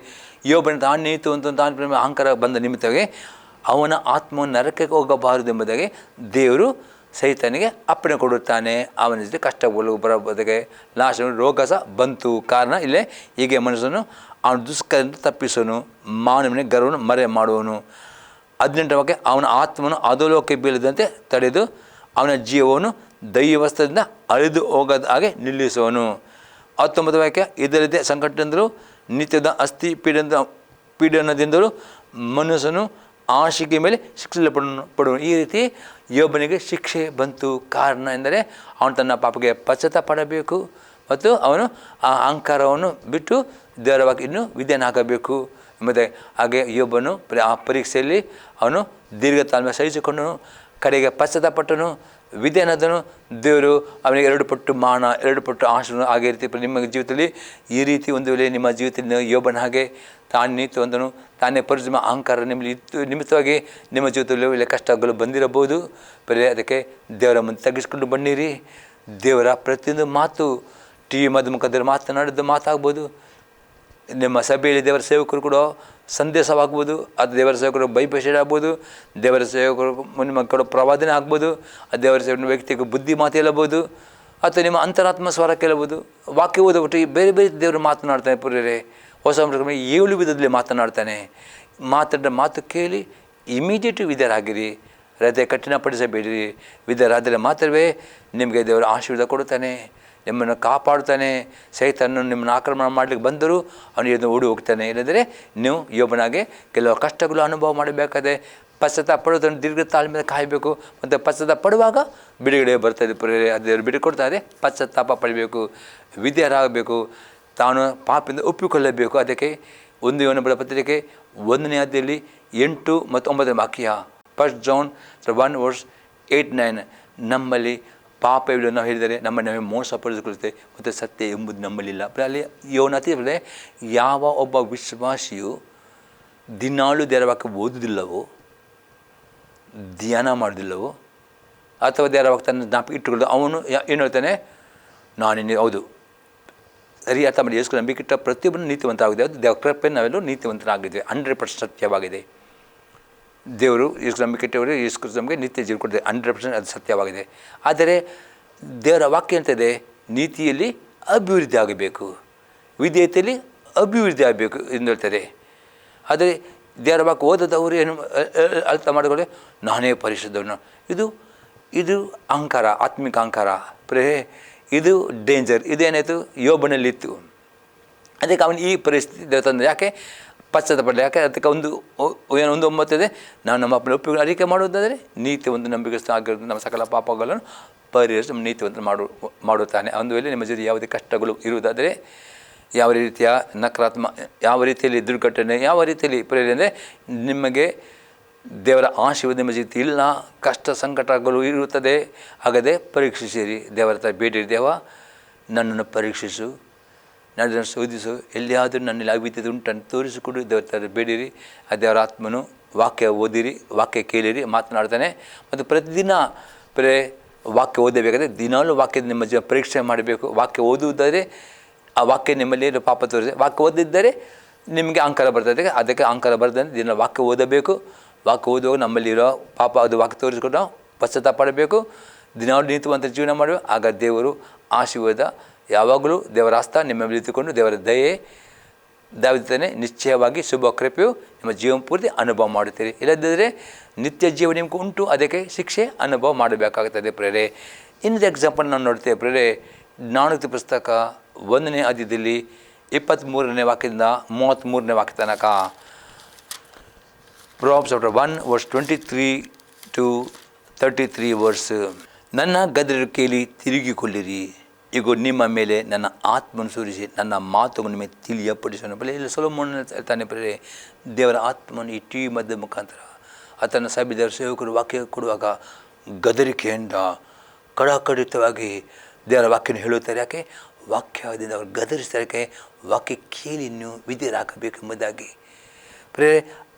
S3: ಯೋಬನ ತಾನು ನೀತು ಅಂತ ತಾನು ಅಹಂಕಾರ ಬಂದ ನಿಮಿತ್ತವಾಗಿ ಅವನ ಆತ್ಮವನ್ನು ನರಕಕ್ಕೆ ಹೋಗಬಾರದು ಎಂಬುದಾಗಿ ದೇವರು ಸೈತನಿಗೆ ಅಪ್ಪಣೆ ಕೊಡುತ್ತಾನೆ. ಅವನ ಜೊತೆ ಕಷ್ಟಗಳು ಬರೋದಕ್ಕೆ ಲಾಸ್ಟ್ ರೋಗ ಸಹ ಬಂತು. ಕಾರಣ ಇಲ್ಲೇ ಹೀಗೆ ಮನುಷ್ಯನು ಅವನ ದುಷ್ಕರದಿಂದ ತಪ್ಪಿಸೋನು, ಮಾನವನಿಗೆ ಗರ್ವವನ್ನು ಮರೆ ಮಾಡುವನು. 18ನೇ ಅವನ ಆತ್ಮನು ಅಧೋಲೋಕಕ್ಕೆ ಬೀಳದಂತೆ ತಡೆದು ಅವನ ಜೀವವನ್ನು ದೈವಸ್ಥದಿಂದ ಅಳಿದು ಹೋಗದ ಹಾಗೆ ನಿಲ್ಲಿಸುವನು. 19ನೇ ಇದರದ್ದೇ ಸಂಕಟದಿಂದಲೂ ನಿತ್ಯದ ಅಸ್ಥಿ ಪೀಡನದಿಂದಲೂ ಮನುಷ್ಯನು ಆಶಿಕೆ ಮೇಲೆ ಶಿಕ್ಷೆ ಪಡುವನು. ಈ ರೀತಿ ಯೋಬನಿಗೆ ಶಿಕ್ಷೆ ಬಂತು. ಕಾರಣ ಎಂದರೆ ಅವನು ತನ್ನ ಪಾಪಗೆ ಪಶ್ಚಾತ್ತಾಪ ಪಡಬೇಕು ಮತ್ತು ಅವನು ಆ ಅಹಂಕಾರವನ್ನು ಬಿಟ್ಟು ದೇವರ ವಾಕ್ಯ ಇನ್ನೂ ವಿಧೇಯನಾಗಬೇಕು ಎಂಬುದೇ. ಹಾಗೆ ಯೋಬನು ಆ ಪರೀಕ್ಷೆಯಲ್ಲಿ ಅವನು ದೀರ್ಘ ತಾಳ್ಮೆ ಸಹಿಸಿಕೊಂಡನು, ಕಡೆಗೆ ಪಶ್ಚಾತ್ತಾಪಟ್ಟನು, ವಿದ್ಯೆ ಅನ್ನೋದನ್ನು ದೇವರು ಅವನಿಗೆ 2 ಪಟ್ಟು ಮಾನ 2 ಪಟ್ಟು ಆಶೀರ್ವಾದ ಹಾಗೆ ರೀತಿ ನಿಮ್ಮ ಜೀವಿತದಲ್ಲಿ ಈ ರೀತಿ ಒಂದು ವೇಳೆ ನಿಮ್ಮ ಜೀವಿತದಲ್ಲಿ ಯೋಬನ ಹಾಗೆ ತಾನು ನೀತಿ ಹೊಂದನು, ತಾನೇ ಪರಿಶ್ರಮ ಅಹಂಕಾರ ನಿಮ್ಮಲ್ಲಿ ನಿಮಿತ್ತವಾಗಿ ನಿಮ್ಮ ಜೀವಿತದಲ್ಲಿ ಒಳ್ಳೆ ಕಷ್ಟಗಳು ಬಂದಿರಬಹುದು. ಬರೀ ಅದಕ್ಕೆ ದೇವರ ಮುಂದೆ ತಗ್ಗಿಸ್ಕೊಂಡು ಬನ್ನಿರಿ. ದೇವರ ಪ್ರತಿಯೊಂದು ಮಾತು ಟಿ ವಿ ಮುಖಾಂತರ ಮಾತನಾಡಿದ್ದು ಮಾತಾಗ್ಬೋದು, ನಿಮ್ಮ ಸಭೆಯಲ್ಲಿ ದೇವರ ಸೇವಕರು ಕೂಡ ಸಂದೇಶವಾಗ್ಬೋದು, ಅದು ದೇವರ ಸೇವಕರು ಬೈಪೇಷಡ್ ಆಗ್ಬೋದು, ದೇವರ ಸೇವಕರು ನಿಮ್ಮ ಕೊಡೋ ಪ್ರವಾದನೆ ಆಗ್ಬೋದು, ಅದು ದೇವರ ಸೇವಕರ ವ್ಯಕ್ತಿಗೆ ಬುದ್ಧಿ ಮಾತು ಹೇಳಬಹುದು, ಅಥವಾ ನಿಮ್ಮ ಅಂತರಾತ್ಮ ಸ್ವರ ಕೇಳಬಹುದು. ವಾಕ್ಯ ಓದಬಿಟ್ಟು ಬೇರೆ ಬೇರೆ ದೇವರು ಮಾತನಾಡ್ತಾನೆ. ಪುರ್ಯರೇ, ಹೊಸ 7 ವಿಧದಲ್ಲಿ ಮಾತನಾಡ್ತಾನೆ. ಮಾತಾಡಿದ ಮಾತು ಕೇಳಿ ಇಮಿಡಿಯೇಟ್ ವಿಧೇಯರಾಗಿರಿ, ಹೃದಯ ಕಠಿಣಪಡಿಸಬೇಡಿರಿ. ವಿಧೇಯರಾದರೆ ಮಾತ್ರವೇ ನಿಮಗೆ ದೇವರು ಆಶೀರ್ವಾದ ಕೊಡುತ್ತಾನೆ, ನಿಮ್ಮನ್ನು ಕಾಪಾಡುತ್ತಾನೆ. ಸೈತಾನನು ನಿಮ್ಮನ್ನು ಆಕ್ರಮಣ ಮಾಡಲಿಕ್ಕೆ ಬಂದರೂ ಅವನಿಗೆ ಓಡಿ ಹೋಗ್ತಾನೆ. ಇಲ್ಲಂದರೆ ನೀವು ಯೋಬನಾಗೆ ಕೆಲವು ಕಷ್ಟಗಳು ಅನುಭವ ಮಾಡಬೇಕಾದ್ರೆ ಪಶ್ಚಾತ್ತಾಪ ಪಡೋದನ್ನು ದೀರ್ಘ ತಾಳ್ಮೆ ಕಾಯಬೇಕು. ಮತ್ತು ಪಶ್ಚಾತ್ತಾಪ ಪಡುವಾಗ ಬಿಡುಗಡೆ ಬರ್ತದೆ. ಅದೇ ಬಿಡುಗಡೆ ಕೊಡ್ತಾರೆ. ಪಶ್ಚಾತ್ತಾಪ ಪಡಬೇಕು, ವಿಧೇಯರಾಗಬೇಕು, ತಾನು ಪಾಪದಿಂದ ಒಪ್ಪಿಕೊಳ್ಳಬೇಕು. ಅದಕ್ಕೆ 1 ಯೋಹನ ಪತ್ರಿಕೆ 1ನೇ ಅಧ್ಯಾಯದಲ್ಲಿ 8 ಮತ್ತು 9 ವಾಕ್ಯ, 1 John 1:8-9, ನಮ್ಮಲ್ಲಿ ಪಾಪವಿಲ್ಲ ನಾವು ಹೇಳಿದರೆ ನಮ್ಮನ್ನು ಮೋಸಪಡಿಸಿಕೊಳ್ಳುತ್ತೆ ಮತ್ತು ಸತ್ಯ ಎಂಬುದು ನಮ್ಮಲ್ಲಿಲ್ಲ. ಅಲ್ಲಿ ಯೋನತಿದ್ರೆ ಯಾವ ಒಬ್ಬ ವಿಶ್ವಾಸಿಯು ದಿನಾಳು ದೇವರ ವಾಕ್ಯ ಓದುವುದಿಲ್ಲವೋ, ಧ್ಯಾನ ಮಾಡೋದಿಲ್ಲವೋ, ಅಥವಾ ದೇವರ ವಾಕ್ಯ ತನ್ನ ಜ್ಞಾಪಕ ಇಟ್ಟುಕೊಳ್ಳೋದು, ಅವನು ಏನು ಹೇಳ್ತಾನೆ, ನಾನಿನ್ನು ಹೌದು ಸರಿ ಅರ್ಥ ಮಾಡಿ ಯೇಸು ನಂಬಿಕೆ ಇಟ್ಟ ಪ್ರತಿಯೊಬ್ಬರು ನೀತಿವಂತ ಆಗಿದೆ. ಅದು ದೇವರ ಕೃಪೆ ನಾವೆಲ್ಲರೂ ನೀತಿವಂತರಾಗಿದ್ವಿ. 100% ಸತ್ಯವಾಗಿದೆ. ದೇವರು ಯೇಸು ನಂಬಿಕೆ ಇಟ್ಟವರು ಯೇಸು ನಮಗೆ ನಿತ್ಯ ಜೀವ ಕೊಟ್ಟಿದೆ. 100% ಅದು ಸತ್ಯವಾಗಿದೆ. ಆದರೆ ದೇವರ ವಾಕ್ಯ ಅಂತದೆ, ನೀತಿಯಲ್ಲಿ ಅಭಿವೃದ್ಧಿ ಆಗಬೇಕು, ವಿಧೇಯತೆಯಲ್ಲಿ ಅಭಿವೃದ್ಧಿ ಆಗಬೇಕು ಎಂದು ಹೇಳ್ತದೆ. ಆದರೆ ದೇವರ ವಾಕ್ಯ ಓದದವರು ಏನು ಅರ್ಥ ಮಾಡಿಕೊಳ್ಳಿ, ನಾನೇ ಪರಿಶುದ್ಧವನು. ಇದು ಅಹಂಕಾರ, ಆತ್ಮಿಕ ಅಹಂಕಾರ. ಇದು ಡೇಂಜರ್. ಇದೇನಾಯಿತು, ಯೋಬನಲ್ಲಿತ್ತು. ಅದಕ್ಕೆ ಅವನು ಈ ಪರಿಸ್ಥಿತಿ ತಂದರೆ ಯಾಕೆ ಪಶ್ಚಾತ್ತಾಪಡಲಿ? ಯಾಕೆ ಅದಕ್ಕೆ ಒಂದು 9 ನಾವು ನಮ್ಮ ಅಪ್ಪನ ಒಪ್ಪಿಗೆ ಅರಿಕೆ ಮಾಡುವುದಾದರೆ ನೀತಿ ಒಂದು ನಂಬಿಕಸ್ಥ ಆಗಿರೋದು ನಮ್ಮ ಸಕಲ ಪಾಪಗಳನ್ನು ಪರಿಹರಿಸಿ ನಮ್ಮ ನೀತಿವಂತ ಮಾಡುತ್ತಾನೆ. ಒಂದು ವೇಳೆ ನಿಮ್ಮ ಜೊತೆ ಯಾವುದೇ ಕಷ್ಟಗಳು ಇರುವುದಾದರೆ, ಯಾವ ರೀತಿಯ ನಕಾರಾತ್ಮಕ, ಯಾವ ರೀತಿಯಲ್ಲಿ ದುರ್ಘಟನೆ, ಯಾವ ರೀತಿಯಲ್ಲಿ ಪರಿಹಾರ ಅಂದರೆ ನಿಮಗೆ ದೇವರ ಆಶೀರ್ವಾದ ನಿಮ್ಮ ಜೊತೆ ಇಲ್ಲ, ಕಷ್ಟ ಸಂಕಟಗಳು ಇರುತ್ತದೆ. ಹಾಗಾದರೆ ಪರೀಕ್ಷಿಸಿರಿ, ದೇವರ ಹತ್ರ ಬೇಡಿರಿ, ದೇವ ನನ್ನನ್ನು ಪರೀಕ್ಷಿಸು, ನನ್ನನ್ನು ಶೋಧಿಸು, ಎಲ್ಲಿಯಾದರೂ ನನ್ನಲ್ಲಿ ಅವಿದ್ಯತೆ ಉಂಟನ್ನು ತೋರಿಸಿಕೊಡು. ದೇವರ ಹತ್ರ ಬೇಡಿರಿ. ಆ ದೇವರ ಆತ್ಮನು ವಾಕ್ಯ ಓದಿರಿ, ವಾಕ್ಯ ಕೇಳಿರಿ, ಮಾತನಾಡ್ತಾನೆ. ಮತ್ತು ಪ್ರತಿದಿನ ವಾಕ್ಯ ಓದಬೇಕಾದ್ರೆ ದಿನಾಲೂ ವಾಕ್ಯದ ನಿಮ್ಮ ಜೀವನ ಪರೀಕ್ಷೆ ಮಾಡಬೇಕು. ವಾಕ್ಯ ಓದುವುದಾದರೆ ಆ ವಾಕ್ಯ ನಿಮ್ಮಲ್ಲಿ ಪಾಪ ತೋರಿಸಿ, ವಾಕ್ಯ ಓದಿದ್ದರೆ ನಿಮಗೆ ಅಹಂಕಾರ ಬರ್ತದೆ. ಅದಕ್ಕೆ ಅಹಂಕಾರ ಬರ್ತದೆ, ದಿನ ವಾಕ್ಯ ಓದಬೇಕು. ವಾಕ್ಯ ಓದುವಾಗ ನಮ್ಮಲ್ಲಿರೋ ಪಾಪ ಅದು ವಾಕ್ಯ ತೋರಿಸ್ಕೊಂಡು ನಾವು ಪಶ್ಚಾತ್ತಾಪ ಪಡಬೇಕು. ದಿನಾಲು ನೀತಿವಂತ ಜೀವನ ಮಾಡಬೇಕು. ಆಗ ದೇವರು ಆಶೀರ್ವಾದ ಯಾವಾಗಲೂ ದೇವರ ಹಸ್ತ ನಿಮ್ಮ ಮೇಲೆ ಇಟ್ಟುಕೊಂಡು ದೇವರ ದಯೆ ದಾವಿತಾನೆ ನಿಶ್ಚಯವಾಗಿ ಶುಭ ಕೃಪೆಯು ನಿಮ್ಮ ಜೀವನ ಪೂರ್ತಿ ಅನುಭವ ಮಾಡುತ್ತೀರಿ. ಇಲ್ಲದಿದ್ದರೆ ನಿತ್ಯ ಜೀವ ನಿಮ್ಗೆ ಉಂಟು, ಅದಕ್ಕೆ ಶಿಕ್ಷೆ ಅನುಭವ ಮಾಡಬೇಕಾಗುತ್ತದೆ. ಪ್ರೇರೆ ಇನ್ನೊಂದು ಎಕ್ಸಾಂಪಲ್ ನಾನು ನೋಡ್ತೇವೆ. ಪ್ರೇರೆ ಜ್ಞಾನೋಕ್ತಿ ಪುಸ್ತಕ 1ನೇ ಅಧ್ಯಾಯದಲ್ಲಿ 23ನೇ ವಾಕ್ಯದಿಂದ 33ನೇ ವಾಕ್ಯ ತನಕ, Proverbs 1:23-33 ನನ್ನ ಗದರ ಕೇಳಿ ತಿರುಗಿಕೊಳ್ಳಿರಿ, ಈಗ ನಿಮ್ಮ ಮೇಲೆ ನನ್ನ ಆತ್ಮನು ಸುರಿಸಿ ನನ್ನ ಮಾತುಗಳನ್ನು ನಿಮಗೆ ತಿಳಿಯಪಡಿಸೋಣ. ಬಲೆ ಇಲ್ಲಿ ಸೊಲೊಮೋನ್ ತಾನೇ ಪ್ರೇರೆ ದೇವರ ಆತ್ಮನು ಈ ಟಿ ವಿ ಮಧ್ಯ ಮುಖಾಂತರ ಆತನ ಸಭೆದವರ ಸೇವಕರು ವಾಕ್ಯ ಕೊಡುವಾಗ ಗದರಿಕೆಯಿಂದ ಕಡಾಕಡಿತವಾಗಿ ದೇವರ ವಾಕ್ಯನ ಹೇಳುತ್ತಾರೆ. ಯಾಕೆ ವಾಕ್ಯದಿಂದ ಅವರು ಗದರಿಸ್ತಾರೆ? ವಾಕ್ಯ ಕೇಳಿ ನೀವು ವಿಧೇಯರಾಗಬೇಕೆಂಬುದಾಗಿ. ಪ್ರೇರೆ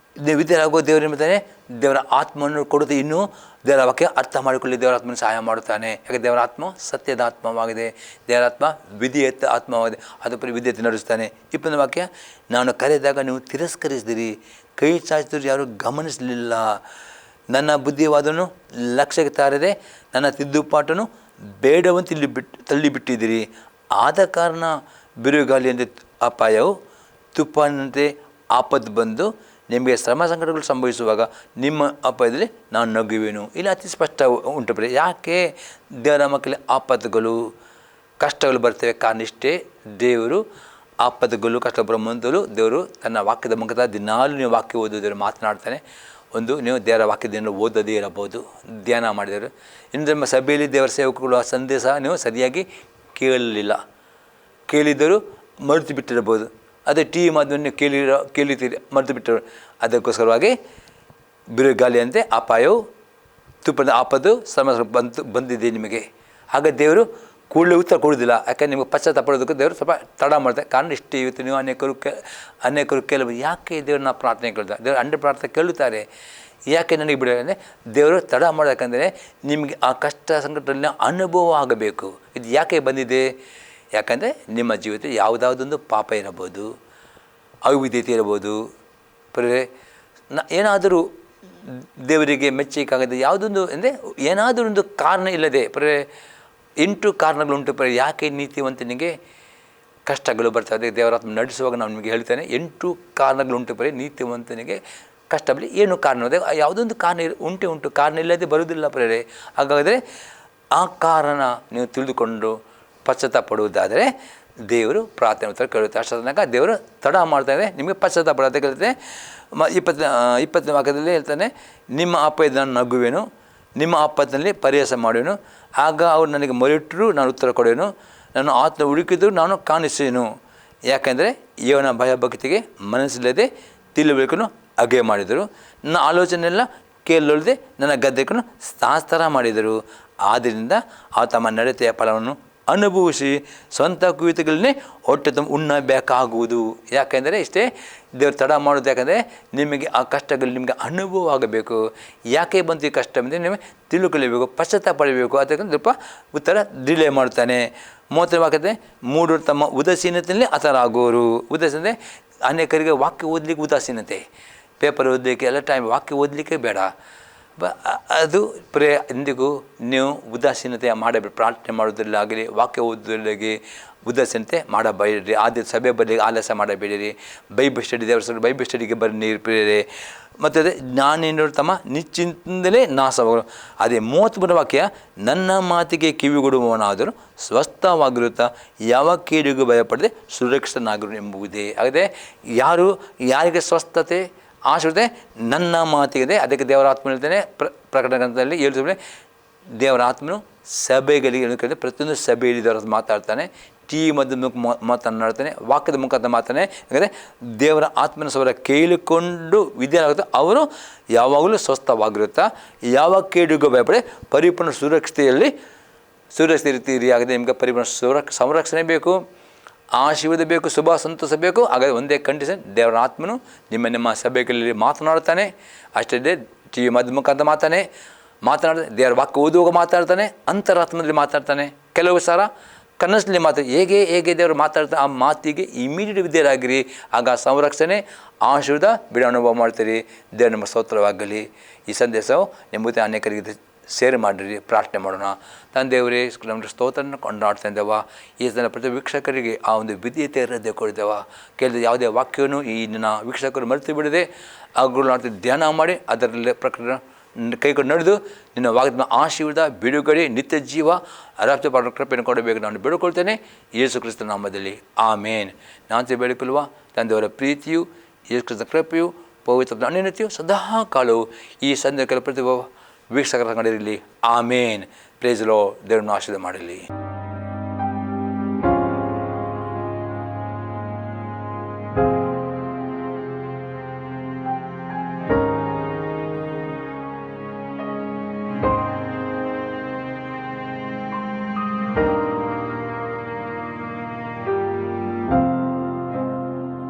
S3: ವಿಧೇಯರಾಗುವ ದೇವರ ಎಂಬುದಾನೆ ದೇವರ ಆತ್ಮವನ್ನು ಕೊಡುತ್ತೆ. ಇನ್ನೂ ದೇವರ ವಾಕ್ಯ ಅರ್ಥ ಮಾಡಿಕೊಳ್ಳಿ ದೇವರ ಆತ್ಮನ ಸಹಾಯ ಮಾಡುತ್ತಾನೆ. ಯಾಕೆ ದೇವರ ಆತ್ಮ ಸತ್ಯದ ಆತ್ಮವಾಗಿದೆ, ದೇವರ ಆತ್ಮ ವಿಧೇಯತೆ ಆತ್ಮವಾಗಿದೆ. ಅದು ವಿಧೇಯತೆ ನಡೆಸ್ತಾನೆ. 20ನೇ ವಾಕ್ಯ, ನಾನು ಕರೆದಾಗ ನೀವು ತಿರಸ್ಕರಿಸಿದಿರಿ, ಕೈ ಚಾಚಿದ್ರು ಯಾರು ಗಮನಿಸಲಿಲ್ಲ, ನನ್ನ ಬುದ್ಧಿವಾದನು ಲಕ್ಷ್ಯಕ್ಕೆ ತಾರದೆ ನನ್ನ ತಿದ್ದುಪಾಟನ್ನು ಬೇಡವನ್ನು ತಳ್ಳಿಬಿಟ್ಟಿದ್ದೀರಿ. ಆದ ಕಾರಣ ಬಿರುಗಾಳಿಯಂತೆ ಅಪಾಯವು ತುಫಾನಿನಂತೆ ಆಪತ್ತು ಬಂದು ನಿಮಗೆ ಶ್ರಮ ಸಂಕಟಗಳು ಸಂಭವಿಸುವಾಗ ನಿಮ್ಮ ಅಪಾಯದಲ್ಲಿ ನಾನು ನಗುವೆನು. ಇಲ್ಲಿ ಅತಿ ಸ್ಪಷ್ಟ ಉಂಟು. ಯಾಕೆ ದೇವರ ಮಕ್ಕಳಲ್ಲಿ ಆಪತ್ತುಗಳು ಕಷ್ಟಗಳು ಬರ್ತವೆ? ಕಾರಣ ಇಷ್ಟೇ, ದೇವರು ಆಪತ್ತುಗಳು ಕಷ್ಟ ಬರೋ ಮೊದಲು ದೇವರು ತನ್ನ ವಾಕ್ಯದ ಮುಖದ ದಿನಾಲು ನೀವು ವಾಕ್ಯ ಓದೋದೇವರು ಮಾತನಾಡ್ತಾನೆ. ಒಂದು ನೀವು ದೇವರ ವಾಕ್ಯದಿಂದ ಓದೋದೇ ಇರಬಹುದು, ಧ್ಯಾನ ಮಾಡಿದರು. ಇನ್ನು ನಮ್ಮ ಸಭೆಯಲ್ಲಿ ದೇವರ ಸೇವಕರು ಆ ಸಂದೇಶ ನೀವು ಸರಿಯಾಗಿ ಕೇಳಿದರೂ ಮರೆತು ಬಿಟ್ಟಿರಬಹುದು. ಅದೇ ಟಿ ವಿ ಮಾಧ್ಯಮ ಕೇಳಿತೀರಿ ಮರೆತು ಬಿಟ್ಟರು. ಅದಕ್ಕೋಸ್ಕರವಾಗಿ ಬಿರುಗಾಳಿಯಂತೆ ಅಪಾಯವು ತುಪ್ಪದ ಆಪತ್ತು ಸಮಸ್ಯೆ ಬಂದಿದೆ ನಿಮಗೆ. ಆಗ ದೇವರು ಕೂಡಲೇ ಉತ್ತರ ಕೊಡೋದಿಲ್ಲ. ಯಾಕಂದರೆ ನಿಮಗೆ ಪಶ್ಚಾತ್ತಾಪ ಪಡೋದಕ್ಕೆ ದೇವರು ಸ್ವಲ್ಪ ತಡ ಮಾಡ್ತಾರೆ. ಕಾರಣ ಇಷ್ಟು ಇವತ್ತು ನೀವು ಅನೇಕರು ಕೆಲವು ಯಾಕೆ ದೇವ್ರನ್ನ ಪ್ರಾರ್ಥನೆ ಕೇಳ್ತಾರೆ, ದೇವರು ಅಂಡ ಪ್ರಾರ್ಥನೆ ಕೇಳುತ್ತಾರೆ. ಯಾಕೆ ನನಗೆ ಬಿಡ ಅಂದರೆ ದೇವರು ತಡ ಮಾಡೋದಕ್ಕಂದರೆ ನಿಮಗೆ ಆ ಕಷ್ಟ ಸಂಕಟದಲ್ಲಿ ಅನುಭವ ಆಗಬೇಕು. ಇದು ಯಾಕೆ ಬಂದಿದೆ? ಯಾಕಂದರೆ ನಿಮ್ಮ ಜೀವಿತ ಯಾವುದಾವುದೊಂದು ಪಾಪ ಇರಬಹುದು, ಅವಿದ್ಯತೆ ಇರ್ಬೋದು, ಏನಾದರೂ ದೇವರಿಗೆ ಮೆಚ್ಚುಗೆಯಾಗದೆ ಯಾವುದೊಂದು ಅಂದರೆ ಏನಾದರೂ ಒಂದು ಕಾರಣ ಇಲ್ಲದೆ 8 ಕಾರಣಗಳುಂಟು. ಯಾಕೆ ನೀತಿವಂತನಿಗೆ ಕಷ್ಟಗಳು ಬರ್ತದೆ? ದೇವರಾತ್ಮ ನಡೆಸುವಾಗ ನಾನು ನಿಮಗೆ ಹೇಳ್ತೇನೆ 8 ಕಾರಣಗಳುಂಟು. ನೀತಿವಂತನಿಗೆ ಕಷ್ಟ ಬರಲಿ ಏನು ಕಾರಣ ಇದೆ? ಯಾವುದೊಂದು ಕಾರಣ ಉಂಟು. ಕಾರಣ ಇಲ್ಲದೆ ಬರುವುದಿಲ್ಲ ಹಾಗಾದರೆ ಆ ಕಾರಣ ನೀವು ತಿಳಿದುಕೊಂಡು ಪಶ್ಚಾತ್ತಾಪ ಪಡುವುದಾದರೆ ದೇವರು ಪ್ರಾರ್ಥನೆ ಉತ್ತರ ಕೇಳುತ್ತೆ. ಅಷ್ಟರ ತನಕ ದೇವರು ತಡ ಮಾಡ್ತಾಯಿದೆ, ನಿಮಗೆ ಪಶ್ಚಾತ್ತಾಪ ಪಡೋದು ಕೇಳುತ್ತೆ. 20ನೇ ವಾಕ್ಯದಲ್ಲಿ ಹೇಳ್ತಾನೆ, ನಿಮ್ಮ ಆಪತ್ತು ನಾನು ನಗುವೆನು, ನಿಮ್ಮ ಆಪತ್ತಿನಲ್ಲಿ ಪರಿಹಾಸ ಮಾಡುವೆನು. ಆಗ ಅವರು ನನಗೆ ಮೊರೆಯಿಟ್ಟರೂ ನಾನು ಉತ್ತರ ಕೊಡುವೆನು, ನಾನು ಆತ್ಮ ಹುಡುಕಿದರೂ ನಾನು ಕಾಣಿಸುವೆನು. ಯಾಕೆಂದರೆ ಇವನ ಭಯಭಕ್ತಿಗೆ ಮನಸ್ಸಿಲ್ಲದೆ ತಿಳುವಳಿಕೆಯನ್ನು ಅಗೆ ಮಾಡಿದರು, ನನ್ನ ಆಲೋಚನೆಯೆಲ್ಲ ಕೇಳೊಳ್ಳದೆ ನನ್ನ ಗದ್ದೆಗಳನ್ನು ಶಾಸ್ತ್ರ ಮಾಡಿದರು. ಆದ್ದರಿಂದ ಆ ತಮ್ಮ ನಡತೆಯ ಫಲವನ್ನು ಅನುಭವಿಸಿ ಸ್ವಂತ ಕುರಿತುಗಳನ್ನೇ ಹೊಟ್ಟೆ ತುಂಬ ಉಣ್ಣಬೇಕಾಗುವುದು. ಯಾಕೆಂದರೆ ಇಷ್ಟೇ ದೇವರು ತಡ ಮಾಡೋದು. ಯಾಕಂದರೆ ನಿಮಗೆ ಆ ಕಷ್ಟಗಳು ನಿಮಗೆ ಅನುಭವ ಆಗಬೇಕು. ಯಾಕೆ ಬಂತು ಈ ಕಷ್ಟ ಅಂದರೆ ನಿಮಗೆ ತಿಳ್ಕೊಳ್ಳಬೇಕು, ಪಶ್ಚಾತ್ತಾಪ ಪಡಬೇಕು. ಅದಕ್ಕೆ ಸ್ವಲ್ಪ ಉತ್ತರ ಡಿಲೇ ಮಾಡ್ತಾನೆ. 30ನೇ ವಾಕ್ಯತೆ, ಮೂಢರು ತಮ್ಮ ಉದಾಸೀನತೆಯಲ್ಲಿ ಹತರಾಗೋರು. ಉದಾಸೀನತೆ ಅನೇಕರಿಗೆ ವಾಕ್ಯ ಓದಲಿಕ್ಕೆ ಉದಾಸೀನತೆ, ಪೇಪರ್ ಓದಲಿಕ್ಕೆ ಎಲ್ಲ ಟೈಮ್ ವಾಕ್ಯ ಓದಲಿಕ್ಕೆ ಬೇಡ. ಅದು ಎಂದಿಗೂ ನೀವು ಉದಾಸೀನತೆ ಮಾಡಬೇಡಿ. ಪ್ರಾರ್ಥನೆ ಮಾಡೋದ್ರಲ್ಲಾಗಲಿ ವಾಕ್ಯ ಓದೋದ್ರಲ್ಲಿ ಉದಾಸೀನತೆ ಮಾಡಬೇಡಿರಿ. ಆದ್ಯ ಸಭೆ ಬರಲಿಕ್ಕೆ ಆಲಸ್ಯ ಮಾಡಬೇಡಿರಿ. ಬೈಬಲ್ ಸ್ಟಡಿ ದೇವರ ಬೈಬಲ್ ಸ್ಟಡಿಗೆ ಬರೀರಿ. ಮತ್ತು ಅದೇ ಜ್ಞಾನಿನವರು ತಮ್ಮ ನಿಶ್ಚಿಂತಲೇ ನಾಶವಾಗರು. ಅದೇ 33ನೇ ವಾಕ್ಯ, ನನ್ನ ಮಾತಿಗೆ ಕಿವಿಗೊಡುವವನಾದರೂ ಸ್ವಸ್ಥವಾಗಿರುತ್ತಾ ಯಾವ ಕೇಡಿಗೂ ಭಯಪಡದೆ ಸುರಕ್ಷಿತನಾಗರು ಎಂಬುದೇ. ಹಾಗಾದರೆ ಯಾರಿಗೆ ಸ್ವಸ್ಥತೆ ಆಶೀರ್ವಾದ? ನನ್ನ ಮಾತಿಗಿದೆ. ಅದಕ್ಕೆ ದೇವರ ಆತ್ಮ ಹೇಳ್ತಾನೆ ಪ್ರಕಟಣೆ ಗ್ರಂಥದಲ್ಲಿ ಹೇಳ್ತಾರೆ, ದೇವರ ಆತ್ಮನು ಸಭೆಗಳಿಗೆ ಹೇಳ್ತಾರೆ. ಪ್ರತಿಯೊಂದು ಸಭೆಯಲ್ಲಿ ದೇವರ ಮಾತಾಡ್ತಾನೆ, ಮದ್ದು ಮಾತನಾಡ್ತಾನೆ, ವಾಕ್ಯದ ಮುಖಾಂತರ ಮಾತಾನೆ. ಯಾಕಂದರೆ ದೇವರ ಆತ್ಮನ ಸ್ವರ ಕೇಳಿಕೊಂಡು ವಿದ್ಯಾಗುತ್ತೆ, ಅವರು ಯಾವಾಗಲೂ ಸ್ವಸ್ಥವಾಗಿರುತ್ತಾ ಯಾವ ಕೇಡಿಗೂ ಭಯಪಡೆ ಪರಿಪೂರ್ಣ ಸುರಕ್ಷತೆಯಲ್ಲಿ ಇರ್ತೀರಿ. ಹಾಗಾದರೆ ನಿಮಗೆ ಪರಿಪೂರ್ಣ ಸಂರಕ್ಷಣೆ ಬೇಕು, ಆಶೀರ್ವಾದ ಬೇಕು, ಶುಭ ಸಂತೋಷ ಬೇಕು. ಹಾಗಾದರೆ ಒಂದೇ ಕಂಡೀಷನ್, ದೇವರ ಆತ್ಮನು ನಿಮ್ಮ ಸಭೆಗಳಲ್ಲಿ ಮಾತನಾಡ್ತಾನೆ. ಅಷ್ಟೇ ಮಧ್ಯ ಮುಖಾಂತರ ಮಾತಾಡ್ತಾನೆ, ದೇವರ ವಾಕ್ಯ ಓದುವಾಗ ಮಾತಾಡ್ತಾನೆ, ಅಂತರಾತ್ಮದಲ್ಲಿ ಮಾತಾಡ್ತಾನೆ. ಕೆಲವು ಸಾರ ಕನಸಲ್ಲಿ ಹೇಗೆ ದೇವರು ಮಾತಾಡ್ತಾನೆ, ಆ ಮಾತಿಗೆ ಇಮಿಡಿಯೇಟ್ ವಿದ್ಯರಾಗಿರಿ. ಆಗ ಸಂರಕ್ಷಣೆ, ಆಶೀರ್ವಾದ ಬಿಡ ಅನುಭವ ಮಾಡ್ತೀರಿ. ದೇವರ ನಮ್ಮ ಸ್ತೋತ್ರವಾಗಲಿ. ಈ ಸಂದೇಶವು ನಿಮ್ಮದೇ ಅನೇಕರಿಗೆ ಸೇರ್ ಮಾಡಿರಿ. ಪ್ರಾರ್ಥನೆ ಮಾಡೋಣ. ತಂದೆಯವರೇ, ನಮ್ಮ ಸ್ತೋತ್ರನ ಕೊಂಡಾಡ್ತಾ ಇದ್ದೇವೆ. ಈ ಜನ ಪ್ರತಿ ವೀಕ್ಷಕರಿಗೆ ಆ ಒಂದು ವಿದ್ಯತೆ ಹೃದಯ ಕೊಡಿದ್ದೇವೆ. ಕೇಳಿದ ಯಾವುದೇ ವಾಕ್ಯವನ್ನು ಈ ನಿನ್ನ ವೀಕ್ಷಕರು ಮರೆತು ಬಿಡದೆ ಅವುಗಳನ್ನ ಧ್ಯಾನ ಮಾಡಿ ಅದರಲ್ಲಿ ಪ್ರಕರಣ ಕೈಕೊಂಡು ನಡೆದು ನಿನ್ನ ವಾಗ್ದಾನ ಆಶೀರ್ವಾದ, ಬಿಡುಗಡೆ, ನಿತ್ಯ ಜೀವ ಅರಾಪ್ತ ಪಾಡ ಕೃಪೆಯನ್ನು ಕೊಡಬೇಕು ನಾನು ಬೇಡಿಕೊಳ್ತೇನೆ ಯೇಸು ಕ್ರಿಸ್ತನ ನಾಮದಲ್ಲಿ. ಆಮೇನ್. ನಾನು ಬೇಡಿಕೊಳ್ಳುವ ತಂದೆಯವರ ಪ್ರೀತಿಯು, ಯೇಸು ಕ್ರಿಸ್ತನ ಕೃಪೆಯು, ಪವಿತ್ರ ಅನ್ಯೋನ್ಯತೆಯು ಸದಾ ಕಾಲವು ಈ ಸಂದೇಶ ಪ್ರತಿ ವೀಕ್ಷಕರ ಕಂಡಿರಲಿ. ಆಮೇನ್. Praise lord. ದೇವರನ್ನು ಆಶೀರ್ವಾದ ಮಾಡಲಿ.